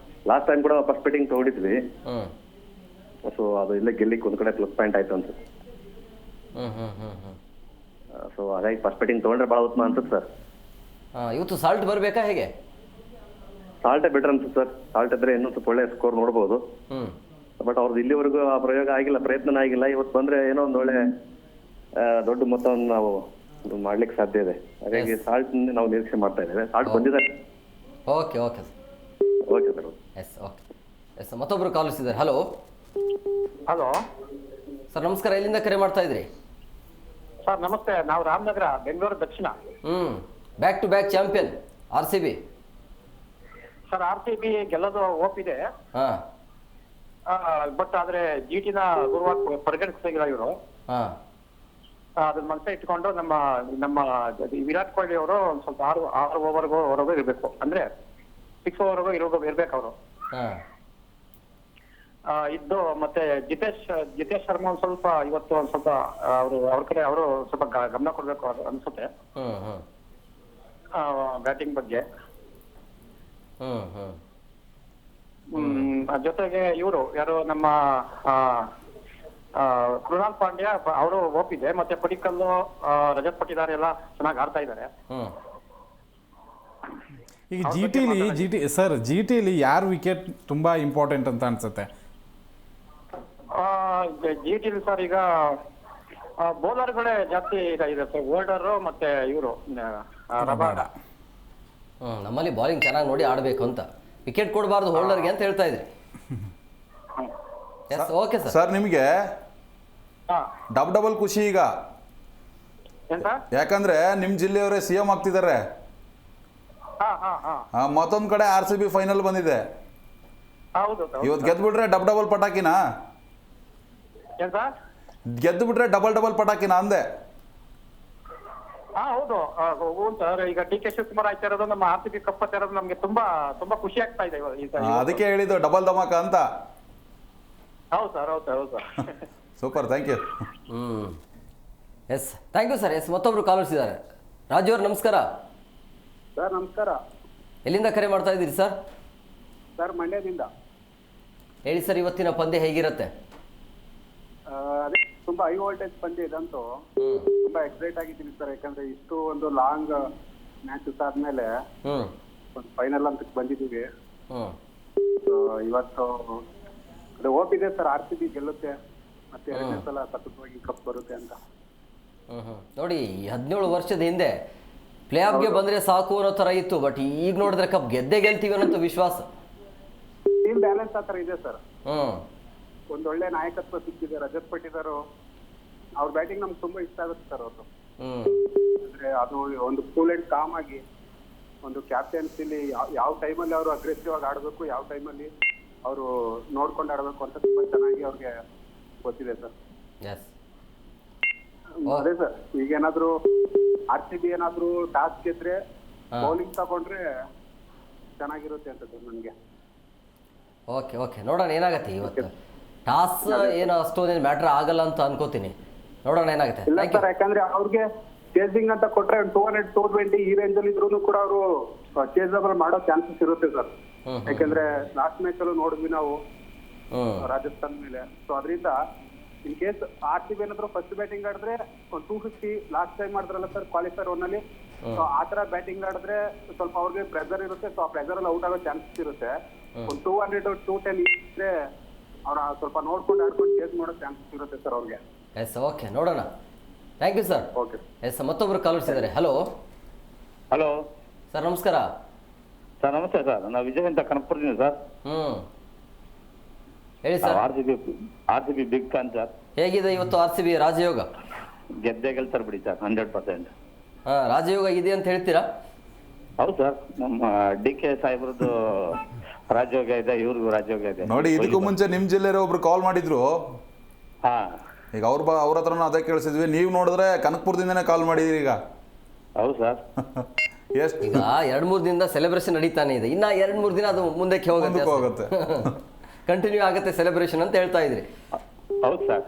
ಲಾಸ್ಟ್ ಟೈಮ್ ಕೂಡ ಫಸ್ಟ್ ಬ್ಯಾಟಿಂಗ್ ತಗೊಂಡಿದ್ವಿ. ಸೊ ಅದು ಇಲ್ಲೇ ಗೆಲ್ಲಿಕ್ ಒಂದ್ ಕಡೆ ಪ್ಲಸ್ ಪಾಯಿಂಟ್ ಆಯ್ತು ಅನ್ಸುತ್ತೆ. ಸೊ ಹಾಗಾಗಿ ಫಸ್ಟ್ ಬ್ಯಾಟಿಂಗ್ ತಗೊಂಡ್ರೆ ಬಹಳ ಉತ್ತಮ ಅನ್ಸುತ್ತೆ ಸರ್. ಇವತ್ತು ಸಾಲ್ಟ್ ಬರ್ಬೇಕಾ ಹೇಗೆ? ಸಾಲ್ಟೇ ಬೆಟರ್ ಅನ್ಸುತ್ತೆ ಸರ್. ಸಾಲ್ಟ್ ಇದ್ರೆ ಇನ್ನೂ ಸ್ವಲ್ಪ ಒಳ್ಳೆ ಸ್ಕೋರ್ ನೋಡ್ಬೋದು. ಬಟ್ ಅವ್ರದ್ದು ಇಲ್ಲಿವರೆಗೂ ಆ ಪ್ರಯೋಗ ಆಗಿಲ್ಲ, ಪ್ರಯತ್ನ ಆಗಿಲ್ಲ. ಇವತ್ತು ಬಂದ್ರೆ ಏನೋ ಒಂದ್ ಒಳ್ಳೆ ದೊಡ್ಡ ಮೊತ್ತವನ್ನು ನಾವು ಮಾಡ್ಲಿಕ್ಕೆ ಸಾಧ್ಯ ಇದೆ. ಹಾಗಾಗಿ ಸಾಲ್ಟ್ ನಾವು ನಿರೀಕ್ಷೆ ಮಾಡ್ತಾ ಇದ್ದೇವೆ. ಸಾಲ್ಟ್ ಬಂದಿದ್ದಾರೆ. Okay sir. ಎಸ್ ಮತ್ತೊಬ್ರು ಕಾಲ್ಸ್ ಇದ್ದಾರೆ. ಹಲೋ ಸರ್, ನಮಸ್ಕಾರ. ಎಲ್ಲಿಂದ ಕರೆ ಮಾಡ್ತಾ ಇದ್ರಿ? ಸರ್ ನಮಸ್ತೆ, ನಾವು Ramanagara, Bengaluru Dakshina. Back to back champion RCB. Sir RCB ಗೆಲ್ಲೋದು ಹೋಪ್ ಇದೆ. ಬಟ್ ಆದ್ರೆ GT-ನ ಗುರುವಾರ ಪರಿಗಣಿಸಿಲ್ಲ ಇವರು. ಅದನ್ನ ಮನಸ್ಸೇ ಇಟ್ಕೊಂಡು ನಮ್ಮ ವಿರಾಟ್ ಕೊಹ್ಲಿ ಅವರು ಒಂದ್ ಸ್ವಲ್ಪ 6 ಓವರ್ವರೆಗೂ ಇರ್ಬೇಕು, ಅಂದ್ರೆ 6 ಓವರ್ವರೆಗೂ ಇರ್ಬೇಕು ಅವರು ಇದ್ದು. ಮತ್ತೆ ಜಿತೇಶ್ ಶರ್ಮಾ ಒಂದ್ ಸ್ವಲ್ಪ ಇವತ್ತು ಒಂದ್ ಸ್ವಲ್ಪ ಅವ್ರ ಕಡೆ ಅವರು ಸ್ವಲ್ಪ ಗಮನ ಕೊಡ್ಬೇಕು ಅನ್ಸುತ್ತೆ ಬ್ಯಾಟಿಂಗ್ ಬಗ್ಗೆ. ಜೊತೆಗೆ ಇವರು ಯಾರು ನಮ್ಮ ಕೃಣಾಲ್ ಪಾಂಡ್ಯ ಅವರು ಒಪ್ಪಿದೆ. ಮತ್ತೆ ಪಡಿಕಲ್ಲು, ರಜತ್ ಪಟ್ಟಿದಾರ್ ಎಲ್ಲ ಚೆನ್ನಾಗಿ ಆಡ್ತಾ ಇದ್ದಾರೆ. ಈಗ GT-ಲಿ ಯಾರು ವಿಕೆಟ್ ತುಂಬಾ ಇಂಪಾರ್ಟೆಂಟ್ ಅಂತ ಅನ್ಸುತ್ತೆ? GT-ಲಿ ಸರ್ ಈಗ ಬೌಲರ್ಗಳೇ ಜಾಸ್ತಿ ಇದೆ ಸರ್. ಓಲ್ಡರ್ ಮತ್ತೆ ಇವರು ರಬಾಡ. ನಮ್ಮಲ್ಲಿ ಬೌಲಿಂಗ್ ಚೆನ್ನಾಗಿ ನೋಡಿ ಆಡಬೇಕು ಅಂತ, ವಿಕೆಟ್ ಕೊಡಬಾರ್ದು ಹೋಲ್ಡರ್ಗೆ ಅಂತ ಹೇಳ್ತಾ ಇದ್ರಿ. ಓಕೆ ಸರ್, ನಿಮಗೆ ಡಬಲ್ ಖುಷಿ ಈಗ. ಯಾಕಂದ್ರೆ ನಿಮ್ ಜಿಲ್ಲೆಯವರೇ CM ಆಗ್ತಿದ್ದಾರೆ. ಮತ್ತೊಂದ್ ಕಡೆ RCB ಫೈನಲ್ ಬಂದಿದೆ. ಇವತ್ತು ಗೆದ್ಬಿಟ್ರೆ ಡಬಲ್ ಪಟಾಕಿನಾ? ಗೆದ್ದುಬಿಟ್ರೆ ಡಬಲ್ ಪಟಾಕಿನಾ ಅಂದೆ. ಹೌದು ಸರ್. ಈಗ DK ಶಿವಕುಮಾರ್ ಆಯ್ತಾ ಇರೋದು, ನಮ್ಮ RCB ಕಪ್ ಆಗ್ತಾ ಇರೋದು ನಮ್ಗೆ ತುಂಬಾ ತುಂಬಾ ಖುಷಿ ಆಗ್ತಾ ಇದೆ. ಅದಕ್ಕೆ ಹೇಳಿದ್ದು ಡಬಲ್ ಧಮಾಕ ಅಂತ. ಹೌದು ಸರ್. Super, thank you. Yes, thank you sir. Yes, ಮತ್ತೊಬ್ರು ಕಾಲರ್ಸ್ ಇದ್ದಾರೆ. ರಾಜು ಅವ್ರು ನಮಸ್ಕಾರ. ಸರ್ ನಮಸ್ಕಾರ. ಎಲ್ಲಿಂದ ಕರೆ ಮಾಡ್ತಾ ಇದ್ದೀರಿ ಸರ್? ಸರ್ ಮಂಡ್ಯದಿಂದ. ಹೇಳಿ ಸರ್, ಇವತ್ತಿನ ಪಂದ್ಯ ಹೇಗಿರುತ್ತೆ? ಅದೇ ತುಂಬಾ ಹೈ ವೋಲ್ಟೇಜ್ ಪಂದ್ಯ ಇದಂತೂ ತುಂಬಾ ಎಕ್ಸೈಟ್ ಆಗಿದ್ದೀನಿ ಸರ್. ಯಾಕಂದ್ರೆ ಇಷ್ಟು ಒಂದು ಲಾಂಗ್ ಮ್ಯಾಚಸ್ ಆದ್ಮೇಲೆ ಒಂದು ಫೈನಲ್ ಅಂತ ಬಂದಿದ್ದೀವಿ. ಇವತ್ತು ಅದು ಹೋಪ್ ಇದೆ ಸರ್, RCB ಗೆಲ್ಲುತ್ತೆ, ಮತ್ತೆ ಎರಡನೇ ಸಲ ಸತತವಾಗಿ ಕಪ್ ಬರುತ್ತೆ ಅಂತ. ನೋಡಿ, 17 ವರ್ಷದ ಹಿಂದೆ ಪ್ಲೇ ಆಫ್ಗೆ ಬಂದ್ರೆ ಸಾಕು ಅನ್ನೋ ತರ ಇತ್ತು. ಬಟ್ ಈಗ ನೋಡಿದ್ರೆ ಕಪ್ ಗೆಲ್ತೀವಿ ಅನ್ನೋ ವಿಶ್ವಾಸ. ಟೀಮ್ ಬ್ಯಾಲೆನ್ಸ್ ಆ ತರ ಇದೆ ಸರ್. ಒಂದೊಳ್ಳೆ ನಾಯಕತ್ವ ಸಿಕ್ಕಿದೆ. ರಜತ್ ಪಟ್ಟಿದಾರ್ ಅವ್ರ ಬ್ಯಾಟಿಂಗ್ ನಮ್ಗೆ ತುಂಬಾ ಇಷ್ಟ ಆಗುತ್ತೆ ಸರ್. ಅವರು ಅಂದ್ರೆ ಅದು ಒಂದು ಕೂಲ್ ಅಂಡ್ ಕಾಮ್ ಆಗಿ ಒಂದು ಕ್ಯಾಪ್ಟನ್ಸಿಲಿ ಯಾವ ಟೈಮಲ್ಲಿ ಅವರು ಅಗ್ರೆಸಿವ್ ಆಗಿ ಆಡಬೇಕು, ಯಾವ ಟೈಮಲ್ಲಿ ಅವರು ನೋಡ್ಕೊಂಡು ಆಡಬೇಕು ಅಂತ ತುಂಬಾ ಚೆನ್ನಾಗಿ ಅವ್ರಿಗೆ ಗೊತ್ತಿದೆ ಸರ್. ಅದೇ ಸರ್, ಈಗ ಏನಾದ್ರು RCB ಏನಾದ್ರು ಟಾಸ್ ಗೆದ್ರೆ ಬೌಲಿಂಗ್ ತಗೊಂಡ್ರೆ ಚೆನ್ನಾಗಿರುತ್ತೆ ಅಂತ ಸರ್ ನನಗೆ. ಓಕೆ ನೋಡೋಣ ಏನಾಗತ್ತೆ ಇವತ್ತು. ಟಾಸ್ ಏನು ಅಷ್ಟೊಂದೇನು ಮ್ಯಾಟ್ರ್ ಆಗಲ್ಲ ಅಂತ ಅನ್ಕೋತೀನಿ. ನೋಡೋಣ ಏನಾಗುತ್ತೆ. ಇಲ್ಲ ಸರ್, ಯಾಕಂದ್ರೆ ಅವ್ರಿಗೆ ಚೇಸಿಂಗ್ ಅಂತ ಕೊಟ್ರೆ 200 220 ಈ ರೇಂಜ್ ಅಲ್ಲಿ ಇದ್ರು ಕೂಡ ಅವರು ಚೇಸಬಲ್ ಮಾಡೋ ಚಾನ್ಸಸ್ ಇರುತ್ತೆ ಸರ್. ಯಾಕಂದ್ರೆ ಲಾಸ್ಟ್ ಮ್ಯಾಚ್ ಅಲ್ಲೂ ನೋಡಿದ್ವಿ ನಾವು ರಾಜಸ್ಥಾನ್ ಮೇಲೆ. ಸೊ ಅದರಿಂದ ಇನ್ ಕೇಸ್ RCB ಏನಾದ್ರು ಫಸ್ಟ್ ಬ್ಯಾಟಿಂಗ್ ಆಡಿದ್ರೆ 250 ಲಾಸ್ಟ್ ಟೈಮ್ ಮಾಡಿದ್ರಲ್ಲ ಸರ್ ಕ್ವಾಲಿಫೈರ್ 1 ಅಲ್ಲಿ. ಸೊ ಆ ತರ ಬ್ಯಾಟಿಂಗ್ ಆಡಿದ್ರೆ ಸ್ವಲ್ಪ ಅವ್ರಿಗೆ ಪ್ರೆಸರ್ ಇರುತ್ತೆ. ಸೊ ಆ ಪ್ರೆಸರ್ ಅಲ್ಲಿ ಔಟ್ ಆಗೋ ಚಾನ್ಸಸ್ ಇರುತ್ತೆ. ಒಂದು 200 210 ಇದ್ರೆ ಅವ್ರ ಸ್ವಲ್ಪ ನೋಡ್ಕೊಂಡು ಆಡ್ಕೊಂಡು ಚೇಸ್ ಮಾಡೋ ಚಾನ್ಸಸ್ ಇರುತ್ತೆ ಸರ್ ಅವ್ರಿಗೆ. ಎಸ್ ಓಕೆ ನೋಡೋಣ. Thank you sir. Okay yes ಮತ್ತೊಬ್ರು ಕಾಲರ್ಸ್ ಇದ್ದಾರೆ. ಹಲೋ ಹಲೋ ಸರ್ ನಮಸ್ಕಾರ. ಸರ್ ನಮಸ್ತೆ ಸರ್, ನಾವು ವಿಜಯ್ ಅಂತ ಕನಕಪುರದಿಂದ ಸರ್. ಹೇಳಿ sir. R C B big fan sir. ಹೇಗಿದೆ ಇವತ್ತು RCB ರಾಜಯೋಗ? ಗೆದ್ದೇ ಗೆಲ್ತಾರೆ ಬಿಡಿ ಸರ್ 100%. ರಾಜಯೋಗ ಇದೆ ಅಂತ ಹೇಳ್ತೀರಾ? ಹೌದು ಸರ್, ನಮ್ಮ DK ಸಾಹೇಬ್ರದ್ದು ರಾಜಯೋಗ ಇದೆ, ಇವ್ರಿಗೂ ರಾಜಯೋಗ ಇದೆ ನೋಡಿ. ಇದಕ್ಕೂ ಮುಂಚೆ ನಿಮ್ ಜಿಲ್ಲೆಯವರು ಒಬ್ರು ಕಾಲ್ ಮಾಡಿದ್ರು. ಹಾ, ಈಗ ಅವ್ರ ಹತ್ರನೂ ಅದೇ ಕೇಳಿಸಿದ್ವಿ. ನೀವು ನೋಡಿದ್ರೆ ಕನಕಪುರದಿಂದನೇ ಕಾಲ್ ಮಾಡಿದಿರಿ ಈಗ. ಹೌದು ಸರ್. ಎಷ್ಟು ಈಗ 2-3 ದಿನದ ಸೆಲೆಬ್ರೇಷನ್ ನಡೀತಾನೆ ಇದೆ. ಇನ್ನ 2-3 ದಿನ ಅದು ಮುಂದಕ್ಕೆ ಹೋಗುತ್ತೆ, ಕಂಟಿನ್ಯೂ ಆಗುತ್ತೆ ಸೆಲೆಬ್ರೇಷನ್ ಅಂತ ಹೇಳ್ತಾ ಇದ್ರಿ. ಹೌದು ಸರ್.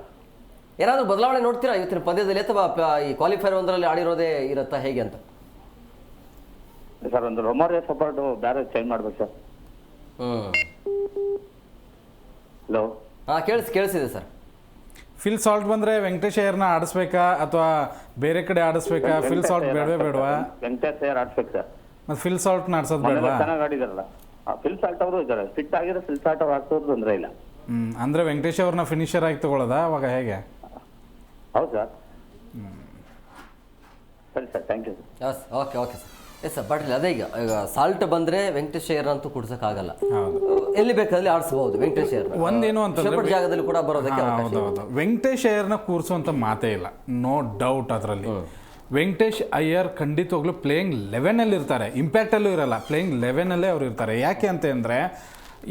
ಏನಾದ್ರು ಬದಲಾವಣೆ ನೋಡ್ತೀರಾ ಇವತ್ತಿನ ಪಂದ್ಯದಲ್ಲಿ, ಅಥವಾ ಈ ಕ್ವಾಲಿಫೈರ್ ಒಂದರಲ್ಲಿ ಆಡಿರೋದೇ ಇರುತ್ತಾ ಹೇಗೆ ಅಂತ? ಸರ್ ಒಂದು ರೊಮಾರಿಯೋ ಸಪೋರ್ಟ್ ಬೇರೆ ಚೇಂಜ್ ಮಾಡ್ಬೇಕು ಸರ್. ಹಲೋ, ಕೇಳಿಸಿದೆ ಸರ್. ಫಿಲ್ ಸಾಲ್ಟ್ ಬಂದ್ರೆ ವೆಂಕಟೇಶ್ ಅಯ್ಯರ್ನ ಆಡಿಸ್ಬೇಕಾ ಅಥವಾ ಬೇರೆ ಕಡೆ ಆಡಿಸ್ಬೇಕಾ? ಫಿಲ್ ಸಾಲ್ಟ್ ಬೇಡವಾ? ವೆಂಕಟೇಶ್ ಅಯ್ಯರ್ ಆಡ್ಸ್ಬೇಕು ಸರ್. ಮತ್ತೆ ಫಿಲ್ ಸಾಲ್ಟ್ ಆಡ್ಸೋದು ಬೇಡವಾ? ಚೆನ್ನಾಗಿ ಆಡಿದಾರಲ್ಲ, ಫಿಲ್ ಸಾಲ್ಟ್ ಅವರು ಇದ್ದಾರೆ, ಫಿಟ್ ಆಗಿರೋ ಫಿಲ್ ಸಾಲ್ಟ್ ಅವ್ರು ಆಡ್ಸೋದು ತೊಂದರೆ ಇಲ್ಲ. ಅಂದ್ರೆ ವೆಂಕಟೇಶ್ ಅವ್ರನ್ನ ಫಿನಿಷರ್ ಆಗಿ ತಗೊಳ್ಳೋದಾ ಅವಾಗ ಹೇಗೆ? ಹೌದು ಸರ್. ಸರಿ sir, thank you sir. Okay sir. Yes sir, but ಅದೇ ಈಗ ಸಾಲ್ಟ್ ಬಂದ್ರೆ ವೆಂಕಟೇಶ್ ಅಯ್ಯರ್ ಅಂತೂ ಕುಡ್ಸಕ್ಕಾಗಲ್ಲ. ಎಲ್ಲಿ ಬೇಕಾದಲ್ಲಿ ಆಡಿಸಬಹುದು ವೆಂಕಟೇಶ್ ಅಯ್ಯರ್. ಒಂದೇನು ಅಂತಂದ್ರೆ ಜಾಗದಲ್ಲಿ ಕೂಡ ಬರೋದಕ್ಕೆ ವೆಂಕಟೇಶ್ ಅಯ್ಯರ್ನ ಕೂರಿಸುವಂತ ಮಾತೇ ಇಲ್ಲ, ನೋ ಡೌಟ್ ಅದರಲ್ಲಿ. ವೆಂಕಟೇಶ್ ಅಯ್ಯರ್ ಖಂಡಿತವಾಗ್ಲೂ ಪ್ಲೇಯಿಂಗ್ 11 ಇರ್ತಾರೆ, ಇಂಪ್ಯಾಕ್ಟಲ್ಲೂ ಇರಲ್ಲ, ಪ್ಲೇಯಿಂಗ್ 11 ಅವ್ರು ಇರ್ತಾರೆ. ಯಾಕೆ ಅಂತಂದರೆ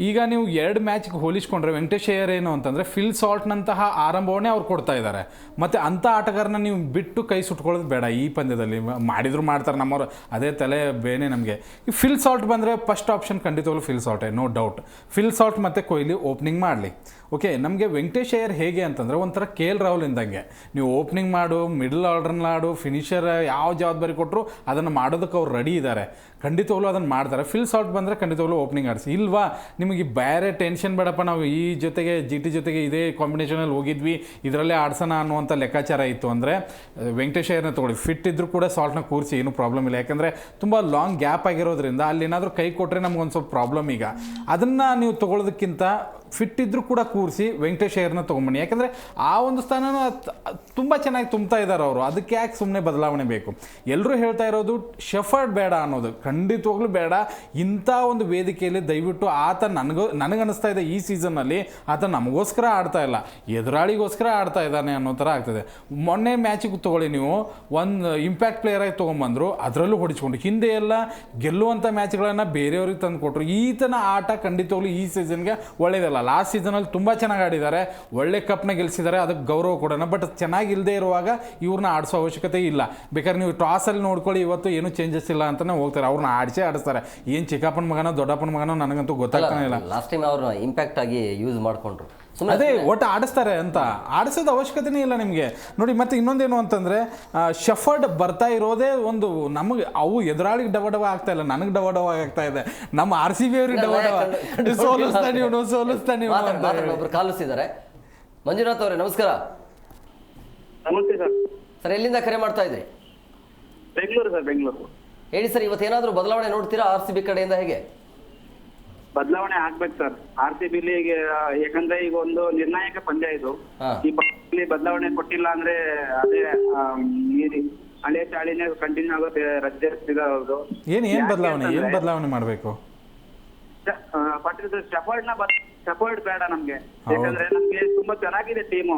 ಈಗ ನೀವು 2 ಮ್ಯಾಚ್ಗೆ ಹೋಲಿಸ್ಕೊಂಡ್ರೆ ವೆಂಕಟೇಶ್ ಅಯ್ಯರ್ ಏನು ಅಂತಂದರೆ ಫಿಲ್ ಸಾಲ್ಟ್ನಂತಹ ಆರಂಭವನ್ನೇ ಅವ್ರು ಕೊಡ್ತಾ ಇದ್ದಾರೆ. ಮತ್ತು ಅಂಥ ಆಟಗಾರನ ನೀವು ಬಿಟ್ಟು ಕೈ ಸುಟ್ಕೊಳ್ಳೋದು ಬೇಡ ಈ ಪಂದ್ಯದಲ್ಲಿ. ಮಾಡಿದ್ರು ಮಾಡ್ತಾರೆ ನಮ್ಮವರು, ಅದೇ ತಲೆ ಬೇನೆ ನಮಗೆ. ಈ ಫಿಲ್ ಸಾಲ್ಟ್ ಬಂದರೆ ಫಸ್ಟ್ ಆಪ್ಷನ್ ಖಂಡಿತವಾಗ್ಲೂ ಫಿಲ್ ಸಾಲ್ಟೇ, ನೋ ಡೌಟ್. ಫಿಲ್ ಸಾಲ್ಟ್ ಮತ್ತು ಕೊಹ್ಲಿ ಓಪನಿಂಗ್ ಮಾಡಲಿ. ಓಕೆ, ನಮಗೆ ವೆಂಕಟೇಶ್ ಅಯ್ಯರ್ ಹೇಗೆ ಅಂತಂದರೆ ಒಂಥರ KL ರಾಹುಲ್ ಇದ್ದಂಗೆ. ನೀವು ಓಪನಿಂಗ್ ಮಾಡು, ಮಿಡಲ್ ಆರ್ಡರ್ನ ಆಡು, ಫಿನಿಷರ್ ಯಾವ ಜವಾಬ್ದಾರಿ ಕೊಟ್ಟರು ಅದನ್ನು ಮಾಡೋದಕ್ಕೆ ಅವ್ರು ರೆಡಿ ಇದ್ದಾರೆ, ಖಂಡಿತವಾಗ್ಲೂ ಅದನ್ನು ಮಾಡ್ತಾರೆ. ಫಿಲ್ ಸಾಲ್ಟ್ ಬಂದರೆ ಖಂಡಿತವಾಗ್ಲೂ ಓಪನಿಂಗ್ ಆಡಿಸಿ. ಇಲ್ವಾ ನಿಮಗೆ ಬೇರೆ ಟೆನ್ಷನ್ ಬೇಡಪ್ಪ, ನಾವು ಈ ಜೊತೆಗೆ GT ಜೊತೆಗೆ ಇದೇ ಕಾಂಬಿನೇಷನಲ್ಲಿ ಹೋಗಿದ್ವಿ, ಇದರಲ್ಲೇ ಆಡ್ಸೋಣ ಅನ್ನುವಂಥ ಲೆಕ್ಕಾಚಾರ ಇತ್ತು ಅಂದರೆ ವೆಂಕಟೇಶ್ ಅಯ್ಯರ್ನ ತೊಗೊಳ್ಳಿ. ಫಿಟ್ ಇದ್ದರೂ ಕೂಡ ಸಾಲ್ಟ್ನ ಕೂರಿಸಿ, ಏನೂ ಪ್ರಾಬ್ಲಮ್ ಇಲ್ಲ. ಯಾಕಂದರೆ ತುಂಬ ಲಾಂಗ್ ಗ್ಯಾಪ್ ಆಗಿರೋದ್ರಿಂದ ಅಲ್ಲಿ ಏನಾದರೂ ಕೈ ಕೊಟ್ಟರೆ ನಮ್ಗೊಂದು ಸ್ವಲ್ಪ ಪ್ರಾಬ್ಲಮ್. ಈಗ ಅದನ್ನು ನೀವು ತೊಗೊಳ್ಳೋದಕ್ಕಿಂತ ಫಿಟ್ ಇದ್ದರೂ ಕೂಡ ಕೂರಿಸಿ ವೆಂಕಟೇಶ್ ಅಯ್ಯರ್ನ ತೊಗೊಂಬನ್ನಿ. ಯಾಕಂದರೆ ಆ ಒಂದು ಸ್ಥಾನನ ತುಂಬ ಚೆನ್ನಾಗಿ ತುಂಬ್ತಾ ಇದ್ದಾರೆ ಅವರು, ಅದಕ್ಕೆ ಯಾಕೆ ಸುಮ್ಮನೆ ಬದಲಾವಣೆ ಬೇಕು? ಎಲ್ಲರೂ ಹೇಳ್ತಾ ಇರೋದು ಶೆಫರ್ಡ್ ಬೇಡ ಅನ್ನೋದು, ಖಂಡಿತವಾಗ್ಲೂ ಬೇಡ. ಇಂಥ ಒಂದು ವೇದಿಕೆಯಲ್ಲಿ ದಯವಿಟ್ಟು ಆತ ನನಗನ್ನಿಸ್ತಾ ಇದೆ ಈ ಸೀಸನ್ನಲ್ಲಿ ಆತ ನಮಗೋಸ್ಕರ ಆಡ್ತಾ ಇಲ್ಲ, ಎದುರಾಳಿಗೋಸ್ಕರ ಆಡ್ತಾ ಇದ್ದಾನೆ ಅನ್ನೋ ಥರ ಆಗ್ತದೆ. ಮೊನ್ನೆ ಮ್ಯಾಚಿಗೆ ತೊಗೊಳ್ಳಿ, ನೀವು ಒಂದು ಇಂಪ್ಯಾಕ್ಟ್ ಪ್ಲೇಯರಾಗಿ ತೊಗೊಂಬಂದರು, ಅದರಲ್ಲೂ ಹೊಡಿಸ್ಕೊಂಡು ಹಿಂದೆ ಎಲ್ಲ ಗೆಲ್ಲುವಂಥ ಮ್ಯಾಚ್ಗಳನ್ನು ಬೇರೆಯವ್ರಿಗೆ ತಂದು ಕೊಟ್ಟರು. ಈತನ ಆಟ ಖಂಡಿತವಾಗ್ಲೂ ಈ ಸೀಸನ್ಗೆ ಒಳ್ಳೆಯದಲ್ಲ. ಲಾಸ್ಟ್ ಸೀಸನಲ್ಲಿ ತುಂಬ ಚೆನ್ನಾಗಿ ಆಡಿದ್ದಾರೆ, ಒಳ್ಳೆ ಕಪ್ನ ಗೆಲ್ಲಿಸಿದ್ದಾರೆ, ಅದಕ್ಕೆ ಗೌರವ ಕೊಡೋಣ. ಬಟ್ ಚೆನ್ನಾಗಿಲ್ಲದೆ ಇರುವಾಗ ಇವ್ರನ್ನ ಆಡಿಸೋ ಅವಶ್ಯಕತೆ ಇಲ್ಲ. ಬೇಕಾದ್ರೆ ನೀವು ಟಾಸಲ್ಲಿ ನೋಡ್ಕೊಳ್ಳಿ, ಇವತ್ತು ಏನೂ ಚೇಂಜಸ್ ಇಲ್ಲ ಅಂತಲೇ ಹೋಗ್ತಾರೆ, ಅವ್ರನ್ನ ಆಡಿಸ್ತಾರೆ. ಏನು ಚಿಕ್ಕಪ್ಪನ ಮಗನೋ ದೊಡ್ಡಪ್ಪನ ಮಗನೋ ನನಗಂತೂ ಗೊತ್ತಾಗ್ತಾನೆ ಇಲ್ಲ. ಲಾಸ್ಟ್ ಟೈಮ್ ಅವ್ರನ್ನ ಇಂಪ್ಯಾಕ್ಟ್ ಆಗಿ ಯೂಸ್ ಮಾಡಿಕೊಂಡ್ರು, ಅದೇ ಒಟ್ಟು ಆಡಿಸ್ತಾರೆ ಅಂತ, ಆಡಿಸೋದು ಅವಶ್ಯಕತೆನೇ ಇಲ್ಲ ನಿಮಗೆ. ನೋಡಿ ಮತ್ತೆ ಇನ್ನೊಂದೇನು ಅಂತಂದರೆ ಶಫರ್ಡ್ ಬರ್ತಾ ಇರೋದೇ ಒಂದು ನಮಗೆ, ಅವು ಎದುರಾಳಿಗೆ ಡವಡವ ಆಗ್ತಾ ಇಲ್ಲ, ನನಗೆ ಡವಡವ ಆಗ್ತಾ ಇದೆ. ನಮ್ಮ RCB ಅವ್ರಿಗೆ ಡವಡವ, ಸೋಲಿಸ್ತಾನೆ ಒಬ್ರು ಕಾಲಿಸಿದ್ದಾರೆ. ಮಂಜುನಾಥ್ ಅವರೇ ನಮಸ್ಕಾರ. ನಮಸ್ತೆ ಸರ್. ಸರ್ ಎಲ್ಲಿಂದ ಕರೆ ಮಾಡ್ತಾ ಇದ್ರಿ? ಬೆಂಗಳೂರು ಸರ್, ಬೆಂಗಳೂರು. ಹೇಳಿ ಸರ್, ಇವತ್ತೇನಾದರೂ ಬದಲಾವಣೆ ನೋಡ್ತೀರಾ RCB ಕಡೆಯಿಂದ? ಹೇಗೆ ಬದಲಾವಣೆ ಆಗ್ಬೇಕು ಸರ್ RCB ಈಗ, ಯಾಕಂದ್ರೆ ಈಗ ಒಂದು ನಿರ್ಣಾಯಕ ಪಂದ್ಯ ಇದು. ಈ ಪಂದ್ಯದಲ್ಲಿ ಬದಲಾವಣೆ ಕೊಟ್ಟಿಲ್ಲ ಅಂದ್ರೆ ಅದೇ ಹಳೆ ಚಾಳಿನೇ ಕಂಟಿನ್ಯೂ ಆಗುತ್ತೆ. ರಜೆ ಏನ್ ಬದಲಾವಣೆ ಮಾಡಬೇಕು? ಸಪೋರ್ಟ್ ಬೇಡ ನಮ್ಗೆ, ಯಾಕಂದ್ರೆ ನಮ್ಗೆ ತುಂಬಾ ಚೆನ್ನಾಗಿದೆ ಟೀಮು.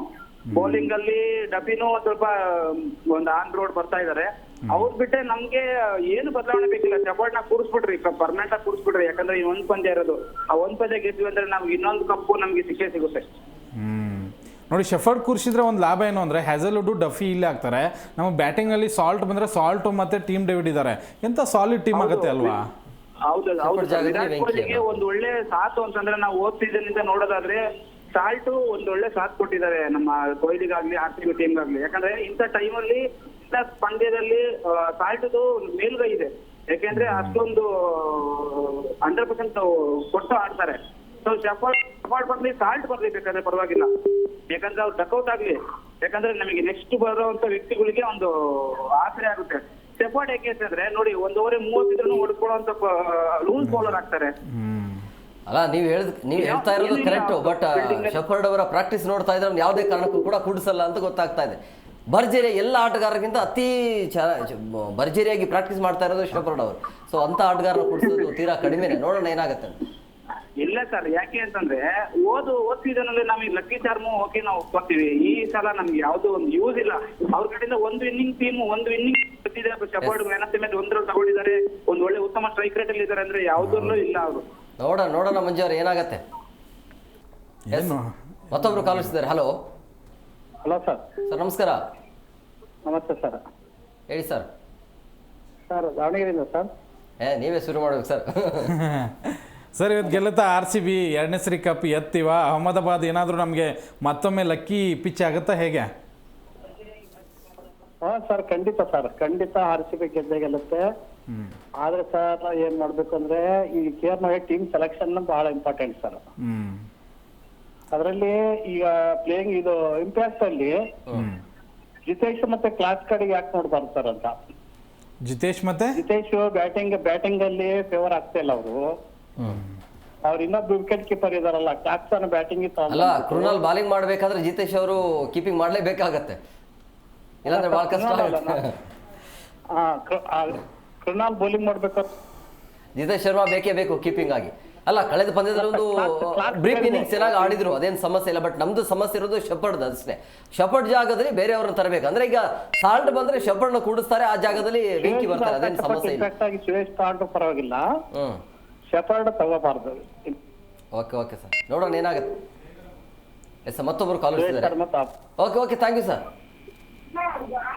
ಬೌಲಿಂಗ್ ಅಲ್ಲಿ ಡಬಿನೂ ಸ್ವಲ್ಪ ಒಂದು ಆನ್ ರೋಡ್ ಬರ್ತಾ ಇದಾರೆ. ಅವ್ರು ಬಿಟ್ಟರೆ ನಮ್ಗೆ ಏನು ಬದಲಾವಣೆ ಬೇಕಿಲ್ಲ. ಸಪೋರ್ಟ್ ನ ಕೂರಿಸ್ಬಿಡ್ರಿ, ಪರ್ಮನೆಂಟ್ ಆಗಿ ಕೂರಿಸ್ಬಿಡ್ರಿ. ಯಾಕಂದ್ರೆ ಈ ಒಂದ್ ಪಂದ್ಯ ಇರೋದು, ಆ ಒಂದ್ ಪಂದ್ಯ ಗೆದ್ವಿ ಅಂದ್ರೆ ನಮ್ಗೆ ಇನ್ನೊಂದು ಕಪ್ಪು ನಮ್ಗೆ ಸಿಗುತ್ತೆ. ನೋಡಿ, ಶೆಫರ್ಡ್ ಕೂರಿಸಿದ್ರೆ ಒಂದು ಲಾಭ ಏನು ಅಂದರೆ ಹ್ಯಾಸಲ್ವುಡ್ ಡಫಿ ಇಲ್ಲೇ ಆಗ್ತಾರೆ. ನಮ್ಮ ಬ್ಯಾಟಿಂಗಲ್ಲಿ ಸಾಲ್ಟ್ ಬಂದರೆ ಸಾಲ್ಟು ಮತ್ತು ಟೀಮ್ ಡೇವಿಡ್ ಇದ್ದಾರೆ, ಎಂಥ ಸಾಲಿಡ್ ಟೀಮ್ ಆಗುತ್ತೆ ಅಲ್ವಾ? ಹೌದು. ವಿರಾಟ್ ಕೊಹ್ಲಿಗೆ ಒಂದು ಒಳ್ಳೆ ಸಾಥ್ ಅಂತಂದ್ರೆ ನಾವು ಹೋದ್ ಸೀಸನ್ ಇಂದ ನೋಡೋದಾದ್ರೆ ಸಾಲ್ಟ್ ಒಂದು ಒಳ್ಳೆ ಸಾಥ್ ಕೊಟ್ಟಿದ್ದಾರೆ ನಮ್ಮ ಕೊಹ್ಲಿಗಾಗ್ಲಿ RCB ಟೀಮ್ಗಾಗ್ಲಿ. ಯಾಕಂದ್ರೆ ಇಂಥ ಟೈಮಲ್ಲಿ ಇಂಥ ಪಂದ್ಯದಲ್ಲಿ ಸಾಲ್ಟ್ದು ಮೇಲ್ಗೈ ಇದೆ. ಯಾಕೆಂದ್ರೆ ಅಷ್ಟೊಂದು 100% ಕೊಟ್ಟು ಆಡ್ತಾರೆ. ಸೊ ಸಪೋರ್ಟ್ ಬರ್ಲಿ, ಸಾಲ್ಟ್ ಬರ್ಲಿ, ಬೇಕಾದ್ರೆ ಪರವಾಗಿಲ್ಲ. ಯಾಕಂದ್ರೆ ಅವ್ರು ಡಕ್ಔಟ್ ಆಗ್ಲಿ, ಯಾಕಂದ್ರೆ ನಮಗೆ ನೆಕ್ಸ್ಟ್ ಬರುವಂತ ವ್ಯಕ್ತಿಗಳಿಗೆ ಒಂದು ಆಸರೆ ಆಗುತ್ತೆ. ಸಪೋರ್ಟ್ ಯಾಕೆ ಅಂತಂದ್ರೆ ನೋಡಿ, 1 ಓವರ್ 30 ಇದ್ರೂ ಹೊಡ್ಕೊಳ್ಳುವಂತ ರೂಲ್ ಬೌಲರ್ ಆಗ್ತಾರೆ. ಅಲ್ಲ ನೀವು ಹೇಳ್ತಾ ಇರೋದು ಕರೆಕ್ಟು, ಬಟ್ ಶೆಫರ್ಡ್ ಅವರ ಪ್ರಾಕ್ಟೀಸ್ ನೋಡ್ತಾ ಇದ್ರೆ ಅವ್ನು ಯಾವುದೇ ಕಾರಣಕ್ಕೂ ಕೂಡ ಕೂಡಿಸಲ್ಲ ಅಂತ ಗೊತ್ತಾಗ್ತಾ ಇದೆ. ಭರ್ಜರಿ ಎಲ್ಲ ಆಟಗಾರರಿಗಿಂತ ಅತಿ ಭರ್ಜರಿಯಾಗಿ ಪ್ರಾಕ್ಟೀಸ್ ಮಾಡ್ತಾ ಇರೋದು ಶೆಫರ್ಡ್ ಅವರು. ಸೊ ಅಂತ ಆಟಗಾರನ ಕೂಡಿಸೋದು ತೀರಾ ಕಡಿಮೆನೆ. ನೋಡೋಣ ಏನಾಗುತ್ತೆ ಅಂತ. ಇಲ್ಲ ಸರ್, ಯಾಕೆ ಅಂತಂದ್ರೆ ಓದ್ ಸೀಸನ್ ಅಲ್ಲಿ ನಮಗೆ ಲಕ್ಕಿ ಚಾರ್ಮು ಓಕೆ ನಾವು ಒಪ್ಕೊತೀವಿ. ಈ ಸಲ ನಮ್ಗೆ ಯಾವ್ದು ಒಂದು ಯೂಸ್ ಇಲ್ಲ. ಅವ್ರ ಕಡೆಯಿಂದ ಒಂದು inning shepherd man of the match 1 run ತಗೊಂಡಿದ್ದಾರೆ. ಒಂದು ಒಳ್ಳೆ ಉತ್ತಮ ಸ್ಟ್ರೈಕ್ ರೇಟ್ ಅಲ್ಲಿ ಇದ್ದಾರೆ ಅಂದ್ರೆ ಯಾವ್ದಲ್ಲೂ ಇಲ್ಲ ಅವರು. ನೋಡೋಣ ಮಂಜು ಅವ್ರು ಏನಾಗತ್ತೆ. ಮತ್ತೊಬ್ರು ಕಾಲಿಸಿದ್ದಾರೆ. Hello sir. ನಮಸ್ಕಾರ. ನಮಸ್ತೆ ಸರ್. ಹೇಳಿ ಸರ್. ದಾವಣಗೆರೆಯಿಂದ ಸರ್. ನೀವೇ ಶುರು ಮಾಡ್ಬೇಕು ಸರ್. ಸರ್, ಇವತ್ತು ಗೆಲ್ಲುತ್ತಾ RCB 2ನೇ ಸರಿ ಕಪ್ ಎತ್ತೀವ? ಅಹಮದಾಬಾದ್ ಏನಾದರೂ ನಮಗೆ ಮತ್ತೊಮ್ಮೆ ಲಕ್ಕಿ ಪಿಚ್ ಆಗುತ್ತಾ ಹೇಗೆ? ಸರ್ ಖಂಡಿತ RCB ಗೆದ್ದೇ ಗೆಲ್ಲುತ್ತೆ. ಆದ್ರೆ ಸರ್ ಏನ್ ಮಾಡ್ಬೇಕು ಅಂದ್ರೆ ಈ ಟೀಮ್ ಸೆಲೆಕ್ಷನ್ ಬಹಳ ಇಂಪಾರ್ಟೆಂಟ್ ಸರ್. ಅದರಲ್ಲಿ ಈಗ ಪ್ಲೇಯಿಂಗ್ ಇದು ಇಂಪ್ಯಾಕ್ಟ್ ಅಲ್ಲಿ ಜಿತೇಶ್ ಮತ್ತೆ ಕ್ಲಾಸ್ ಕಡೆಗೆ ಯಾಕೆ ನೋಡ್ಬಾರ್ದು ಸರ್ ಅಂತ. ಜಿತೇಶ್ ಬ್ಯಾಟಿಂಗ್ ಅಲ್ಲಿ ಫೇವರ್ ಆಗ್ತಾ ಇಲ್ಲ ಅವರು. ಅವ್ರು ಇನ್ನೊಬ್ಬ ವಿಕೆಟ್ ಕೀಪರ್ ಇದಾರಲ್ಲ, ಕ್ಲಾಕ್ಸನ್ ಬ್ಯಾಟಿಂಗ್ ಅಲ್ಲ, ಕೃಣಾಲ್ ಬಾಲಿಂಗ್ ಮಾಡ್ಬೇಕಾದ್ರೆ ಜಿತೇಶ್ ಅವರು ಕೀಪಿಂಗ್ ಮಾಡ್ಲೇಬೇಕಾಗತ್ತೆ, ಇಲ್ಲಾಂದ್ರೆ ಬಹಳ ಕಷ್ಟ ಆಗುತ್ತೆ. ಕೃಣಾಲ್ ಬೌಲಿಂಗ್ ಮಾಡ್ಬೇಕು, ಜಿತೇಶ್ ಶರ್ಮಾ ಬೇಕೇ ಬೇಕು ಕೀಪಿಂಗ್ ಆಗಿ. ಅಲ್ಲ, ಕಳೆದ ಪಂದ್ಯದಲ್ಲಿ ಒಂದು ಬ್ರೀಫ್ ಇನ್ನಿಂಗ್ಸ್ ಚೆನ್ನಾಗಿ ಆಡಿದ್ರು, ಅದೇನು ಸಮಸ್ಯೆ ಇಲ್ಲ. ಬಟ್ ನಮ್ದು ಸಮಸ್ಯೆ ಇರೋದು ಶೆಫರ್ಡ್ ಅಷ್ಟೇ. ಶೆಫರ್ಡ್ ಜಾಗದಲ್ಲಿ ಬೇರೆಯವ್ರನ್ನ ತರಬೇಕು. ಅಂದ್ರೆ ಈಗ ಸಾಲ್ಟ್ ಬಂದ್ರೆ ಶೆಫರ್ಡ್ನ ಕೂಡಿಸ್ತಾರೆ, ಆ ಜಾಗದಲ್ಲಿ ವೆಂಕಿ ಬರ್ತಾರೆ, ಅದೇನು ಸಮಸ್ಯೆ ಇಲ್ಲ. ಸುರೇಶ್ ಸಾಲ್ಟ್ ಪರವಾಗಿಲ್ಲ, ಶೆಫರ್ಡ್ ತಗೋಬಾರ್ದು. ಓಕೆ ಸರ್, ನೋಡೋಣ ಏನಾಗುತ್ತೆ. ಎಸ್ ಮತ್ತೊಬ್ರು ಕಾಲಿಸ್ತಿದ್ದಾರೆ. Okay thank you sir.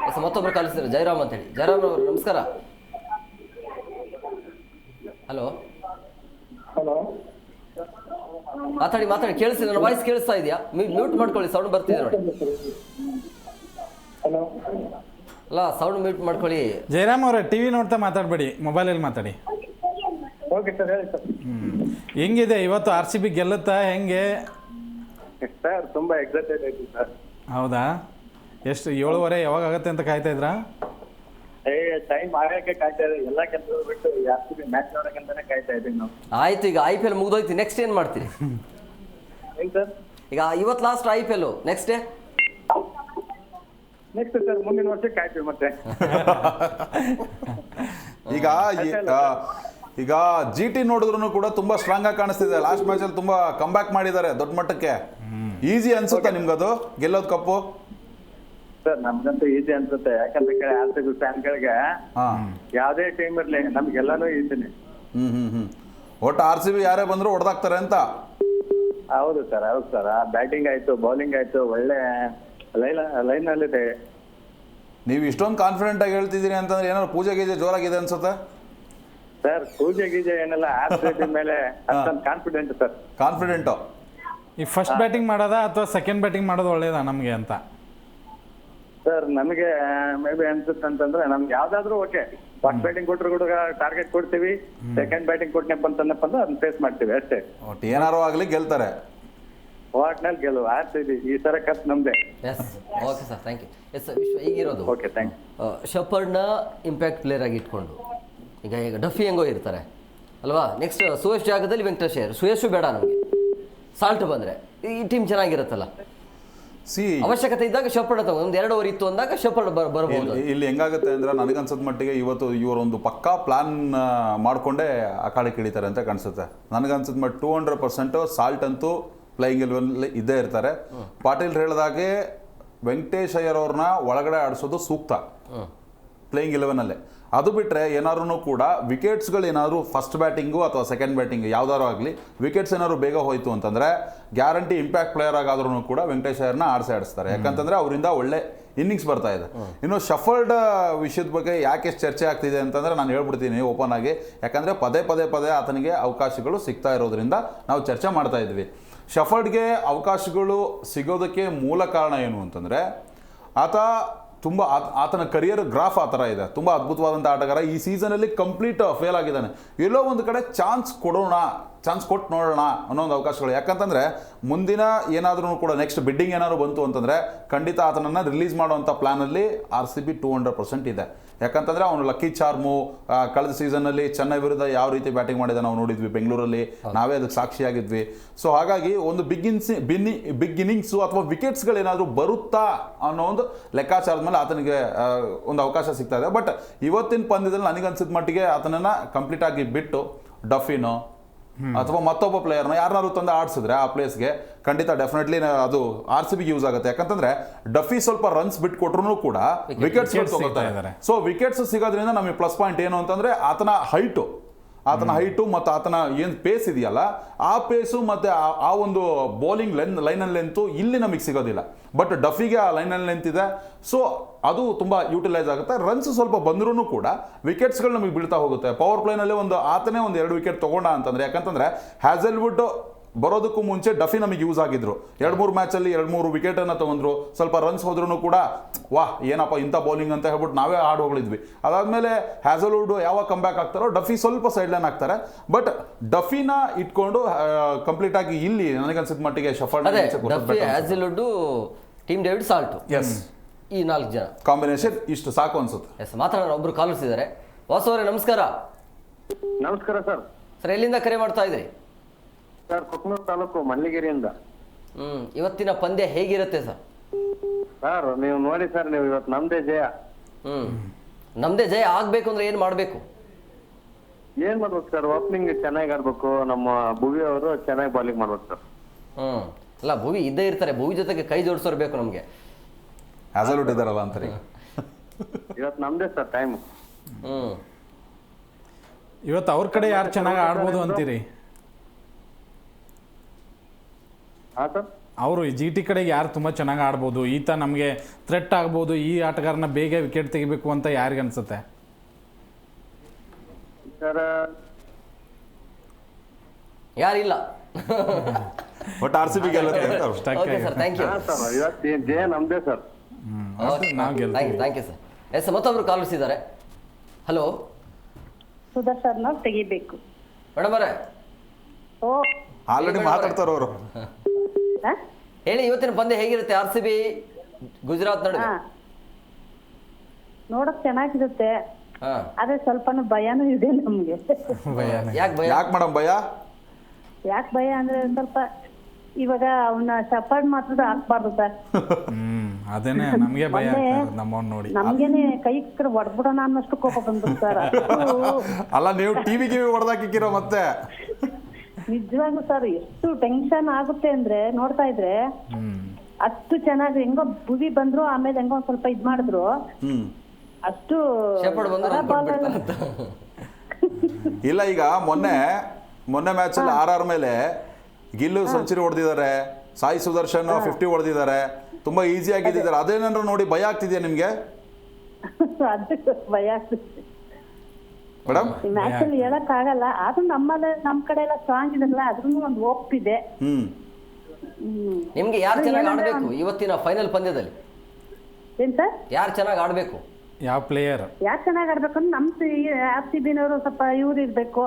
Yes ಮತ್ತೊಬ್ರು ಕಾಲಿಸ್ತಿದ್ದಾರೆ, ಜಯರಾಮ್ ಅಂತ ಹೇಳಿ. ಜಯರಾಮ್ ಅವರು ನಮಸ್ಕಾರ. ಹಲೋ ಮಾತಾಡಿ ಕೇಳಿಸ್ತಿದೆ? ನನ್ನ ವಾಯ್ಸ್ ಕೇಳಿಸ್ತಾ ಇದೆಯಾ? ಮ್ಯೂಟ್ ಮಾಡ್ಕೊಳ್ಳಿ, ಸೌಂಡ್ ಬರ್ತಿದೆ ನೋಡಿ. ಅಲ್ಲ, ಸೌಂಡ್ ಮ್ಯೂಟ್ ಮಾಡ್ಕೊಳ್ಳಿ. ಜಯರಾಮ್ ಅವರೇ, ಟಿವಿ ನೋಡ್ತಾ ಮಾತಾಡಬೇಡಿ, ಮೊಬೈಲಲ್ಲಿ ಮಾತಾಡಿ. ಓಕೆ ಸರ್, ಹೇಳಿ ಸರ್. ಹೆಂಗಿದೆ ಇವತ್ತು RCB ಗೆಲ್ಲುತ್ತಾ ಹೆಂಗೆ? ಸರ್ ತುಂಬಾ ಎಕ್ಸೈಟೆಡ್ ಆಯ್ತು ಸರ್. ಹೌದಾ? ಎಷ್ಟು 7:30 ಯಾವಾಗ ಆಗುತ್ತೆ ಅಂತ ಕಾಯ್ತಾ ಇದ್ರಾ? ಟೈಮ್ ಆಗಕ್ಕೆ ಕಾಯ್ತಾ ಇದೆ. ಎಲ್ಲ ಕೆಲಸ ಬಿಟ್ಟು RCB ಮ್ಯಾಚ್ ನೋಡಕ್ಕಂತಾನೆ ಕಾಯ್ತಾ ಇದ್ದೀವಿ ನಾವು. ಆಯ್ತು, ಈಗ IPL ಮುಗ್ದೋಯ್ತು, ನೆಕ್ಸ್ಟ್ ಏನ್ ಮಾಡ್ತೀರಿ? ಏನ್ ಸರ್? ಈಗ ಇವತ್ತು ಲಾಸ್ಟ್ IPL, ನೆಕ್ಸ್ಟ್ ಸರ್ ಮುಂದಿನ ವರ್ಷ ಕಾಯ್ತೀವಿ ಮತ್ತೆ. ಈಗ GT ನೋಡಿದ್ರು ಕೂಡ ತುಂಬಾ ಸ್ಟ್ರಾಂಗ್ ಆಗಿ ಕಾಣಿಸ್ತಿದೆ. ಲಾಸ್ಟ್ ಮ್ಯಾಚ್ ಅಲ್ಲಿ ತುಂಬಾ ಕಂಬ್ಯಾಕ್ ಮಾಡಿದ್ದಾರೆ ದೊಡ್ಡ ಮಟ್ಟಕ್ಕೆ. ಈಸಿ ಅನ್ಸುತ್ತಾ ನಿಮ್ಗದು ಗೆಲ್ಲೋದು ಕಪ್ಪು? ಸರ್ ನಮ್ಗಂತೂ ಈಸಿ ಅನ್ಸುತ್ತೆ, ಯಾಕಂದ್ರೆ RCB ಫ್ಯಾನ್ಗಳಿಗೆ ಯಾವ್ದೇ ಟೀಮ್ ಇರ್ಲಿ ನಮ್ಗೆಲ್ಲಾನು ಈಸಿನೇ. ಒಟ್ಟು RCB ಯಾರೇ ಬಂದ್ರು ಹೊಡೆದಾಕ್ತಾರೆ ಅಂತ. ಹೌದು ಸರ್. ಬ್ಯಾಟಿಂಗ್ ಆಯ್ತು, ಬೌಲಿಂಗ್ ಆಯ್ತು, ಒಳ್ಳೆ ಲೈನ್ ಅಲ್ಲಿದೆ. ನೀವು ಇಷ್ಟೊಂದು ಕಾನ್ಫಿಡೆಂಟ್ ಆಗಿ ಹೇಳ್ತಿದ್ದೀರಿ ಅಂತಂದ್ರೆ ಏನಾದ್ರು ಪೂಜೆ ಗೀಜೆ ಜೋರಾಗಿದೆ ಅನ್ಸುತ್ತೆ ಸರ್? ಪೂಜೆ ಗೀಜೆ ಏನೆಲ್ಲ RCB ಮೇಲೆ ಅಷ್ಟೊಂದು ಕಾನ್ಫಿಡೆಂಟ್ ಸರ್. ಕಾನ್ಫಿಡೆಂಟ್. ಈ ಫಸ್ಟ್ ಬ್ಯಾಟಿಂಗ್ ಮಾಡೋದಾ ಅಥವಾ ಸೆಕೆಂಡ್ ಬ್ಯಾಟಿಂಗ್ ಮಾಡೋದು ಒಳ್ಳೇದಾ ನಮಗೆ ಅಂತ? ಸರ್ ನಮಗೆ ಮೇ ಬಿ ಅನ್ಸುತ್ತೆ ಅಂತಂದ್ರೆ ನಮ್ಗೆ ಯಾವ್ದಾದ್ರು ಓಕೆ. ಫಸ್ಟ್ ಬ್ಯಾಟಿಂಗ್ ಕೊಟ್ಟರು ಕೂಡ ಟಾರ್ಗೆಟ್ ಕೊಡ್ತೀವಿ, ಸೆಕೆಂಡ್ ಬ್ಯಾಟಿಂಗ್ ಕೊಟ್ಟನಪ್ಪ ಅಂತಂದ್ರೆ ಅದನ್ನ ಫೇಸ್ ಮಾಡ್ತೀವಿ ಅಷ್ಟೇ. ಏನಾರು ಆಗ್ಲಿ ಗೆಲ್ತಾರೆ, ವಾಟ್ನಲ್ಲಿ ಗೆಲುವು RCB ಈ ಸರ ಕಪ್ ನಮ್ದೆ. Okay sir, thank you. Yes Vishwa, ಈಗಿರೋದು ಓಕೆ ಥ್ಯಾಂಕ್ ಯು. ಶೆಫರ್ಡ್ನ ಇಂಪ್ಯಾಕ್ಟ್ ಪ್ಲೇಯರ್ ಆಗಿ ಇಟ್ಕೊಂಡು ಈಗ ಡಫಿ ಹೆಂಗೋ ಇರ್ತಾರೆ ಅಲ್ವಾ, ನೆಕ್ಸ್ಟ್ ಸುಯೇಶ್ ಜಾಗದಲ್ಲಿ ವೆಂಕಟೇಶ್ ಅಯ್ಯರ್. ಸುಯೇಶು ಬೇಡ ನಮಗೆ, ಸಾಲ್ಟ್ ಬಂದರೆ ಈ ಟೀಮ್ ಚೆನ್ನಾಗಿರುತ್ತಲ್ಲ. ಅವಶ್ಯಕತೆ ಇದ್ದಾಗ ಶೆಫರ್ಡ್ ತಗೋ, ಒಂದು 2 ಓವರ್ ಇತ್ತು ಅಂದಾಗ ಶೆಫರ್ಡ್ ಬರಬಹುದು. ಇಲ್ಲಿ ಹೆಂಗಾಗುತ್ತೆ ಅಂದ್ರೆ ನನಗನ್ಸದ ಮಟ್ಟಿಗೆ ಇವತ್ತು ಇವರೊಂದು ಪಕ್ಕಾ ಪ್ಲಾನ್ ಮಾಡ್ಕೊಂಡೇ ಅಖಾಡಕ್ಕೆ ಇಳಿತಾರೆ ಅಂತ ಕಾಣಿಸುತ್ತೆ ನನಗನ್ಸದ ಮಟ್ಟ. 200% ಸಾಲ್ಟ್ ಅಂತೂ ಪ್ಲೇಯಿಂಗ್ ಎಲೆವನ್ ಇದ್ದೇ ಇರ್ತಾರೆ. ಪಾಟೀಲ್ ಹೇಳಿದಾಗೆ ವೆಂಕಟೇಶ್ ಅಯ್ಯರ್ ಅವ್ರನ್ನ ಒಳಗಡೆ ಆಡಿಸೋದು ಸೂಕ್ತ ಪ್ಲೇಯಿಂಗ್ 11ಅಲ್ಲೇ. ಅದು ಬಿಟ್ಟರೆ ಏನಾದ್ರು ಕೂಡ ವಿಕೆಟ್ಸ್ಗಳು ಏನಾದರೂ ಫಸ್ಟ್ ಬ್ಯಾಟಿಂಗು ಅಥವಾ ಸೆಕೆಂಡ್ ಬ್ಯಾಟಿಂಗ್ ಯಾವ್ದಾದ್ರು ಆಗಲಿ ವಿಕೆಟ್ಸ್ ಏನಾದ್ರು ಬೇಗ ಹೋಯ್ತು ಅಂತಂದರೆ ಗ್ಯಾರಂಟಿ ಇಂಪ್ಯಾಕ್ಟ್ ಪ್ಲೇಯರ್ ಆಗಾದ್ರೂ ಕೂಡ ವೆಂಕಟೇಶ್ ಅಯ್ಯರ್ನ ಆಡಿಸ್ತಾರೆ. ಯಾಕಂತಂದರೆ ಅವರಿಂದ ಒಳ್ಳೆ ಇನ್ನಿಂಗ್ಸ್ ಬರ್ತಾ ಇದೆ. ಇನ್ನು ಶಫಲ್ಡ್ ವಿಷಯದ ಬಗ್ಗೆ ಯಾಕೆ ಚರ್ಚೆ ಆಗ್ತಿದೆ ಅಂತಂದರೆ ನಾನು ಹೇಳ್ಬಿಡ್ತೀನಿ ಓಪನ್ ಆಗಿ, ಯಾಕಂದರೆ ಪದೇ ಆತನಿಗೆ ಅವಕಾಶಗಳು ಸಿಗ್ತಾ ಇರೋದ್ರಿಂದ ನಾವು ಚರ್ಚೆ ಮಾಡ್ತಾ ಇದ್ವಿ. ಶಫಲ್ಡ್ಗೆ ಅವಕಾಶಗಳು ಸಿಗೋದಕ್ಕೆ ಮೂಲ ಕಾರಣ ಏನು ಅಂತಂದರೆ ಆತನ ಕರಿಯರ್ ಗ್ರಾಫ್ ಆ ಥರ ಇದೆ. ತುಂಬ ಅದ್ಭುತವಾದಂಥ ಆಟಗಾರ. ಈ ಸೀಸನಲ್ಲಿ ಕಂಪ್ಲೀಟ್ ಫೇಲ್ ಆಗಿದ್ದಾನೆ. ಎಲ್ಲೋ ಒಂದು ಕಡೆ ಚಾನ್ಸ್ ಕೊಟ್ಟು ನೋಡೋಣ ಅನ್ನೋ ಒಂದು ಅವಕಾಶಗಳು. ಯಾಕಂತಂದರೆ ಮುಂದಿನ ಏನಾದರೂ ಕೂಡ ನೆಕ್ಸ್ಟ್ ಬಿಡ್ಡಿಂಗ್ ಏನಾದ್ರು ಬಂತು ಅಂತಂದರೆ ಖಂಡಿತ ಆತನನ್ನು ರಿಲೀಸ್ ಮಾಡುವಂಥ ಪ್ಲ್ಯಾನಲ್ಲಿ RCB 200% ಇದೆ. ಯಾಕಂತಂದರೆ ಅವನು ಲಕ್ಕಿ ಚಾರ್ಮು ಕಳೆದ ಸೀಸನ್ನಲ್ಲಿ ಚೆನ್ನೈ ವಿರುದ್ಧ ಯಾವ ರೀತಿ ಬ್ಯಾಟಿಂಗ್ ಮಾಡಿದ ನಾವು ನೋಡಿದ್ವಿ ಬೆಂಗಳೂರಲ್ಲಿ, ನಾವೇ ಅದಕ್ಕೆ ಸಾಕ್ಷಿಯಾಗಿದ್ವಿ. ಸೊ ಹಾಗಾಗಿ ಒಂದು ಬಿಗ್ ಇನ್ನಿಂಗ್ಸು ಅಥವಾ ವಿಕೆಟ್ಸ್ಗಳೇನಾದರೂ ಬರುತ್ತಾ ಅನ್ನೋ ಒಂದು ಲೆಕ್ಕಾಚಾರದ ಮೇಲೆ ಆತನಿಗೆ ಒಂದು ಅವಕಾಶ ಸಿಗ್ತಾ ಇದೆ. ಬಟ್ ಇವತ್ತಿನ ಪಂದ್ಯದಲ್ಲಿ ನನಗನ್ಸಿದ ಮಟ್ಟಿಗೆ ಆತನನ್ನು ಕಂಪ್ಲೀಟ್ ಆಗಿ ಬಿಟ್ಟು ಡಫಿನೋ ಅಥವಾ ಮತ್ತೊಬ್ಬ ಪ್ಲೇಯರ್ನ ಯಾರನ್ನಾರು ತಂದು ಆಡಿಸಿದ್ರೆ ಆ ಪ್ಲೇಸ್ಗೆ ಖಂಡಿತ ಡೆಫಿನೆಟ್ಲಿ ಅದು RCBಗೆ ಯೂಸ್ ಆಗುತ್ತೆ. ಯಾಕಂತಂದ್ರೆ ಡಫಿ ಸ್ವಲ್ಪ ರನ್ಸ್ ಬಿಟ್ಟು ಕೊಟ್ರು ಕೂಡ ವಿಕೆಟ್ಸ್ ತಗೋತಾರೆ. ಸೊ ವಿಕೆಟ್ಸ್ ಸಿಗೋದ್ರಿಂದ ನಮಗೆ ಪ್ಲಸ್ ಪಾಯಿಂಟ್ ಏನು ಅಂತಂದ್ರೆ ಆತನ ಹೈಟು ಮತ್ತು ಆತನ ಏನು ಪೇಸ್ ಇದೆಯಲ್ಲ ಆ ಪೇಸು ಮತ್ತು ಆ ಒಂದು ಬೌಲಿಂಗ್ ಲೈನಲ್ಲಿ ಲೆಂತು ಇಲ್ಲಿ ನಮಗೆ ಸಿಗೋದಿಲ್ಲ. ಬಟ್ ಡಫಿಗೆ ಆ ಲೈನಲ್ಲಿ ಲೆಂತ್ ಇದೆ. ಸೊ ಅದು ತುಂಬ ಯೂಟಿಲೈಸ್ ಆಗುತ್ತೆ. ರನ್ಸ್ ಸ್ವಲ್ಪ ಬಂದ್ರೂ ಕೂಡ ವಿಕೆಟ್ಸ್ಗಳು ನಮಗೆ ಬೀಳ್ತಾ ಹೋಗುತ್ತೆ. ಪವರ್ ಪ್ಲೇನಲ್ಲಿ ಆತನೇ ಒಂದು 2 ವಿಕೆಟ್ ತೊಗೊಂಡ ಅಂತಂದರೆ, ಯಾಕಂತಂದರೆ ಹ್ಯಾಸಲ್ವುಡ್ ಬರೋದಕ್ಕೂ ಮುಂಚೆ ಡಫಿ ನಮಗೆ ಯೂಸ್ ಆಗಿದ್ರು. 2-3 ಮ್ಯಾಚಲ್ಲಿ 2-3 ವಿಕೆಟನ್ನು ತೊಗೊಂಡ್ರು. ಸ್ವಲ್ಪ ರನ್ಸ್ ಹೋದ್ರೂ ಕೂಡ ವಾಹ್ ಏನಪ್ಪ ಇಂಥ ಬೌಲಿಂಗ್ ಅಂತ ಹೇಳ್ಬಿಟ್ಟು ನಾವೇ ಆಡ್ ಹೋಗಳಿದ್ವಿ. ಅದಾದಮೇಲೆ ಹ್ಯಾಸಲ್ವುಡ್ ಯಾವಾಗ ಕಮ್ ಬ್ಯಾಕ್ ಆಗ್ತಾರೋ ಡಫಿ ಸ್ವಲ್ಪ ಸೈಡ್ ಲೈನ್ ಆಗ್ತಾರೆ. ಬಟ್ ಡಫಿನ ಇಟ್ಕೊಂಡು ಕಂಪ್ಲೀಟ್ ಆಗಿ ಇಲ್ಲಿ ನನಗನ್ಸಿದ ಮಟ್ಟಿಗೆ shuffle Hazlewood, team David, salt, ಈ 4 ಜನ ಕಾಂಬಿನೇಷನ್ ಇಷ್ಟು ಸಾಕು ಅನ್ಸುತ್ತೆ. ಮಾತಾಡೋಣ. ಒಬ್ರು ಕಾಲರ್ಸ್ ಇದ್ದಾರೆ. ವಾಸು ಅವರೇ ನಮಸ್ಕಾರ. ನಮಸ್ಕಾರ ಸರ್. ಸರ್ ಎಲ್ಲಿಂದ ಕರೆ ಮಾಡ್ತಾ ಇದ್ರಿ? ಸರ್ ಕುಕ್ನೂರು ತಾಲೂಕು ಮಲ್ಲಿಗೆರೆಯಿಂದ. ಇವತ್ತಿನ ಪಂದ್ಯ ಹೇಗಿರುತ್ತೆ ಸರ್? ಸರ್ ನೀವು ನೋಡಿ ಸರ್, ನೀವು ಇವತ್ತು ನಮ್ದೇ ಜಯ. ನಮ್ದೇ ಜಯ ಆಗ್ಬೇಕು ಅಂದ್ರೆ ಏನ್ ಮಾಡ್ಬೇಕು? ಏನ್ ಮಾಡ್ಬೇಕು ಸರ್? ಓಪನಿಂಗ್ ಚೆನ್ನಾಗಿ ಆಡ್ಬೇಕು. ನಮ್ಮ ಭುವಿ ಅವರು ಚೆನ್ನಾಗಿ ಬೌಲಿಂಗ್ ಮಾಡ್ಬೇಕು ಸರ್. ಅಲ್ಲ, ಭುವಿ ಇದ್ದೇ ಇರ್ತಾರೆ. ಭುವಿ ಜೊತೆಗೆ ಕೈ ಜೋಡಿಸೋರ್ಬೇಕು ನಮ್ಗೆ. ಹ್ಯಾಸಲ್ವುಡ್ ಇದಾರಲ್ಲ ಅಂತಾರೆ. ಇವತ್ತು ನಮ್ದೇ ಸರ್ ಟೈಮ್. ಇವತ್ತು ಅವ್ರ ಕಡೆ ಯಾರು ಚೆನ್ನಾಗಿ ಆಡ್ಬೋದು ಅಂತೀರಿ? ಅವರು GT ಕಡೆಗೆ ಯಾರು ತುಂಬ ಚೆನ್ನಾಗಿ ಆಡ್ಬೋದು, ಈತ ನಮಗೆ ಥ್ರೆಟ್ ಆಗ್ಬೋದು, ಈ ಆಟಗಾರನ ಬೇಗ ವಿಕೆಟ್ ತೆಗಿಬೇಕು ಅಂತ ಯಾರಿಗೆ ಅನ್ಸುತ್ತೆ? ಸರ್ ಯಾರಿಲ್ಲ. ಬಟ್ RCB ಗೆಲ್ಲುತ್ತೆ ಅಂತ ಓಕೆ ಸರ್, ಥ್ಯಾಂಕ್ ಯು. ಇವತ್ತು ಜಯ ನಮ್ದೇ sir. Thank you sir. Yes, ಮತ್ತೊಬ್ರು ಕಾಲರ್ಸ್ ಇದ್ದಾರೆ. ಹಲೋ, ಸುದರ್ಶನ್ ತೆಗಿಬೇಕು ಮೇಡಮ್ ಅವರೇ. ಆಲ್ರೆಡಿ ಮಾತಾಡ್ತಾರ ಅವರು. ಹೇಳಿ, ಇವತ್ತಿನ ಪಂದ್ಯ ಹೇಗಿರುತ್ತೆ? RCB ಗುಜರಾತ್ ನಡುವೆ. ನೋಡಕ್ ಚೆನ್ನಾಗಿರುತ್ತೆ, ಆದ್ರೆ ಸ್ವಲ್ಪ ಭಯನೂ ಇದೆ ನಮ್ಗೆ. ಯಾಕೆ ಮೇಡಮ್ ಭಯ? ಯಾಕೆ ಭಯ ಅಂದ್ರೆ ಸ್ವಲ್ಪ ಇವಾಗ ಅವನ್ನ ಶಫರ್ಡ್ ಮಾತ್ರ ಹಾಕ್ಬಾರ್ದು ಸರ್. ಅದೇನೆ ನಮ್ಗೆ ಭಯ ನಮ್ಮವ್ನ ನೋಡಿ. ನಮ್ಗೇನೆ ಕೈ ಹೊಡ್ಬಿಡೋಣ ಅನ್ನಷ್ಟು ಕೋಪ ಬಂತು ಸರ್. ಅಲ್ಲ, ನೀವು ಟಿವಿ ಹೊಡೆದಾಕಿರೋ ಮತ್ತೆ ನಿಜವಾಗ್ಲೂ ಸರ್ ಎಷ್ಟು ಟೆನ್ಷನ್ ಆಗುತ್ತೆ ಅಂದ್ರೆ ನೋಡ್ತಾ ಇದ್ರೆ. ಅಷ್ಟು ಚೆನ್ನಾಗಿ ಹೆಂಗೋ ಭುವಿ ಬಂದ್ರು, ಆಮೇಲೆ ಹೆಂಗೋ ಒಂದ್ ಸ್ವಲ್ಪ ಇದ್ ಮಾಡಿದ್ರು. ಅಷ್ಟು ಇಲ್ಲ. ಈಗ ಮೊನ್ನೆ ಮ್ಯಾಚ್ ಅಲ್ಲಿ RR ಮೇಲೆ ಗಿಲ್ಲು ಸೆಂಚುರಿ ಹೊಡೆದಿದ್ದಾರೆ, ಸಾಯಿ ಸುದರ್ಶನ್ 50 ಹೊಡೆದಿದ್ದಾರೆ, ತುಂಬಾ ಈಸಿ ಆಗಿದ್ದಾರೆ. ಅದೇನಾದ್ರು ನೋಡಿ ಭಯ ಆಗ್ತಿದ್ಯಾ ನಿಮ್ಗೆ? ಭಯ ಆಗ್ತಿದೆ ಮೇಡಮ್. ಈ ಮ್ಯಾಚ್ ಅಲ್ಲಿ ಹೇಳಕ್ ಆಗಲ್ಲ, ಆದ್ರೂ ನಮ್ ಕಡೆ ಎಲ್ಲ ಸ್ಟ್ರಾಂಗ್ ಇದೆಲ್ಲ, ಅದ್ರೂ ಒಂದು ಹೋಪ್ ಇದೆ. ನಿಮ್ಗೆ ಯಾರು ಚೆನ್ನಾಗಿ ಆಡ್ಬೇಕು ಇವತ್ತಿನ ಫೈನಲ್ ಪಂದ್ಯದಲ್ಲಿ? ಏನ್ ಸರ್? ಯಾರು ಚೆನ್ನಾಗಿ ಆಡ್ಬೇಕು? ಯಾವ ಪ್ಲೇಯರ್ ಯಾರು ಚೆನ್ನಾಗಿ ಆಡ್ಬೇಕು ಅಂದ್ರೆ ನಮ್ RCB ನವರು ಸ್ವಲ್ಪ ಇವ್ರು ಇರ್ಬೇಕು,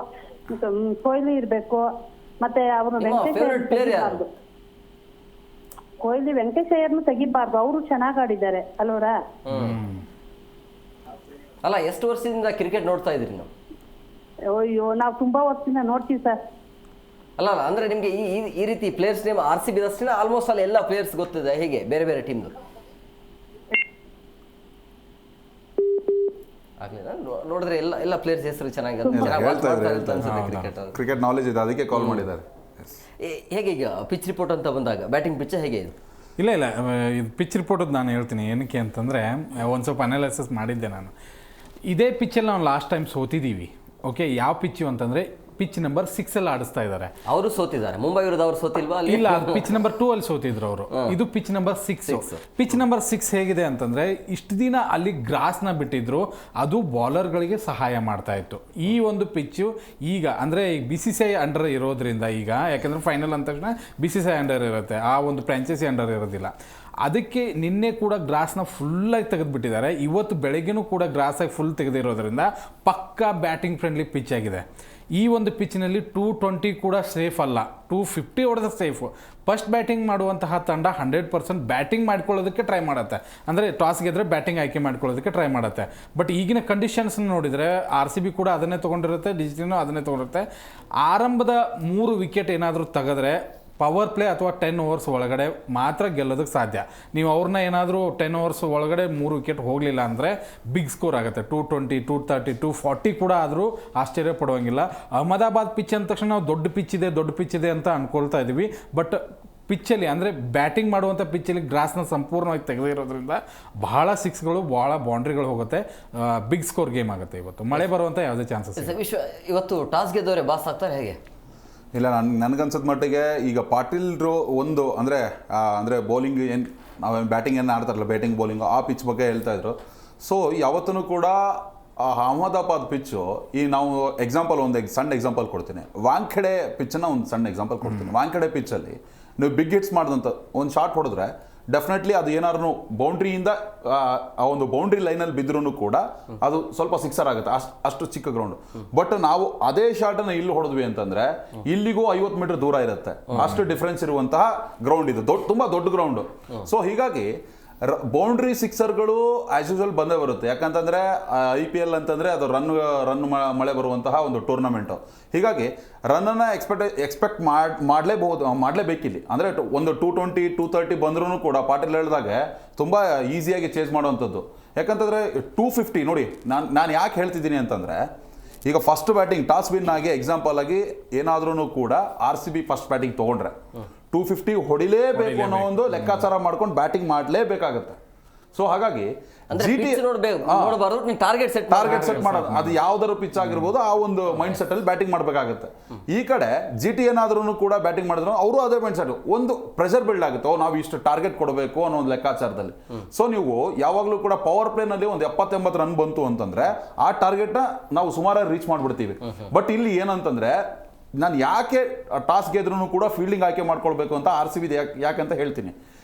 ಕೊಹ್ಲಿ ಇರ್ಬೇಕು, ಮತ್ತೆ ಅವರು ವೆಂಕಟೇಶ್ ಕೊಹ್ಲಿ ವೆಂಕಟೇಶ್ ಅಯ್ಯರ್ನು ತೆಗಿಬಾರ್ದು. ಅವರು ಚೆನ್ನಾಗಿ ಆಡಿದ್ದಾರೆ ಅಲ್ವರ? ಅಲ್ಲ, ಎಷ್ಟು ವರ್ಷದಿಂದ ಕ್ರಿಕೆಟ್ ನೋಡ್ತಾ ಇದ್ರಿ ನಾವು? ಅಯ್ಯೋ, ನಾವು ತುಂಬಾ ವರ್ಷದಿಂದ ನೋಡ್ತೀವಿ ಸರ್. ಅಲ್ಲ ಅಂದ್ರೆ ನಿಮ್ಗೆ ಈ ರೀತಿ ಪ್ಲೇಯರ್ಸ್ ನೇಮ್ RCB ಅಷ್ಟೇ ಆಲ್ಮೋಸ್ಟ್ ಅಲ್ಲಿ ಎಲ್ಲ ಪ್ಲೇಯರ್ಸ್ ಗೊತ್ತಿದೆ ಹೇಗೆ ಬೇರೆ ಬೇರೆ ಟೀಮ್ದು? ನೋಡಿದ್ರೆ ಎಲ್ಲ ಪ್ಲೇಯರ್ಸ್ ಹೆಸರು ಚೆನ್ನಾಗಿ ಕ್ರಿಕೆಟ್ ನಾಲೆಜ್ ಇದೆ, ಅದಕ್ಕೆ ಕಾಲ್ ಮಾಡಿದ್ದಾರೆ. ಹೇಗೆ ಈಗ ಪಿಚ್ ರಿಪೋರ್ಟ್ ಅಂತ ಬಂದಾಗ ಬ್ಯಾಟಿಂಗ್ ಪಿಚ್ ಹೇಗೆ ಇದು? ಇಲ್ಲ ಇದು ಪಿಚ್ ರಿಪೋರ್ಟದ್ದು ನಾನು ಹೇಳ್ತೀನಿ. ಏನಕ್ಕೆ ಅಂತಂದರೆ ಒಂದು ಸ್ವಲ್ಪ ಅನಾಲಿಸಿಸ್ ಮಾಡಿದ್ದೆ ನಾನು. ಇದೇ ಪಿಚ್ಚಲ್ಲಿ ನಾವು ಲಾಸ್ಟ್ ಟೈಮ್ ಸೋತಿದ್ದೀವಿ. ಓಕೆ, ಯಾವ ಪಿಚ್ಚು ಅಂತಂದರೆ ಪಿಚ್ ನಂಬರ್ 6 ಅಲ್ಲಿ ಆಡಿಸ್ತಾ ಇದ್ದಾರೆ. ಅವರು ಸೋತಿದ್ದಾರೆ. ಮುಂಬೈ ವಿರುದ್ಧ ಅವರು ಸೋತಿಲ್ವಾ? ಇಲ್ಲ, ಪಿಚ್ ನಂಬರ್ 2 ಅಲ್ಲಿ ಸೋತಿದ್ರು ಅವರು. ಇದು ಪಿಚ್ ನಂಬರ್ 6. ಪಿಚ್ ನಂಬರ್ 6 ಹೇಗಿದೆ ಅಂತಂದ್ರೆ ಇಷ್ಟು ದಿನ ಅಲ್ಲಿ ಗ್ರಾಸ್ನ ಬಿಟ್ಟಿದ್ರು, ಅದು ಬೌಲರ್ಗಳಿಗೆ ಸಹಾಯ ಮಾಡ್ತಾ ಇತ್ತು. ಈ ಒಂದು ಪಿಚ್ಚು ಈಗ ಅಂದರೆ BCCI ಅಂಡರ್ ಇರೋದ್ರಿಂದ ಈಗ, ಯಾಕಂದ್ರೆ ಫೈನಲ್ ಅಂದ ತಕ್ಷಣ BCCI ಅಂಡರ್ ಇರುತ್ತೆ, ಆ ಒಂದು ಫ್ರಾಂಚೈಸಿ ಅಂಡರ್ ಇರೋದಿಲ್ಲ. ಅದಕ್ಕೆ ನಿನ್ನೆ ಕೂಡ ಗ್ರಾಸ್ನ ಫುಲ್ಲಾಗಿ ತೆಗೆದುಬಿಟ್ಟಿದ್ದಾರೆ. ಇವತ್ತು ಬೆಳಗ್ಗೆನೂ ಕೂಡ ಗ್ರಾಸಾಗಿ ಫುಲ್ ತೆಗೆದಿರೋದ್ರಿಂದ ಪಕ್ಕಾ ಬ್ಯಾಟಿಂಗ್ ಫ್ರೆಂಡ್ಲಿ ಪಿಚ್ ಆಗಿದೆ. ಈ ಒಂದು ಪಿಚ್ನಲ್ಲಿ 220 ಕೂಡ ಸೇಫ್ ಅಲ್ಲ, 250 ಹೊಡೆದ ಸೇಫು. ಫಸ್ಟ್ ಬ್ಯಾಟಿಂಗ್ ಮಾಡುವಂತಹ ತಂಡ 100% ಬ್ಯಾಟಿಂಗ್ ಮಾಡ್ಕೊಳ್ಳೋದಕ್ಕೆ ಟ್ರೈ ಮಾಡುತ್ತೆ, ಅಂದರೆ ಟಾಸ್ ಗೆದ್ರೆ ಬ್ಯಾಟಿಂಗ್ ಆಯ್ಕೆ ಮಾಡ್ಕೊಳ್ಳೋದಕ್ಕೆ ಟ್ರೈ ಮಾಡುತ್ತೆ. ಬಟ್ ಈಗಿನ ಕಂಡೀಷನ್ಸ್ನ ನೋಡಿದರೆ RCB ಕೂಡ ಅದನ್ನೇ ತೊಗೊಂಡಿರುತ್ತೆ, ಡಿಜಿಟಿನೂ ಅದನ್ನೇ ತೊಗೊಂಡಿರುತ್ತೆ. ಆರಂಭದ 3 ವಿಕೆಟ್ ಏನಾದರೂ ತೆಗೆದ್ರೆ ಪವರ್ ಪ್ಲೇ ಅಥವಾ 10 ಓವರ್ಸ್ ಒಳಗಡೆ ಮಾತ್ರ ಗೆಲ್ಲೋದಕ್ಕೆ ಸಾಧ್ಯ. ನೀವು ಅವ್ರನ್ನ ಏನಾದರೂ 10 ಓವರ್ಸ್ ಒಳಗಡೆ 3 ವಿಕೆಟ್ ಹೋಗಲಿಲ್ಲ ಅಂದರೆ ಬಿಗ್ ಸ್ಕೋರ್ ಆಗುತ್ತೆ. 220, 230, 240 ಕೂಡ ಆದರೂ ಆಶ್ಚರ್ಯ ಪಡುವಂಗಿಲ್ಲ. ಅಹಮದಾಬಾದ್ ಪಿಚ್ ಅಂದ ತಕ್ಷಣ ನಾವು ದೊಡ್ಡ ಪಿಚ್ ಇದೆ ಅಂತ ಅಂದ್ಕೊಳ್ತಾ ಇದ್ದೀವಿ. ಬಟ್ ಪಿಚ್ಚಲ್ಲಿ ಅಂದರೆ ಬ್ಯಾಟಿಂಗ್ ಮಾಡುವಂಥ ಪಿಚ್ಚಲ್ಲಿ ಗ್ರಾಸ್ನ ಸಂಪೂರ್ಣವಾಗಿ ತೆಗೆದಿರೋದ್ರಿಂದ ಬಹಳ ಸಿಕ್ಸ್ಗಳು, ಬಹಳ ಬೌಂಡ್ರಿಗಳು ಹೋಗುತ್ತೆ. ಬಿಗ್ ಸ್ಕೋರ್ ಗೇಮ್ ಆಗುತ್ತೆ ಇವತ್ತು. ಮಳೆ ಬರುವಂಥ ಯಾವುದೇ ಚಾನ್ಸಸ್ ವಿಶ್ವ ಇವತ್ತು ಟಾಸ್ ಗೆದ್ದವರೇ ಬಾಸ್ ಆಗ್ತಾರೆ ಹೇಗೆ? ಇಲ್ಲ, ನನಗನ್ಸದ ಮಟ್ಟಿಗೆ ಈಗ ಪಾಟೀಲ್ರು ಒಂದು ಅಂದರೆ ಬೌಲಿಂಗ್ ಏನು ನಾವು ಬ್ಯಾಟಿಂಗ್ ಏನು ಆಡ್ತಾರಲ್ಲ, ಬ್ಯಾಟಿಂಗ್ ಬೌಲಿಂಗು ಆ ಪಿಚ್ ಬಗ್ಗೆ ಹೇಳ್ತಾ ಇದ್ರು. ಸೊ ಯಾವತ್ತೂ ಕೂಡ ಅಹಮದಾಬಾದ್ ಪಿಚ್ಚು, ಈ ನಾವು ಎಕ್ಸಾಂಪಲ್ ಒಂದು ಸಣ್ಣ ಎಕ್ಸಾಂಪಲ್ ಕೊಡ್ತೀನಿ. ವಾಂಖೆಡೆ ಪಿಚ್ಚನ್ನು ಒಂದು ಸಣ್ಣ ಎಕ್ಸಾಂಪಲ್ ಕೊಡ್ತೀನಿ. ವಾಂಖೆಡೆ ಪಿಚ್ಚಲ್ಲಿ ನೀವು ಬಿಗ್ ಹಿಟ್ಸ್ ಮಾಡಿದಂಥ ಒಂದು ಶಾಟ್ ಹೊಡೆದ್ರೆ ಡೆಫಿನೆಟ್ಲಿ ಅದು ಏನಾದ್ರು ಬೌಂಡ್ರಿಯಿಂದ ಆ ಒಂದು ಬೌಂಡ್ರಿ ಲೈನಲ್ಲಿ ಬಿದ್ರೂ ಕೂಡ ಅದು ಸ್ವಲ್ಪ ಸಿಕ್ಸರ್ ಆಗುತ್ತೆ, ಅಷ್ಟು ಚಿಕ್ಕ ಗ್ರೌಂಡ್. ಬಟ್ ನಾವು ಅದೇ ಶಾಟನ್ನು ಇಲ್ಲಿ ಹೊಡೆದ್ವಿ ಅಂತಂದ್ರೆ ಇಲ್ಲಿಗೂ 50 ಮೀಟರ್ ದೂರ ಇರುತ್ತೆ, ಅಷ್ಟು ಡಿಫ್ರೆನ್ಸ್ ಇರುವಂತಹ ಗ್ರೌಂಡ್ ಇದು, ತುಂಬ ದೊಡ್ಡ ಗ್ರೌಂಡು. ಸೊ ಹೀಗಾಗಿ ಬೌಂಡ್ರಿ ಸಿಕ್ಸರ್ಗಳು ಆಸ್ ಯೂಶುವಲ್ ಬಂದೇ ಬರುತ್ತೆ. ಯಾಕಂತಂದರೆ IPL ಅಂತಂದರೆ ಅದು ರನ್ ಮಳೆ ಬರುವಂತಹ ಒಂದು ಟೂರ್ನಮೆಂಟು. ಹೀಗಾಗಿ ರನ್ನನ್ನು ಎಕ್ಸ್ಪೆಕ್ಟ್ ಮಾಡಲೇಬೇಕಿಲ್ಲಿ. ಅಂದರೆ ಒಂದು 220, 230 ಬಂದ್ರೂ ಕೂಡ ಪಾಟೀಲ್ ಹೇಳಿದಾಗೆ ತುಂಬ ಈಸಿಯಾಗಿ ಚೇಸ್ ಮಾಡುವಂಥದ್ದು. ಯಾಕಂತಂದರೆ 250 ನೋಡಿ, ನಾನು ಯಾಕೆ ಹೇಳ್ತಿದ್ದೀನಿ ಅಂತಂದರೆ, ಈಗ ಫಸ್ಟ್ ಬ್ಯಾಟಿಂಗ್ ಟಾಸ್ ವಿನ್ ಆಗಿ ಎಕ್ಸಾಂಪಲ್ ಆಗಿ ಏನಾದ್ರೂ ಕೂಡ RCB ಫಸ್ಟ್ ಬ್ಯಾಟಿಂಗ್ ತೊಗೊಂಡ್ರೆ 250 ಹೊಡಿಲೇಬೇಕು ಅನ್ನೋ ಒಂದು ಲೆಕ್ಕಾಚಾರ ಮಾಡ್ಕೊಂಡು ಬ್ಯಾಟಿಂಗ್ ಮಾಡಲೇಬೇಕಾಗುತ್ತೆ. ಸೊ ಹಾಗಾಗಿ ಟಾರ್ಗೆಟ್ ಸೆಟ್ ಮಾಡೋದು, ಅದು ಯಾವ್ದಾದ್ರು ಪಿಚ್ ಆಗಿರ್ಬೋದು, ಆ ಒಂದು ಮೈಂಡ್ ಸೆಟ್ ಅಲ್ಲಿ ಬ್ಯಾಟಿಂಗ್ ಮಾಡಬೇಕಾಗುತ್ತೆ. ಈ ಕಡೆ GT ಏನಾದ್ರೂ ಕೂಡ ಬ್ಯಾಟಿಂಗ್ ಮಾಡಿದ್ರು ಅವರು ಅದೇ ಮೈಂಡ್ ಸೆಟ್, ಒಂದು ಪ್ರೆಷರ್ ಬಿಲ್ಡ್ ಆಗುತ್ತೆ, ನಾವು ಇಷ್ಟು ಟಾರ್ಗೆಟ್ ಕೊಡಬೇಕು ಅನ್ನೋ ಒಂದು ಲೆಕ್ಕಾಚಾರದಲ್ಲಿ. ಸೊ ನೀವು ಯಾವಾಗಲೂ ಕೂಡ ಪವರ್ ಪ್ಲೇ ನಲ್ಲಿ ಒಂದು 70-80 ರನ್ ಬಂತು ಅಂತಂದ್ರೆ ಆ ಟಾರ್ಗೆಟ್ ನ ನಾವು ಸುಮಾರು ರೀಚ್ ಮಾಡ್ಬಿಡ್ತೀವಿ. ಬಟ್ ಇಲ್ಲಿ ಏನಂತಂದ್ರೆ, ನಾನು ಯಾಕೆ ಟಾಸ್ ಗೆದ್ರೂ ಕೂಡ ಫೀಲ್ಡಿಂಗ್ ಆಯ್ಕೆ ಮಾಡ್ಕೊಳ್ಬೇಕು ಅಂತ RCB ಯಾಕಂತ ಹೇಳ್ತೀನಿ.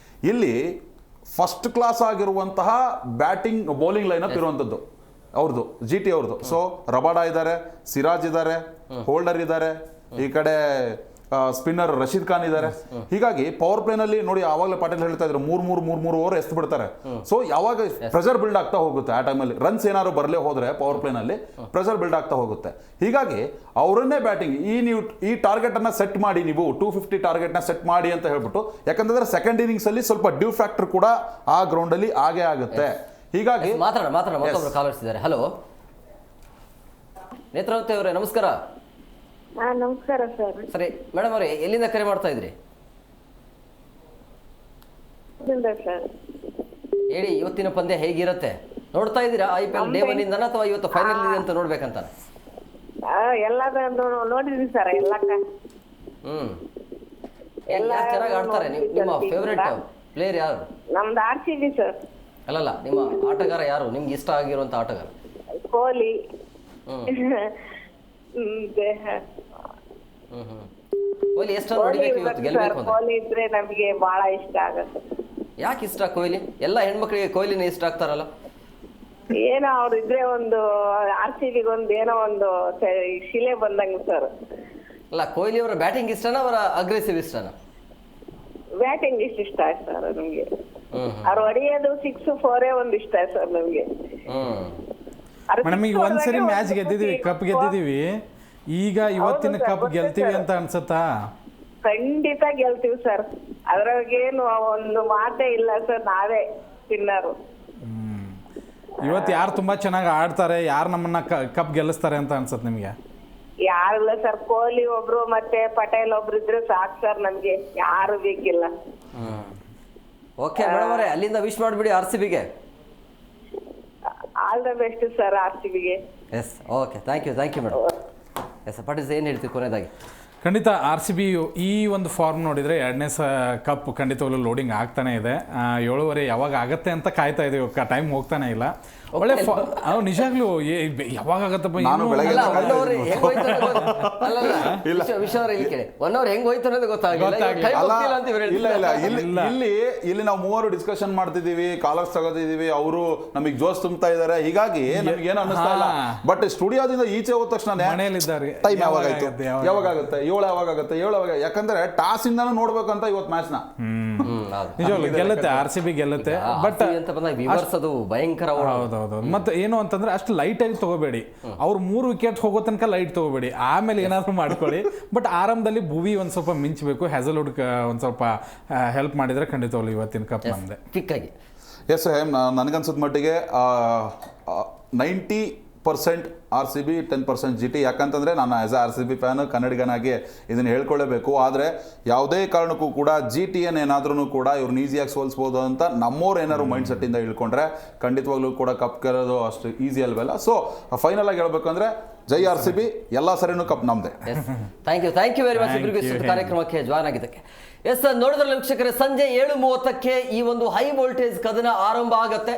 ಇಲ್ಲಿ ಫಸ್ಟ್ ಕ್ಲಾಸ್ ಆಗಿರುವಂತಹ ಬ್ಯಾಟಿಂಗ್ ಬೌಲಿಂಗ್ ಲೈನಪ್ ಇರುವಂಥದ್ದು ಅವ್ರದ್ದು, GT ಅವ್ರದ್ದು. ಸೊ ರಬಾಡಾ ಇದ್ದಾರೆ, ಸಿರಾಜ್ ಇದ್ದಾರೆ, ಹೋಲ್ಡರ್ ಇದ್ದಾರೆ, ಈ ಕಡೆ ಸ್ಪಿನ್ನರ್ ರಶೀದ್ ಖಾನ್ ಇದ್ದಾರೆ. ಹೀಗಾಗಿ ಪವರ್ ಪ್ಲೇನಲ್ಲಿ ನೋಡಿ, ಆವಾಗಲೇ ಪಾಟೀಲ್ ಹೇಳ್ತಾ ಇದ್ರು 3 ಓವರ್ ಎಸ್ತು ಬಿಡ್ತಾರೆ. ಸೊ ಯಾವಾಗ ಪ್ರೆಷರ್ ಬಿಲ್ಡ್ ಆಗ್ತಾ ಹೋಗುತ್ತೆ, ಆ ಟೈಮಲ್ಲಿ ರನ್ಸ್ ಏನಾದ್ರು ಬರಲೇ ಹೋದ್ರೆ ಪವರ್ ಪ್ಲೇನಲ್ಲಿ ಪ್ರೆಷರ್ ಬಿಲ್ಡ್ ಆಗ್ತಾ ಹೋಗುತ್ತೆ. ಹೀಗಾಗಿ ಅವರನ್ನೇ ಬ್ಯಾಟಿಂಗ್ ನೀವು ಈ ಟಾರ್ಗೆಟ್ ಅನ್ನ ಸೆಟ್ ಮಾಡಿ, ನೀವು 250 ಟಾರ್ಗೆಟ್ ನ ಸೆಟ್ ಮಾಡಿ ಅಂತ ಹೇಳ್ಬಿಟ್ಟು, ಯಾಕಂತಂದ್ರೆ ಸೆಕೆಂಡ್ ಇನ್ನಿಂಗ್ಸ್ ಅಲ್ಲಿ ಸ್ವಲ್ಪ ಡ್ಯೂ ಫ್ಯಾಕ್ಟರ್ ಕೂಡ ಆ ಗ್ರೌಂಡ್ ಅಲ್ಲಿ ಆಗೇ ಆಗುತ್ತೆ. ಹೀಗಾಗಿ ಮತ್ತೊಬ್ರು ಕಾಲರ್ಸ್ ಇದ್ದಾರೆ. ಹಲೋ ನೇತ್ರಾವತಿ ಅವರೇ, ನಮಸ್ಕಾರ. ನಮಸ್ಕಾರ ಸರ್. ಸರಿ ಮೇಡಮ್ ಅವರೇ, ಎಲ್ಲಿಂದ ಕರೆ ಮಾಡ್ತಾ ಇದ್ರಿ? ಹೇಳಿ, ಇವತ್ತಿನ ಪಂದ್ಯ ಹೇಗಿರುತ್ತೆ ನೋಡ್ತಾ ಇದ್ದೀರಾ? IPL ಡೇ 1 ಇಂದನ ಅಥವಾ ಇವತ್ತು ಫೈನಲ್ ಇದೆ ಅಂತ ನೋಡ್ಬೇಕಂತ? ನೋಡಿದ್ವಿ ಸರ್ ಎಲ್ಲಕ್ಕ. ಯಾರು ಚೆನ್ನಾಗಿ ಆಡ್ತಾರೆ? ನಿಮ್ಮ ಫೇವರೇಟ್ ಪ್ಲೇಯರ್ ಯಾರು? ನಮ್ದು RCB ಸರ್. ಅಲ್ಲಲ್ಲ, ನಿಮ್ಮ ಆಟಗಾರ ಯಾರು ನಿಮ್ಗೆ ಇಷ್ಟ ಆಗಿರುವಂತ ಆಟಗಾರ? ಕೊಹ್ಲಿ. ಕೊಹ್ಲಿ ಎಷ್ಟು ಹೊಡಿಬೇಕು ಇವತ್ತು ಗೆಲ್ಬೇಕು ಅಂತ? ಕೊಹ್ಲಿ ಇದ್ರೆ ನಮಗೆ ಬಹಳ ಇಷ್ಟ ಆಗುತ್ತೆ. ಯಾಕೆ ಇಷ್ಟ ಕೊಹ್ಲಿ? ಎಲ್ಲ ಹೆಣ್ಮಕ್ಳಿಗೆ ಕೊಹ್ಲಿನೇ ಇಷ್ಟ ಆಗ್ತಾರಲ್ಲ. ಏನೋ ಅವ್ರು ಇದ್ರೆ ಒಂದು RCB ಒಂದು ಏನೋ ಒಂದು ಶಿಲೆ ಬಂದಂಗ ಸರ್. ಅಲ್ಲ, ಕೊಹ್ಲಿ ಅವರ ಬ್ಯಾಟಿಂಗ್ ಇಷ್ಟನಾ ಅವರ ಅಗ್ರೆಸಿವ್ ಇಷ್ಟನಾ? ಬ್ಯಾಟಿಂಗ್ ಇಷ್ಟ ಸರ್ ನಮ್ಗೆ. ಅವ್ರು ಹೊಡೆಯೋದು 6-4 ಒಂದು ಇಷ್ಟ ಸರ್ ನಮ್ಗೆ. ಮೇಡಮ್, ಈಗ ಒಂದ್ಸರಿ ಮ್ಯಾಚ್ ಗೆದ್ದಿದೀವಿ, ಕಪ್ ಗೆದ್ದಿದೀವಿ. ಈಗ ಇವತ್ತಿನ ಕಪ್ ಗೆಲ್ತೀವಿ ಅಂತ ಅನ್ಸುತ್ತಾ? ಖಂಡಿತ ಗೆಲ್ತೀವಿ ಸರ್, ಅದ್ರಾಗೇನು ಒಂದು ಮಾತೇ ಇಲ್ಲ ಸರ್. ನಾವೇ ವಿನ್ನರು. ಇವತ್ತು ಯಾರು ತುಂಬಾ ಚೆನ್ನಾಗಿ ಆಡ್ತಾರೆ, ಯಾರು ನಮ್ಮನ್ನ ಕಪ್ ಗೆಲ್ಲಿಸ್ತಾರೆ ಅಂತ ಅನ್ಸುತ್ತೆ ನಿಮ್ಗೆ? ಯಾರಿಲ್ಲ ಸರ್, ಕೊಹ್ಲಿ ಒಬ್ರು ಮತ್ತೆ ಪಟೇಲ್ ಒಬ್ರು ಇದ್ರೆ ಸಾಕು ಸರ್, ನಮ್ಗೆ ಯಾರು ಬೇಕಿಲ್ಲ. ಓಕೆ ಮೇಡಮ್ ಅವರೇ, ಅಲ್ಲಿಂದ ವಿಶ್ ಮಾಡಿಬಿಡಿ RCBಗೆ. ಆಲ್ ದ ಬೆಸ್ಟ್ ಸರ್ RCBಗೆ. Yes, okay, thank you madam. Yes Patil, ಏನು ಹೇಳ್ತೀವಿ ಕೊನೆಯದಾಗಿ? ಖಂಡಿತ RCB ಈ ಒಂದು ಫಾರ್ಮ್ ನೋಡಿದರೆ 2ನೇ ಕಪ್ ಖಂಡಿತವಾಗ್ಲೂ ಲೋಡಿಂಗ್ ಆಗ್ತಾನೆ ಇದೆ. 7:30 ಯಾವಾಗ ಆಗುತ್ತೆ ಅಂತ ಕಾಯ್ತಾ ಇದ್ದೀವಿ, ಟೈಮ್ ಹೋಗ್ತಾನೆ ಇಲ್ಲ. ಒಳ್ಳೆ ನಿಜಾಗ್ಲೂ ಯಾವಾಗ ಆಗತ್ತಪ್ಪ ನಾನು ಬೆಳಗ್ಗೆ ಒನ್ ಅವರ್ ಹೆಂಗ್ ಹೋಯ್ತು ಅನ್ನೋದು ಗೊತ್ತಾಗಿಲ್ಲ. ಇಲ್ಲಿ ನಾವು ಮೂವರು ಡಿಸ್ಕಷನ್ ಮಾಡ್ತಿದೀವಿ, ಕಾಲರ್ಸ್ ತಗೋತಿದೀವಿ, ಅವರು ನಮಗೆ ಜೋಶ್ ತುಂಬ್ತಾ ಇದಾರೆ, ಹೀಗಾಗಿ ನಮ್ಗೆ ಏನು ಅನ್ನಿಸ್ತಾ ಇಲ್ಲ. ಬಟ್ ಸ್ಟುಡಿಯೋದಿಂದ ಈಚೆ ಹೋದ ತಕ್ಷಣ ಟೈಮ್ ಯಾವಾಗಾಯ್ತು, ಯಾವಾಗುತ್ತೆ 7 ಯಾವಾಗುತ್ತೆ 7 ಯಾಕಂದ್ರೆ ಟಾಸ್ ಇಂದಾನು ನೋಡ್ಬೇಕಂತ ಇವತ್ತು ಮ್ಯಾಚ್ ನ ನಿಜವಾಗ್ಲೂ ಗೆಲ್ಲುತ್ತೆ, RCB ಗೆಲ್ಲುತ್ತೆ. ಬಟ್ ಅದು ಭಯಂಕರ. ಹೌದೌದು. ಮತ್ತೆ ಏನು ಅಂತಂದ್ರೆ ಅಷ್ಟು ಲೈಟ್ ಆಗಿ ತಗೋಬೇಡಿ, ಅವ್ರು 3 ವಿಕೆಟ್ ಹೋಗೋ ತನಕ ಲೈಟ್ ತಗೋಬೇಡಿ, ಆಮೇಲೆ ಏನಾದ್ರು ಮಾಡ್ಕೊಳ್ಳಿ. ಬಟ್ ಆರಂಭದಲ್ಲಿ ಭುವಿ ಒಂದ್ ಸ್ವಲ್ಪ ಮಿಂಚಬೇಕು, ಹ್ಯಾಸಲ್ವುಡ್ ಒಂದ್ ಸ್ವಲ್ಪ ಹೆಲ್ಪ್ ಮಾಡಿದ್ರೆ ಖಂಡಿತವಾಗ್ಲು ಇವತ್ತಿನ ಕಪ್ ನಮ್ದೆ. ಕ್ವಿಕ್ಕಾಗಿ ಎಸ್ ನನಗನ್ಸಿದ ಮಟ್ಟಿಗೆ 90% RCB 10% GT. ಯಾಕಂತಂದರೆ ನಾನು ಆ್ಯಸ್ ಅ RCB ಫ್ಯಾನು ಕನ್ನಡಿಗನಾಗಿ ಇದನ್ನು ಹೇಳ್ಕೊಳ್ಳೇಬೇಕು. ಆದರೆ ಯಾವುದೇ ಕಾರಣಕ್ಕೂ ಕೂಡ GTN ಏನಾದ್ರೂ ಕೂಡ ಇವ್ರನ್ನ ಈಸಿಯಾಗಿ ಸೋಲಿಸ್ಬೋದು ಅಂತ ನಮ್ಮವ್ರು ಏನಾದ್ರು ಮೈಂಡ್ ಸೆಟ್ಟಿಂದ ಇಳ್ಕೊಂಡ್ರೆ ಖಂಡಿತವಾಗ್ಲೂ ಕೂಡ ಕಪ್ ಗೆಲ್ಲೋದು ಅಷ್ಟು ಈಸಿ ಅಲ್ವಲ್ಲ. ಸೊ ಫೈನಲ್ ಆಗಿ ಹೇಳ್ಬೇಕಂದ್ರೆ ಜೈ RCB, ಎಲ್ಲ ಸರಿನೂ ಕಪ್ ನಮ್ದೆ. ಥ್ಯಾಂಕ್ ಯು ವೆರಿ ಮಚ್ ಇಬ್ಬರಿಗೂ ಕಾರ್ಯಕ್ರಮಕ್ಕೆ ಜಾಯ್ನ್ ಆಗಿದ್ದಕ್ಕೆ. ಎಸ್ ನೋಡಿದ್ರಲ್ಲ ವೀಕ್ಷಕರೇ, ಸಂಜೆ 7:30ಕ್ಕೆ ಈ ಒಂದು ಹೈ ವೋಲ್ಟೇಜ್ ಕದನ ಆರಂಭ ಆಗತ್ತೆ.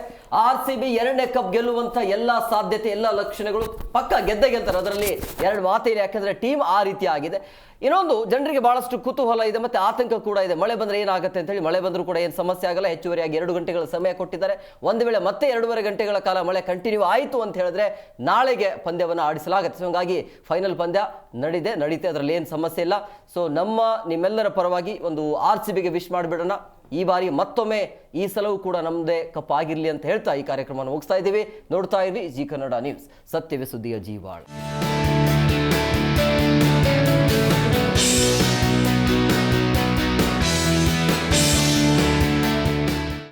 RCB 2ನೇ ಕಪ್ ಗೆಲ್ಲುವಂತ ಎಲ್ಲ ಸಾಧ್ಯತೆ, ಎಲ್ಲ ಲಕ್ಷಣಗಳು ಪಕ್ಕ ಗೆದ್ದೆ ಗೆಲ್ತಾರೆ, ಅದರಲ್ಲಿ 2 ಮಾತಿಲ್ಲ. ಯಾಕಂದ್ರೆ ಟೀಮ್ ಆ ರೀತಿ ಆಗಿದೆ. ಇನ್ನೊಂದು, ಜನರಿಗೆ ಬಹಳಷ್ಟು ಕುತೂಹಲ ಇದೆ ಮತ್ತೆ ಆತಂಕ ಕೂಡ ಇದೆ. ಮಳೆ ಬಂದ್ರೆ ಏನಾಗುತ್ತೆ ಅಂತ ಹೇಳಿ. ಮಳೆ ಬಂದರೂ ಕೂಡ ಏನು ಸಮಸ್ಯೆ ಆಗಲ್ಲ. ಹೆಚ್ಚುವರಿಯಾಗಿ 2 ಗಂಟೆಗಳ ಸಮಯ ಕೊಟ್ಟಿದ್ದಾರೆ. ಒಂದು ವೇಳೆ ಮತ್ತೆ 2.5 ಗಂಟೆಗಳ ಕಾಲ ಮಳೆ ಕಂಟಿನ್ಯೂ ಆಯಿತು ಅಂತ ಹೇಳಿದ್ರೆ ನಾಳೆಗೆ ಪಂದ್ಯವನ್ನು ಆಡಿಸಲಾಗುತ್ತೆ. ಸೊ ಹಂಗಾಗಿ ಫೈನಲ್ ಪಂದ್ಯ ನಡೀತೆ, ಅದರಲ್ಲಿ ಏನು ಸಮಸ್ಯೆ ಇಲ್ಲ. ಸೊ ನಿಮ್ಮೆಲ್ಲರ ಪರವಾಗಿ ಒಂದು RCBಗೆ ವಿಶ್ ಮಾಡಿಬಿಡೋಣ. ಈ ಬಾರಿ ಮತ್ತೊಮ್ಮೆ ಈ ಸಲವೂ ಕೂಡ ನಮ್ಮದೇ ಕಪ್ ಆಗಿರಲಿ ಅಂತ ಹೇಳ್ತಾ ಈ ಕಾರ್ಯಕ್ರಮವನ್ನು ಮುಗಿಸ್ತಾ ಇದ್ದೀವಿ. ನೋಡ್ತಾ ಇರಿ ಜಿ ಕನ್ನಡ ನ್ಯೂಸ್, ಸತ್ಯವೇ ಸುದ್ದಿಯ ಜೀವಾಳ.